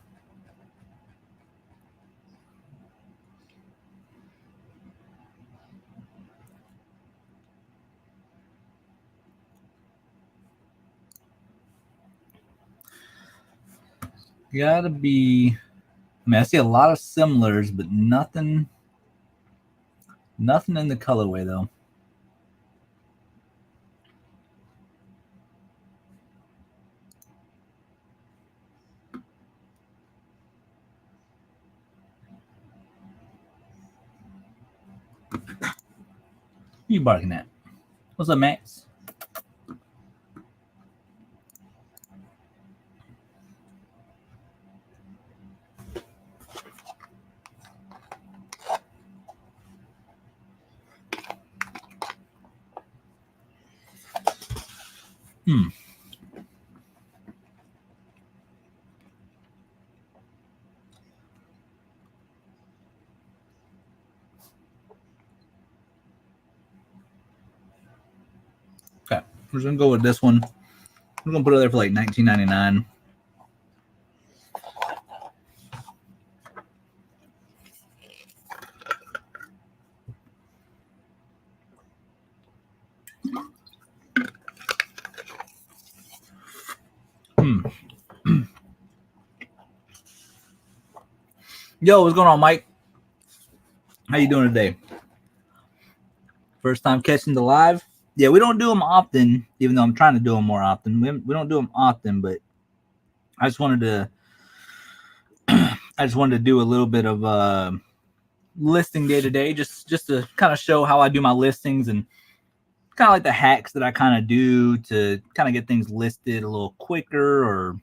Gotta be. I mean, I see a lot of similars, but nothing in the colorway, though. What you barking at? What's up, Max? Okay, we're just gonna go with this one. We're gonna put it there for like $19.99. Yo, what's going on, Mike? How you doing today? First time catching the live? Yeah, we don't do them often, even though I'm trying to do them more often. We don't do them often, but I just wanted to do a little bit of listing day to day, just to kind of show how I do my listings and kind of like the hacks that I kind of do to kind of get things listed a little quicker or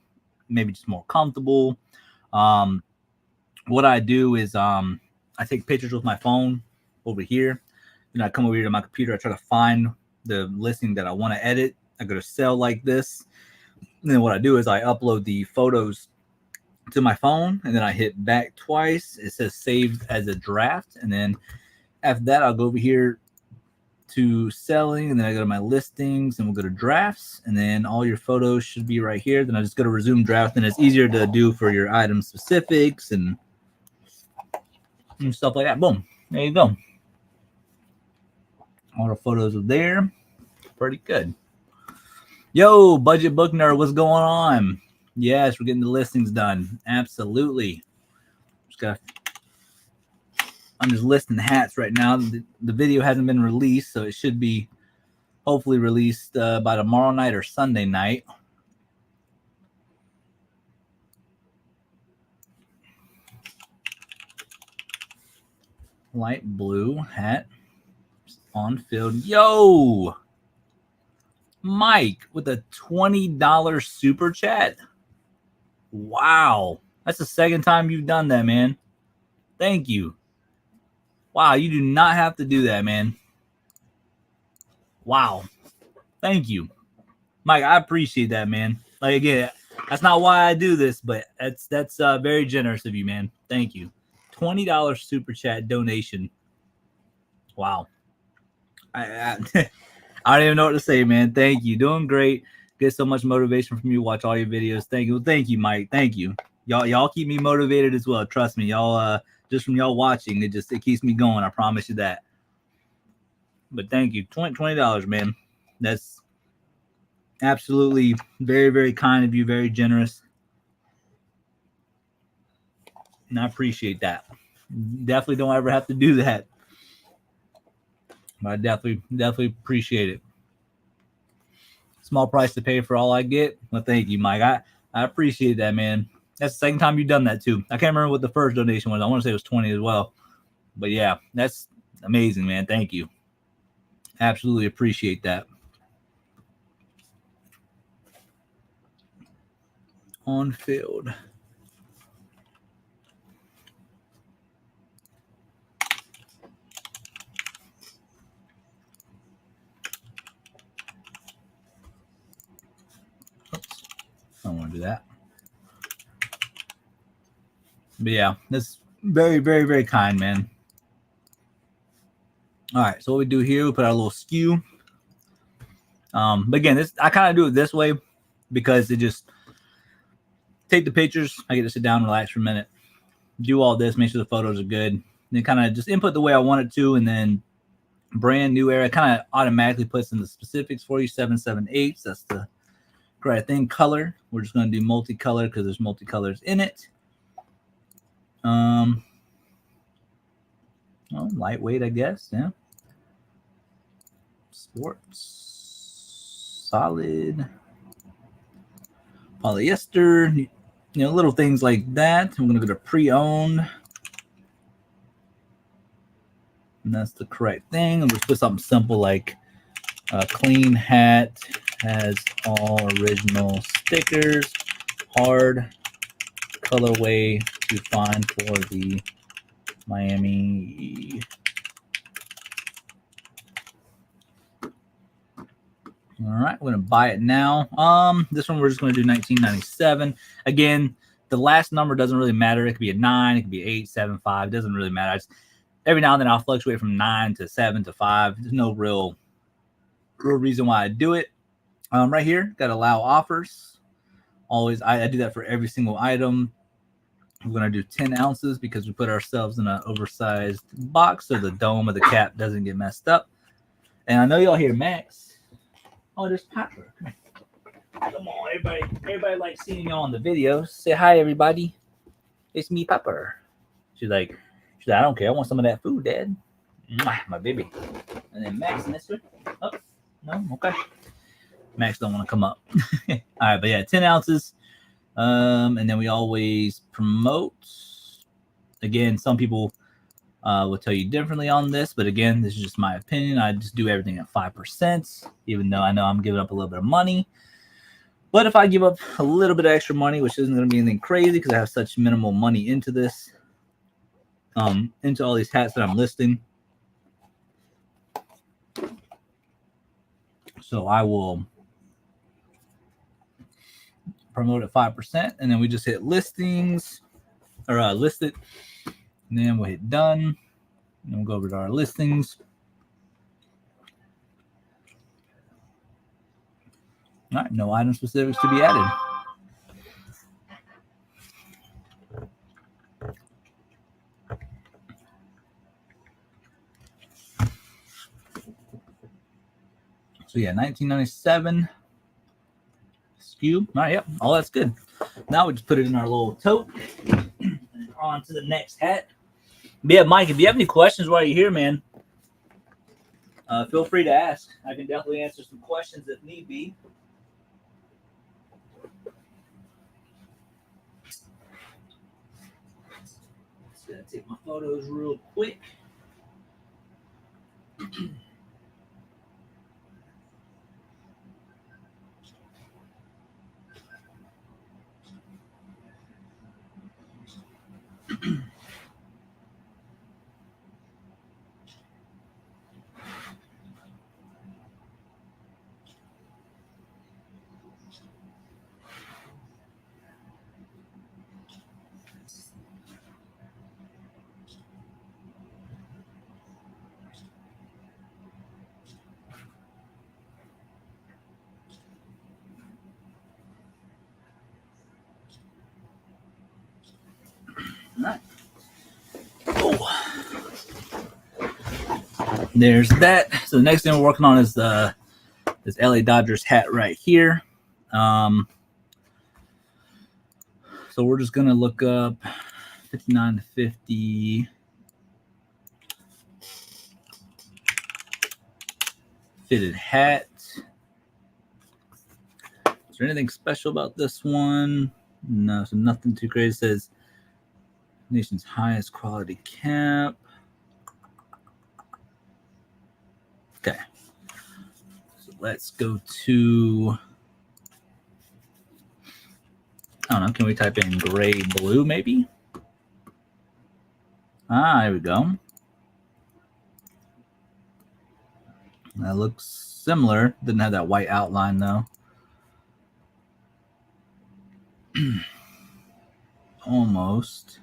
maybe just more comfortable. What I do is I take pictures with my phone over here. Then I come over here to my computer. I try to find the listing that I want to edit. I go to sell like this. And then what I do is I upload the photos to my phone, and then I hit back twice. It says saved as a draft. And then after that, I'll go over here to selling, and then I go to my listings, and we'll go to drafts, and then all your photos should be right here. Then I just go to resume draft, and it's easier to do for your item specifics and stuff like that. Boom, there you go. All the photos are there. Pretty good. Yo, Budget Book Nerd, what's going on? Yes, we're getting the listings done. Absolutely. I'm just listing the hats right now. The video hasn't been released, so it should be hopefully released by tomorrow night or Sunday night. Light blue hat on field. Yo, Mike with a $20 super chat. Wow, that's the second time you've done that, man. Thank you. Wow, you do not have to do that, man. Wow. Thank you. Mike, I appreciate that, man. Like, again, that's not why I do this, but that's very generous of you, man. Thank you. $20 super chat donation. Wow. I don't even know what to say, man. Thank you. Doing great. Get so much motivation from you. Watch all your videos. Thank you. Thank you, Mike. Thank you. Y'all keep me motivated as well. Trust me, y'all. Just from y'all watching, it keeps me going. I promise you that. But thank you. $20, man. That's absolutely very, very kind of you. Very generous. And I appreciate that. Definitely don't ever have to do that. But I definitely appreciate it. Small price to pay for all I get. Well, thank you, Mike. I appreciate that, man. That's the second time you've done that too. I can't remember what the first donation was. I want to say it was 20 as well. But yeah, that's amazing, man. Thank you. Absolutely appreciate that. On field. Oops. I don't want to do that. But yeah, that's very, very, very kind, man. All right, so what we do here, we put our little skew. But again, I kind of do it this way because it just take the pictures. I get to sit down and relax for a minute. Do all this, make sure the photos are good. Then kind of just input the way I want it to, and then brand new era kind of automatically puts in the specifics for you. 778. That's the correct thing. Color. We're just going to do multicolor because there's multicolors in it. Well, lightweight, I guess. Yeah. Sports. Solid. Polyester. Little things like that. I'm going to go to pre-owned. And that's the correct thing. I'm just put something simple like a clean hat has all original stickers. Hard colorway to find for the Miami. All right, we're gonna buy it now. This one we're just gonna do 1997. Again, the last number doesn't really matter. It could be a 9, it could be 8, 7, 5. It doesn't really matter. Every now and then I'll fluctuate from 9 to 7 to 5. There's no real reason why I do it. Right here, got allow offers. Always, I do that for every single item. We're going to do 10 ounces because we put ourselves in an oversized box so the dome of the cap doesn't get messed up. And I know y'all hear Max. Oh, there's Pepper. Come on, everybody likes seeing y'all on the videos. Say hi, everybody. It's me, Pepper. She's like, I don't care. I want some of that food, Dad. Mwah, my baby. And then Max, mister. Oh, no? Okay. Max don't want to come up. All right, but yeah, 10 ounces. And then we always promote. Again, some people will tell you differently on this, but again, this is just my opinion. I just do everything at 5%, even though I know I'm giving up a little bit of money. But if I give up a little bit of extra money, which isn't going to be anything crazy because I have such minimal money into this, into all these hats that I'm listing. So I will promote at 5%, and then we just hit listings or list it, and then we'll hit done, and we'll go over to our listings. All right, no item specifics to be added. So yeah, 1997 SKU. All right, yep, all that's good. Now we just put it in our little tote. On to the next hat. But yeah, Mike, if you have any questions while you're here, man, feel free to ask. I can definitely answer some questions if need be. Just gonna take my photos real quick. All right. Oh. There's that. So the next thing we're working on is this LA Dodgers hat right here. So we're just gonna look up 59 to 50 fitted hat. Is there anything special about this one? No, so nothing too crazy. It says nation's highest quality cap. Okay. So let's go to, I don't know, can we type in gray blue maybe? Ah, there we go. That looks similar. Didn't have that white outline though. Almost.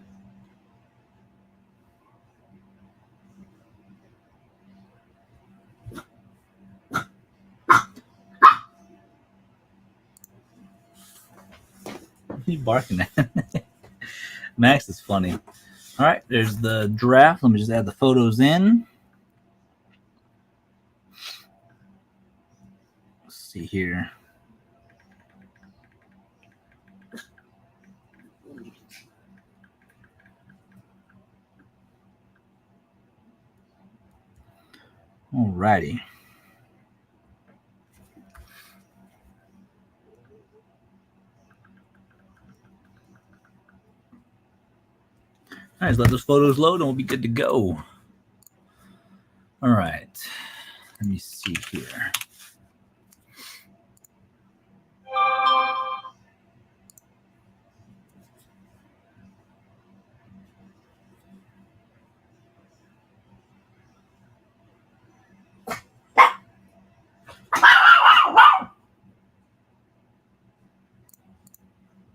What are you barking at? Max is funny. All right, there's the draft. Let me just add the photos in. Let's see here. All righty. All right, let's let those photos load and we'll be good to go. All right, let me see here.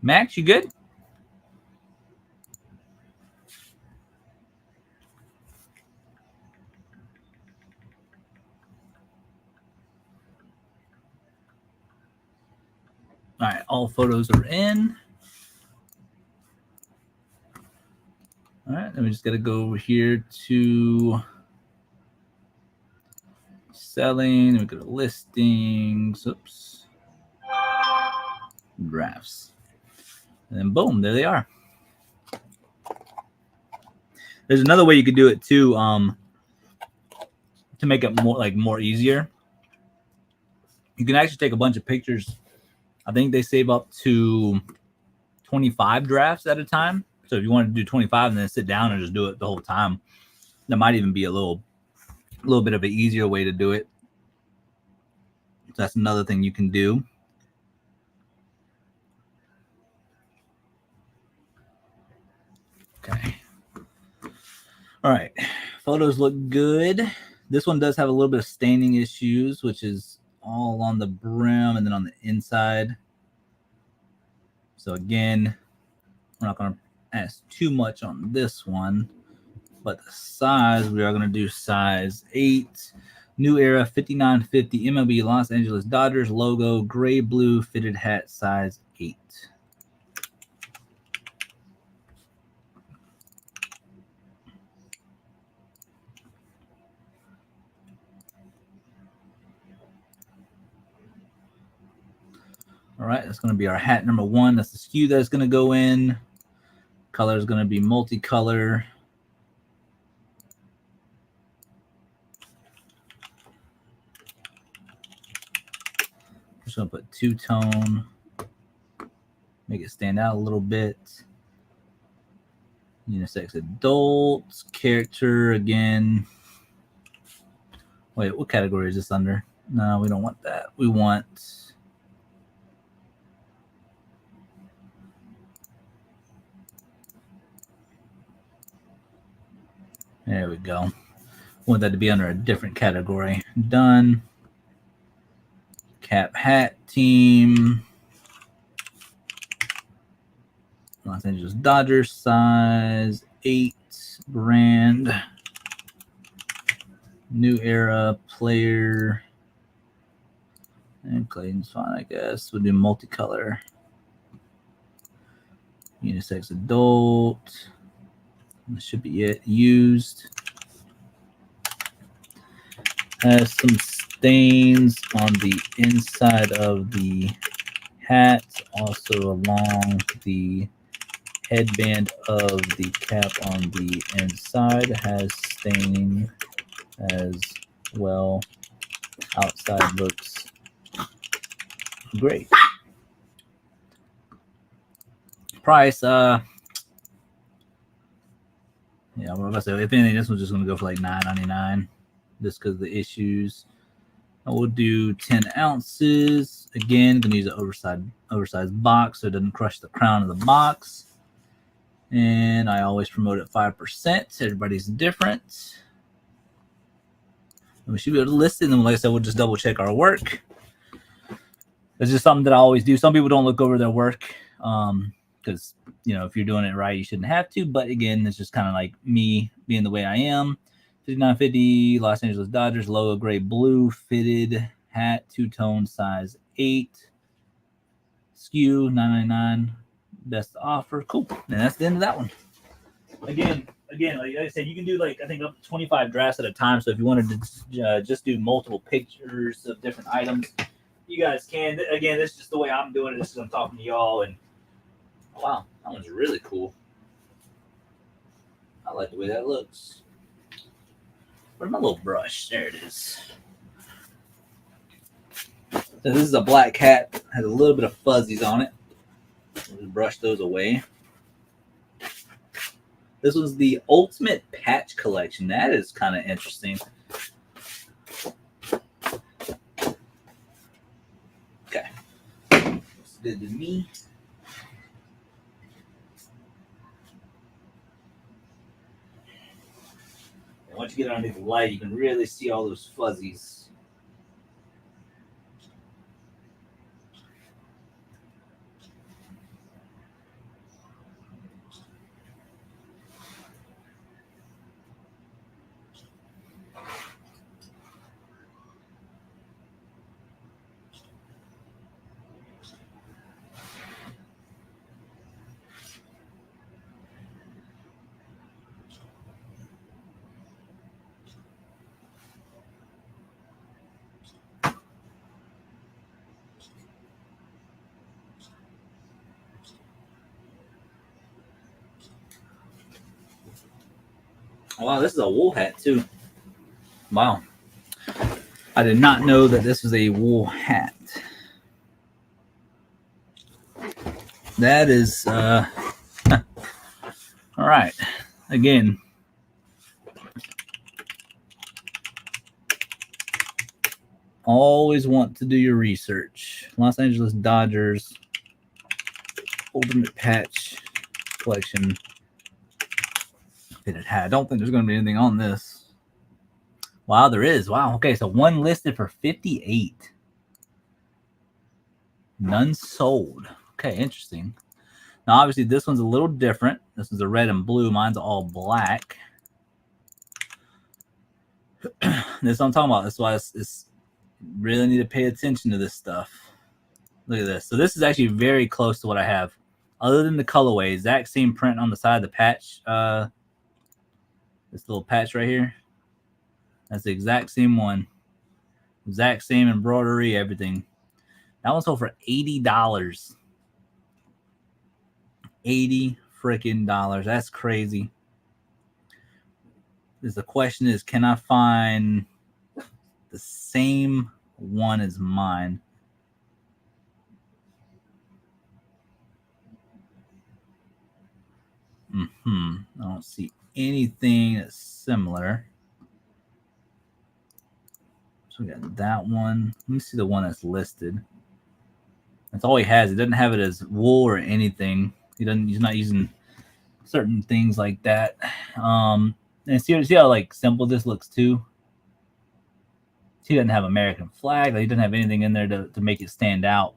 Max, you good? All right, all photos are in. All right, then we just got to go over here to selling. We go to listings. Oops. Drafts. And then boom, there they are. There's another way you could do it too, to make it more easier. You can actually take a bunch of pictures. I think they save up to 25 drafts at a time. So if you want to do 25 and then sit down and just do it the whole time, that might even be a little bit of an easier way to do it. So that's another thing you can do. Okay. All right. Photos look good. This one does have a little bit of staining issues, which is all on the brim and then on the inside. So again, we're not going to ask too much on this one, but the size, we are going to do size 8. New Era 5950 MLB Los Angeles Dodgers logo, gray blue fitted hat, size 8. All right, that's going to be our hat number 1. That's the SKU that's going to go in. Color is going to be multicolor. Just going to put two-tone, make it stand out a little bit. Unisex adults, character again. Wait, what category is this under? No, we don't want that. We want... There we go. Want that to be under a different category. Done. Cap hat team. Los Angeles Dodgers, size 8, brand. New Era player. And Clayton's fine, I guess. We'll do multicolor. Unisex adult. That should be it. Used. Has some stains on the inside of the hat, also along the headband of the cap on the inside has staining as well. Outside looks great. Price, yeah, I'm about to say, if anything, this one's just gonna go for like $9.99, just because of the issues. I will do 10 ounces. Again, gonna use an oversized box so it doesn't crush the crown of the box. And I always promote at 5%. Everybody's different. And we should be able to list it. And then, like I said, we'll just double check our work. It's just something that I always do. Some people don't look over their work because, if you're doing it right, you shouldn't have to. But again, it's just kind of like me being the way I am. 5950 Los Angeles Dodgers logo, gray blue fitted hat, two-tone, size 8. SKU $9.99. Best offer. Cool. And that's the end of that one. Again, like I said, you can do I think up to 25 drafts at a time. So if you wanted to just do multiple pictures of different items, you guys can. Again, this is just the way I'm doing it. This is I'm talking to y'all, and wow, that one's really cool. I like the way that looks. Where's my little brush? There it is. So this is a black hat. Has a little bit of fuzzies on it. Just brush those away. This was the Ultimate Patch Collection. That is kind of interesting. Okay. Looks good to me. And once you get underneath the light, you can really see all those fuzzies. Wow, this is a wool hat too. Wow. I did not know that this was a wool hat. That is all right. Again, always want to do your research. Los Angeles Dodgers Ultimate Patch Collection fitted hat. I don't think there's going to be anything on this. Wow, there is. Wow. Okay, so one listed for 58. None sold. Okay, interesting. Now, obviously, this one's a little different. This is a red and blue. Mine's all black. This is what I'm talking about. That's why it's really need to pay attention to this stuff. Look at this. So this is actually very close to what I have. Other than the colorway, exact same print on the side of the patch. This little patch right here. That's the exact same one. Exact same embroidery, everything. That one sold for $80. $80 freaking dollars. That's crazy. The question is, can I find the same one as mine? I don't see anything that's similar. So we got that one. Let me see the one that's listed. That's all he has. He doesn't have it as wool or anything. He's not using certain things like that. And see how like simple this looks too. He doesn't have American flag. He doesn't have anything in there to make it stand out.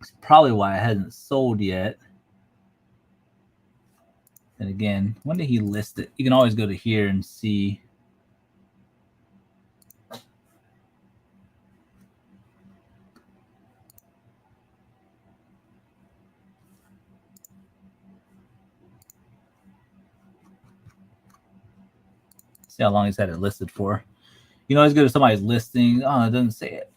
It's probably why it hasn't sold yet. And again, when did he list it? You can always go to here and see. See how long he's had it listed for. You can always go to somebody's listing. Oh, it doesn't say it.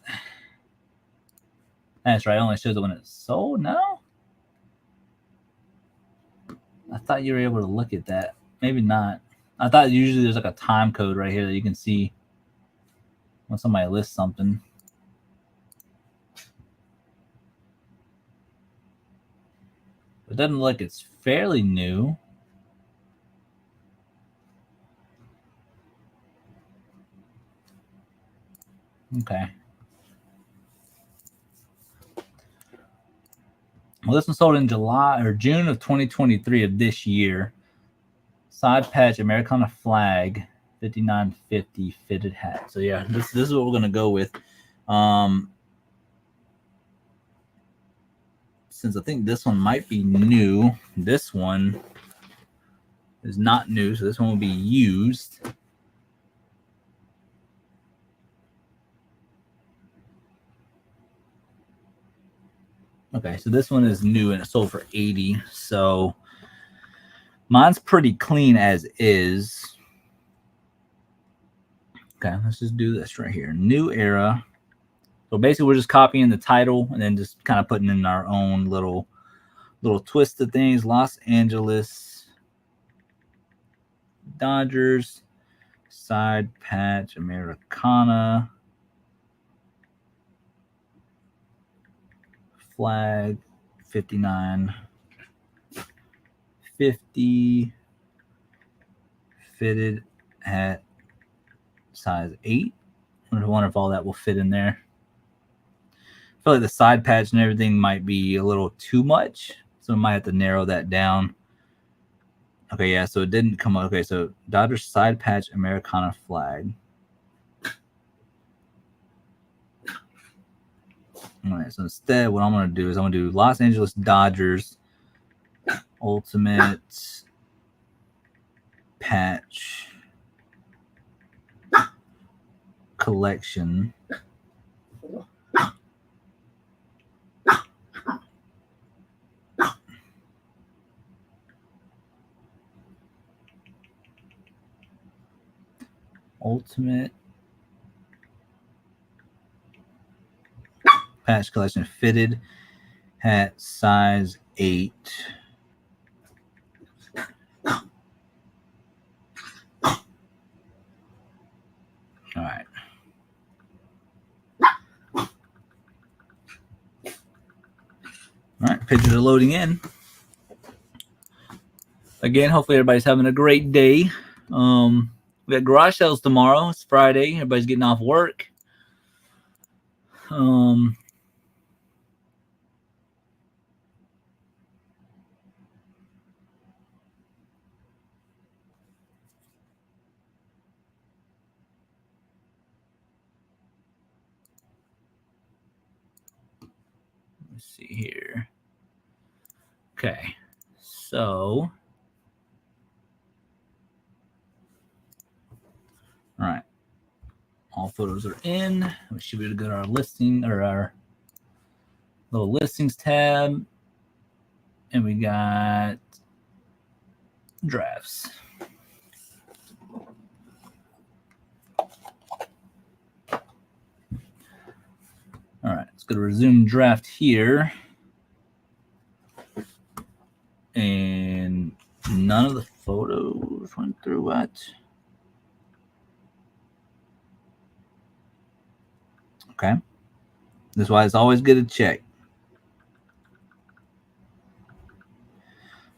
That's right. It only shows it when it's sold. No? I thought you were able to look at that. Maybe not. I thought usually there's like a time code right here that you can see when somebody lists something. It doesn't look like it's fairly new. Okay. Well, this one sold in July or June of 2023 of this year. Side patch Americana flag, $59.50 fitted hat. So yeah, this is what we're gonna go with. Since I think this one might be new, this one is not new, so this one will be used. Okay, so this one is new and it sold for $80. So mine's pretty clean as is. Okay, let's just do this right here. New era. So basically, we're just copying the title and then just kind of putting in our own little twist of things. Los Angeles Dodgers side patch Americana flag, $59.50 fitted hat, size 8. I wonder if all that will fit in there. I feel like the side patch and everything might be a little too much, so I might have to narrow that down. Okay, yeah, so it didn't come up. Okay, so Dodgers side patch Americana flag. All right, so instead, what I'm going to do is I'm going to do Los Angeles Dodgers Ultimate Patch Collection. Ultimate Patch Collection fitted hat, size 8. Pictures are loading in. Again, hopefully everybody's having a great day. We got garage sales tomorrow. It's Friday. Everybody's getting off work. Let's see here. Okay, so all right, all photos are in. We should be able to go to our listing or our little listings tab, and we got drafts. All right, let's go to resume draft here. And none of the photos went through what? Okay. That's why it's always good to check.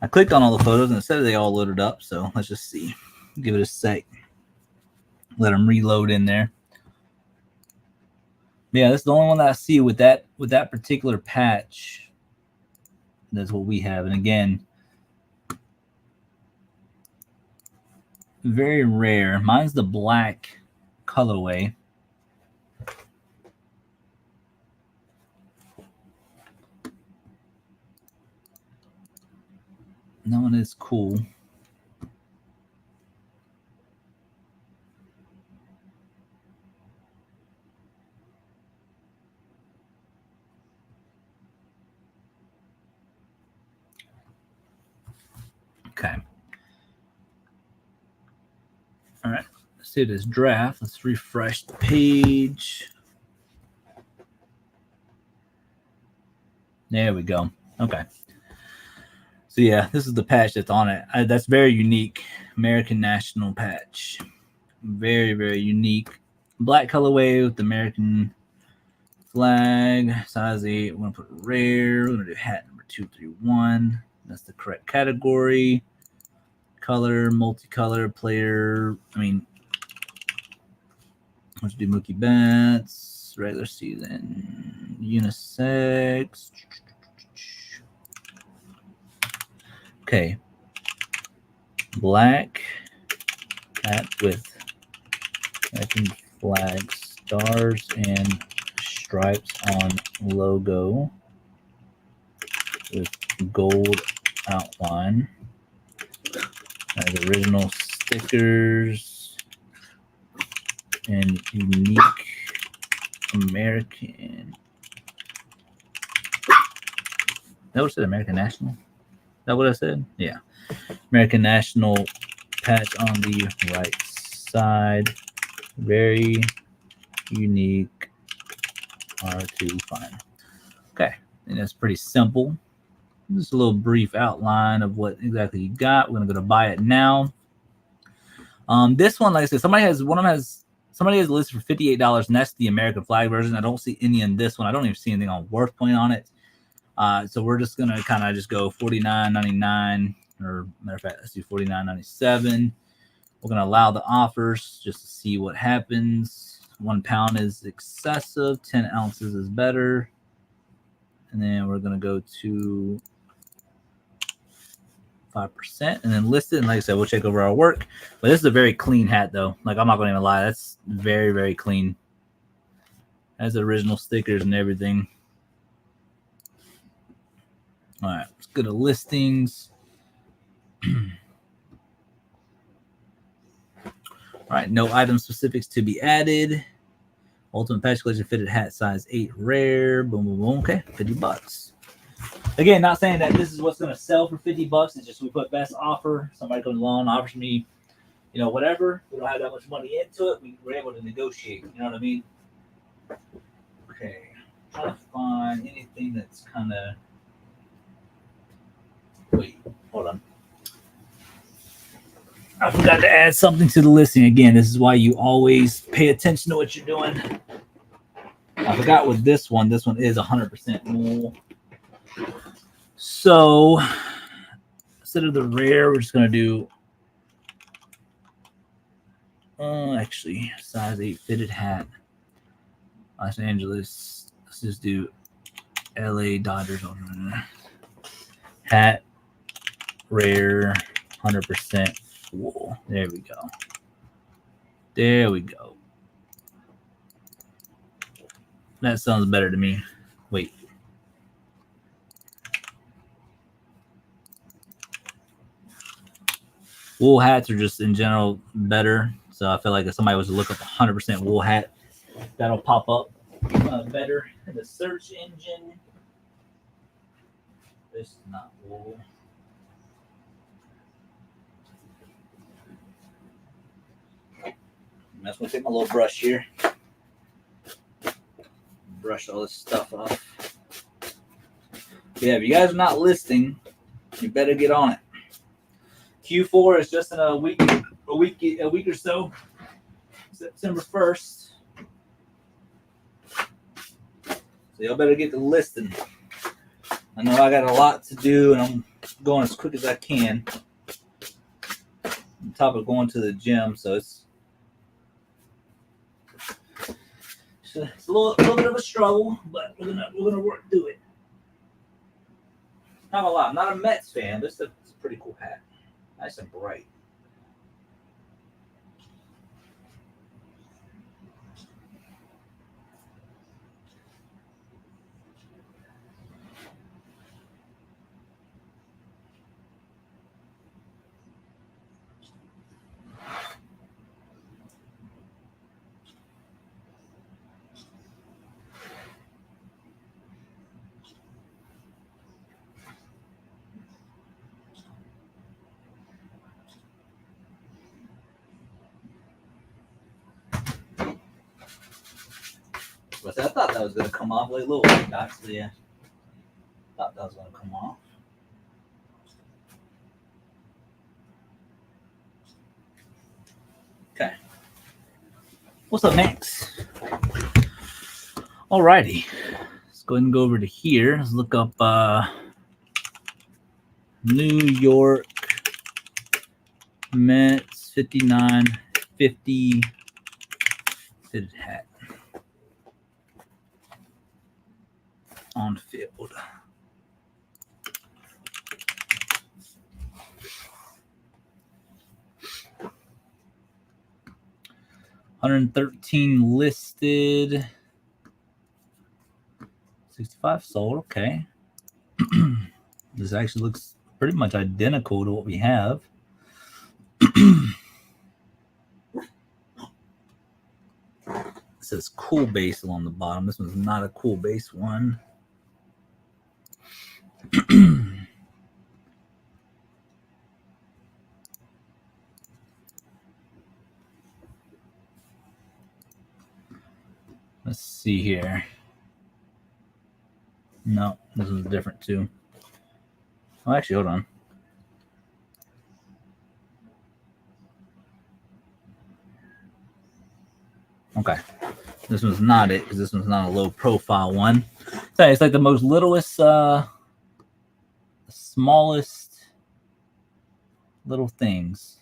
I clicked on all the photos and it said they all loaded up. So let's just see. Give it a sec. Let them reload in there. Yeah, that's the only one that I see with that particular patch. That's what we have. And again, very rare. Mine's the black colorway. That one is cool. Okay. All right. Let's see this draft. Let's refresh the page. There we go. Okay. So yeah, this is the patch that's on it. That's very unique. American National patch. Very, very unique. Black colorway with the American flag. Size 8. We're going to put rare. We're going to do hat number 231. That's the correct category. Color, multicolor, player. Let's do Mookie Betts. Regular season. Unisex. Okay. Black hat with American flag stars and stripes on logo with gold outline. The original stickers and unique American. That was it, American National? Is that what I said? Yeah. American National patch on the right side. Very unique. Hard to find. Okay. And that's pretty simple. Just a little brief outline of what exactly you got. We're gonna go to buy it now. This one, like I said, somebody has it listed for $58, and that's the American flag version. I don't see any in this one. I don't even see anything on Worth Point on it. So we're just gonna kind of just go $49.99, or matter of fact, let's do $49.97. We're gonna allow the offers just to see what happens. 1 pound is excessive, 10 ounces is better, and then we're gonna go to 5%, and then list it. And like I said, we'll check over our work. But this is a very clean hat, though. Like, I'm not going to even lie, that's very, very clean. Has original stickers and everything. All right, let's go to listings. All right, no item specifics to be added. Ultimate Patch Collection fitted hat size 8 rare. Boom, boom, boom. Okay, $50. Again, not saying that this is what's going to sell for $50. It's just we put best offer. Somebody comes along, offers me, whatever. We don't have that much money into it. We're able to negotiate. You know what I mean? Okay. Try to find anything that's kind of. Wait, hold on. I forgot to add something to the listing. Again, this is why you always pay attention to what you're doing. I forgot with this one. This one is 100% wool. So instead of the rare, we're just gonna do actually size 8 fitted hat. Los Angeles. Let's just do LA Dodgers on hat, rare, 100% wool. There we go. There we go. That sounds better to me. Wait. Wool hats are just in general better. So I feel like if somebody was to look up 100% wool hat, that'll pop up better in the search engine. This is not wool. I'm just gonna take my little brush here. Brush all this stuff off. Yeah, if you guys are not listing, you better get on it. Q4 is just in a week or so. September 1st. So y'all better get to listing. I know I got a lot to do and I'm going as quick as I can. On top of going to the gym, so it's a little bit of a struggle, but we're gonna work through it. Not gonna lie, I'm not a Mets fan, but it's a pretty cool hat. Nice and bright. But I thought that was gonna come off like little white dots. So yeah, thought that was gonna come off. Okay. What's up, Max? Alrighty. Let's go ahead and go over to here. Let's look up New York Mets 5950 fitted hat on field. $113 listed. 65 sold. Okay. This actually looks pretty much identical to what we have. It says cool base along the bottom. This one's not a cool base one. Let's see here. No, this is different too. Oh, actually, hold on. Okay. This one's not it because this one's not a low profile one. So it's like the most littlest, smallest little things.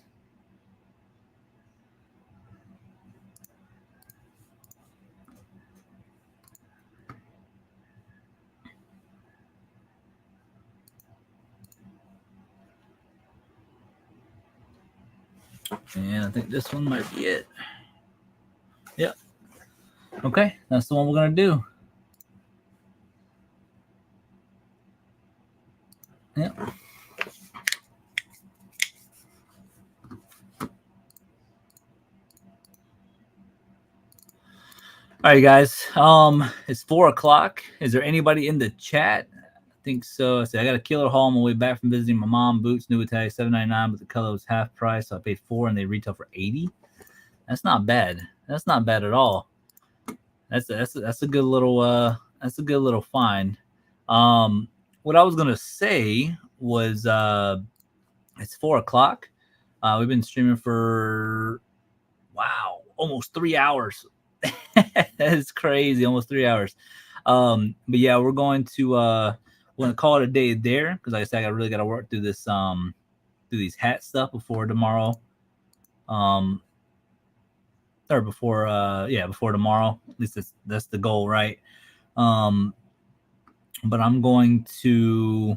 And I think this one might be it. Yep. Okay, that's the one we're gonna do. Yep. All right, guys. It's 4 o'clock. Is there anybody in the chat? I think so. I got a killer haul on my way back from visiting my mom. Boots, new tag, $7.99, but the color was half price, so I paid $4 and they retail for $80. That's not bad. That's not bad at all. That's a good little find. What I was gonna say was it's 4 o'clock. We've been streaming for almost 3 hours. That is crazy, almost 3 hours. But yeah, we're going to we're gonna call it a day there because, like I said, I really got to work through this through these hat stuff before tomorrow. Or before before tomorrow. At least that's the goal, right? But I'm going to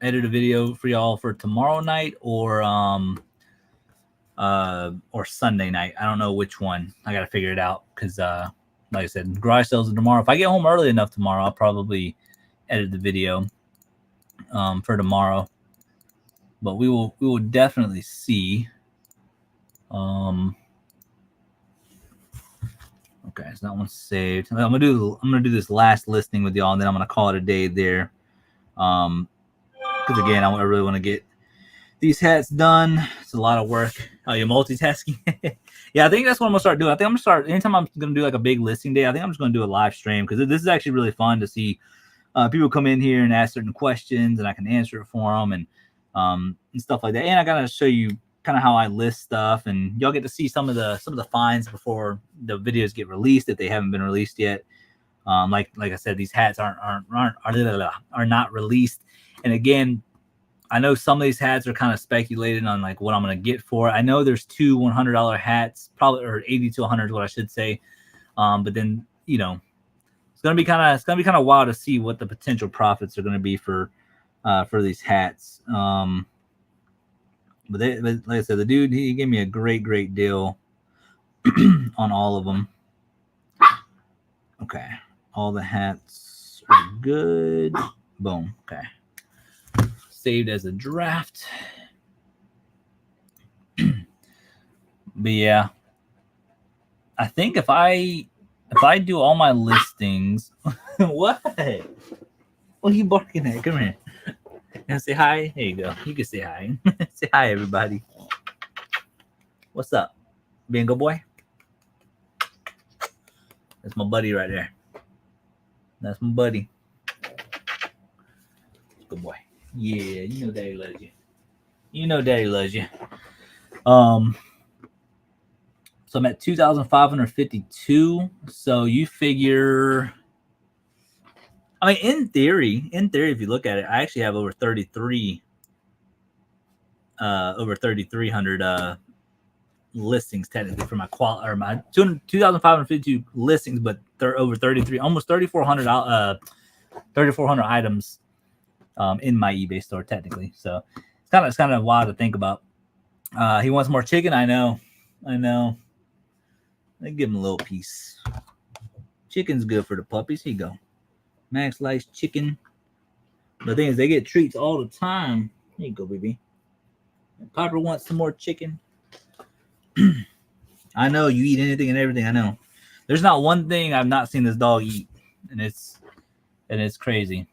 edit a video for y'all for tomorrow night or Sunday night. I don't know which one. I gotta figure it out because like I said, garage sales are tomorrow. If I get home early enough tomorrow, I'll probably edit the video for tomorrow. But we will definitely see. Okay, so that one's saved. I'm gonna do this last listing with y'all, and then I'm gonna call it a day there. Because again, I really want to get these hats done. It's a lot of work. Oh, you're multitasking. Yeah, I think that's what I'm gonna start doing. I think I'm gonna start anytime I'm gonna do like a big listing day. I think I'm just gonna do a live stream because this is actually really fun to see people come in here and ask certain questions, and I can answer it for them and stuff like that. And I gotta show you kind of how I list stuff, and y'all get to see some of the finds before the videos get released if they haven't been released yet. Like I said, these hats are not released. And again, I know some of these hats are kind of speculated on like what I'm gonna get for it. I know there's two $100 hats, probably, or 80 to 100 is what I should say. But then it's gonna be kind of wild to see what the potential profits are gonna be for these hats. But like I said, the dude, he gave me a great deal on all of them. Okay, all the hats are good. Boom. Okay, saved as a draft. But yeah, I think if I do all my listings, what? What are you barking at? Come here. And say hi. There you go. You can say hi. Say hi, everybody. What's up, Bingo boy? That's my buddy right there. That's my buddy. Good boy. Yeah, you know Daddy loves you. You know Daddy loves you. So I'm at 2,552. So you figure. I mean, in theory, if you look at it, I actually have over 3,300 listings technically for my 2,552 listings, but they're over 33, almost 3,400 items in my eBay store technically. So it's kind of wild to think about. He wants more chicken. I know. I give him a little piece. Chicken's good for the puppies. Here you go. Max likes chicken. The thing is, they get treats all the time. Here you go, baby. Piper wants some more chicken. I know you eat anything and everything. I know. There's not one thing I've not seen this dog eat, and it's crazy.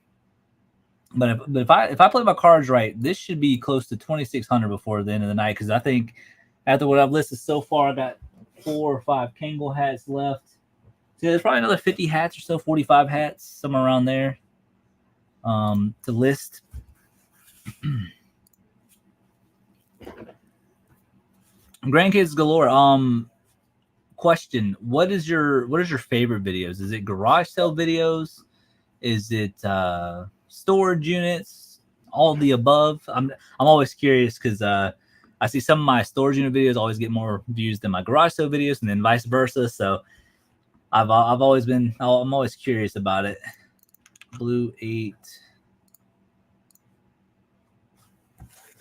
But if I play my cards right, this should be close to 2,600 before the end of the night. Because I think after what I've listed so far, I got 4 or 5 Kangol hats left. So there's probably another 50 hats or so, 45 hats, somewhere around there to list. Grandkids galore. Question: What is your favorite videos? Is it garage sale videos? Is it storage units? All of the above. I'm always curious because I see some of my storage unit videos always get more views than my garage sale videos, and then vice versa. So I'm always curious about it. Blue 8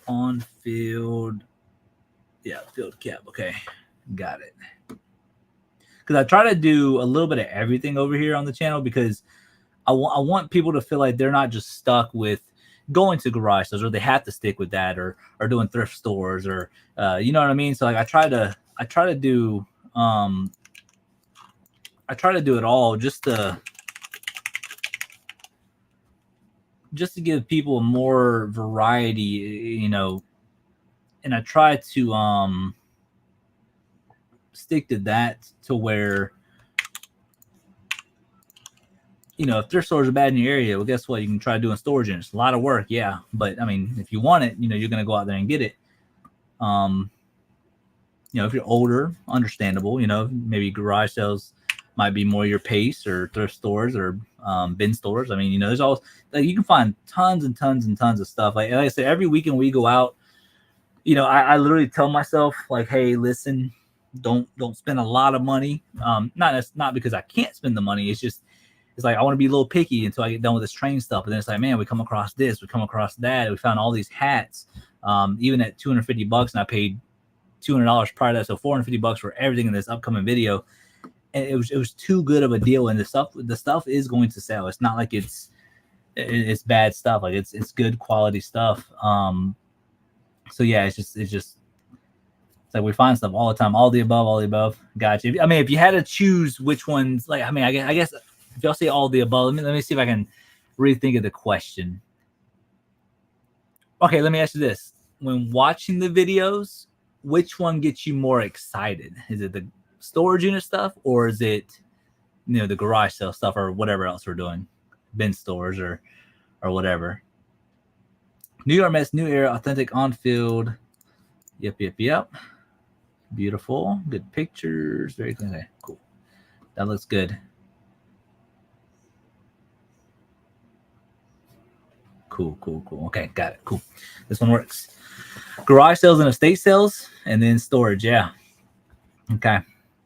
on field. Yeah, field cap. Okay, got it. Because I try to do a little bit of everything over here on the channel because I want people to feel like they're not just stuck with going to garage sales, or they have to stick with that, or doing thrift stores, or you know what I mean. So like I try to do it all just to give people more variety, you know. And I try to stick to that to where, you know, if thrift stores are bad in your area, well, guess what? You can try doing storage units. A lot of work, yeah. But I mean, if you want it, you know, you're gonna go out there and get it. You know, if you're older, understandable. You know, maybe garage sales might be more your pace or thrift stores or bin stores. I mean, there's all like you can find tons and tons and tons of stuff. Like I said, every weekend we go out, I literally tell myself like, hey, listen, don't spend a lot of money. Not because I can't spend the money. It's like I want to be a little picky until I get done with this train stuff. And then it's like, man, we come across this, we come across that. We found all these hats, even at $250, and I paid $200 prior to that, so $450 for everything in this upcoming video. And it was too good of a deal. And the stuff is going to sell. It's not like it's bad stuff. Like it's good quality stuff. So yeah, it's like we find stuff all the time. All the above. Gotcha. I mean, if you had to choose which ones, like, I mean, I guess if y'all say all the above, let me see if I can rethink of the question. Okay, let me ask you this: when watching the videos, which one gets you more excited? Is it the storage unit stuff, or is it, the garage sale stuff, or whatever else we're doing, bin stores or whatever? New York Mets, new era, authentic on field. Yep. Beautiful, good pictures, very clean. Okay, cool. That looks good. Cool. Okay, got it. Cool. This one works. Garage sales and estate sales, and then storage. Yeah. Okay.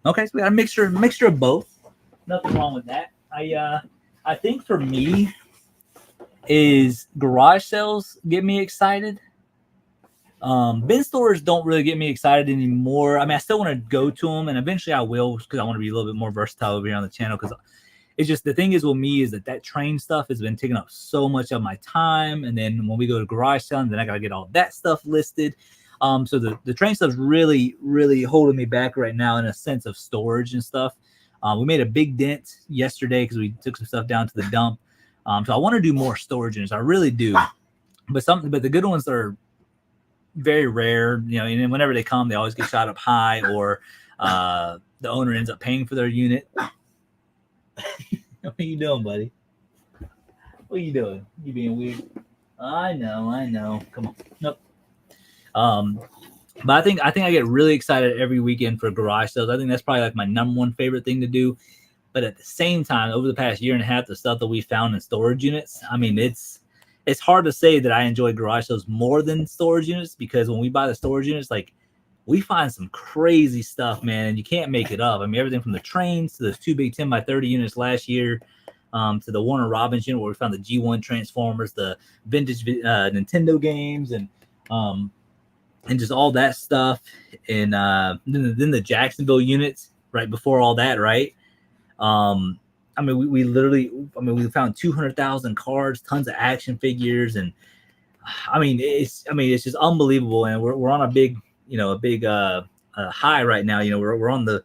So we got a mixture of both. Nothing wrong with that. I think for me is garage sales get me excited. Bin stores don't really get me excited anymore. I mean, I still want to go to them, and eventually I will, because I want to be a little bit more versatile over here on the channel. Because it's just the thing is with me is that train stuff has been taking up so much of my time, and then when we go to garage selling, then I gotta get all that stuff listed. So the train stuff's really, really holding me back right now in a sense of storage and stuff. We made a big dent yesterday because we took some stuff down to the dump. So I want to do more storage units. I really do. But the good ones are very rare, and whenever they come, they always get shot up high, or the owner ends up paying for their unit. What are you doing, buddy? What are you doing? You being weird? I know. Come on. Nope. But I think I get really excited every weekend for garage sales. I think that's probably like my number one favorite thing to do. But at the same time, over the past year and a half, the stuff that we found in storage units, I mean, it's hard to say that I enjoy garage sales more than storage units, because when we buy the storage units, like, we find some crazy stuff, man, and you can't make it up. I mean, everything from the trains to those 2 big 10x30 units last year, to the Warner Robins unit where we found the G1 Transformers, the vintage Nintendo games, and just all that stuff. And then the Jacksonville units right before all that, right? I mean, we found 200,000 cards, tons of action figures, and I mean, it's just unbelievable. And we're on a big high right now. We're on the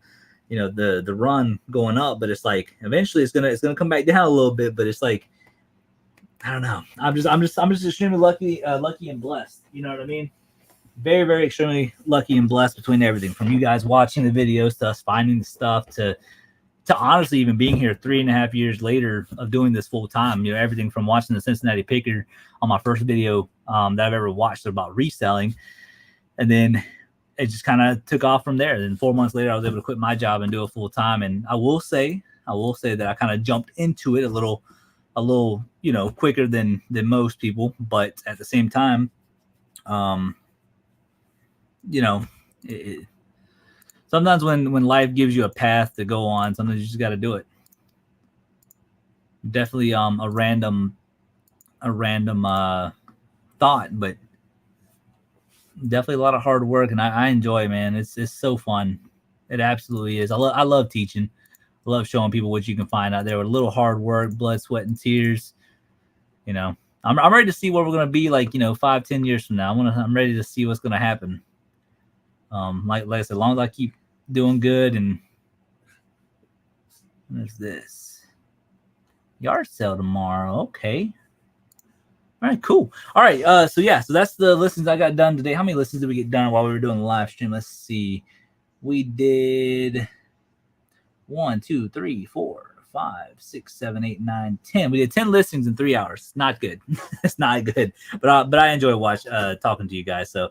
the run going up, but it's like eventually it's gonna come back down a little bit. But it's like, I don't know. I'm just extremely lucky and blessed. You know what I mean? Very, very extremely lucky and blessed between everything from you guys watching the videos to us finding the stuff to honestly even being here 3.5 years later of doing this full time. Everything from watching the Cincinnati Picker on my first video that I've ever watched about reselling, and then it just kind of took off from there. Then 4 months later, I was able to quit my job and do it full time. And I will say that I kind of jumped into it a little quicker than most people, but at the same time, sometimes when life gives you a path to go on, sometimes you just got to do it. Definitely a random thought, but definitely a lot of hard work, and I enjoy it, man. It's so fun. It absolutely is. I love teaching. I love showing people what you can find out there with a little hard work, blood, sweat, and tears. I'm ready to see where we're gonna be, like 5-10 years from now. I'm ready to see what's gonna happen. Like I said, as long as I keep doing good. And there's this yard sale tomorrow. Okay. All right, cool. All right. So that's the listens I got done today. How many listens did we get done while we were doing the live stream? Let's see. We did 1, 2, 3, 4, 5, 6, 7, 8, 9, 10. We did 10 listings in 3 hours. Not good. It's not good. But I enjoy talking to you guys. So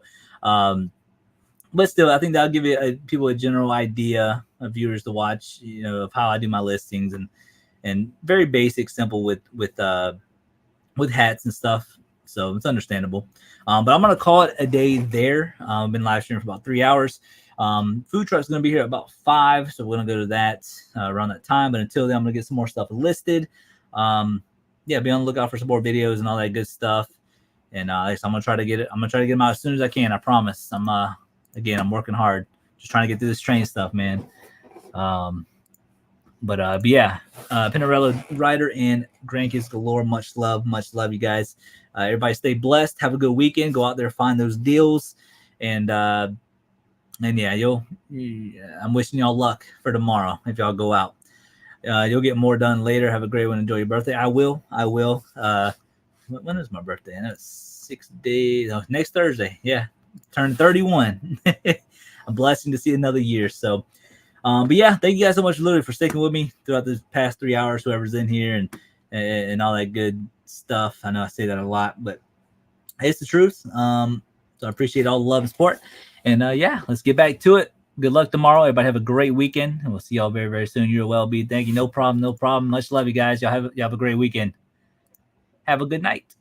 but still, I think that'll give people a general idea of viewers to watch, of how I do my listings, and very basic, simple with hats and stuff. So it's understandable. But I'm gonna call it a day there. I've been live streaming for about 3 hours. Food truck's gonna be here at about 5, so we're gonna go to that around that time. But until then, I'm gonna get some more stuff listed. Be on the lookout for some more videos and all that good stuff. And I'm gonna try to get it. I'm gonna try to get them out as soon as I can. I promise. I'm working hard, just trying to get through this train stuff, man. But yeah, Pinarello Rider and Grandkids Galore. Much love, you guys. Everybody stay blessed. Have a good weekend. Go out there, find those deals, and yeah, I'm wishing y'all luck for tomorrow if y'all go out. You'll get more done later. Have a great one. Enjoy your birthday. I will. When is my birthday? I know it's 6 days. Oh, next Thursday. Yeah, turn 31. A blessing to see another year. So. But yeah, thank you guys so much, literally, for sticking with me throughout this past 3 hours. Whoever's in here and all that good stuff. I know I say that a lot, but it's the truth. So I appreciate all the love and support. And yeah, let's get back to it. Good luck tomorrow. Everybody have a great weekend, and we'll see y'all very, very soon. You're well be. Thank you. No problem. Much love, you guys. Y'all have a great weekend. Have a good night.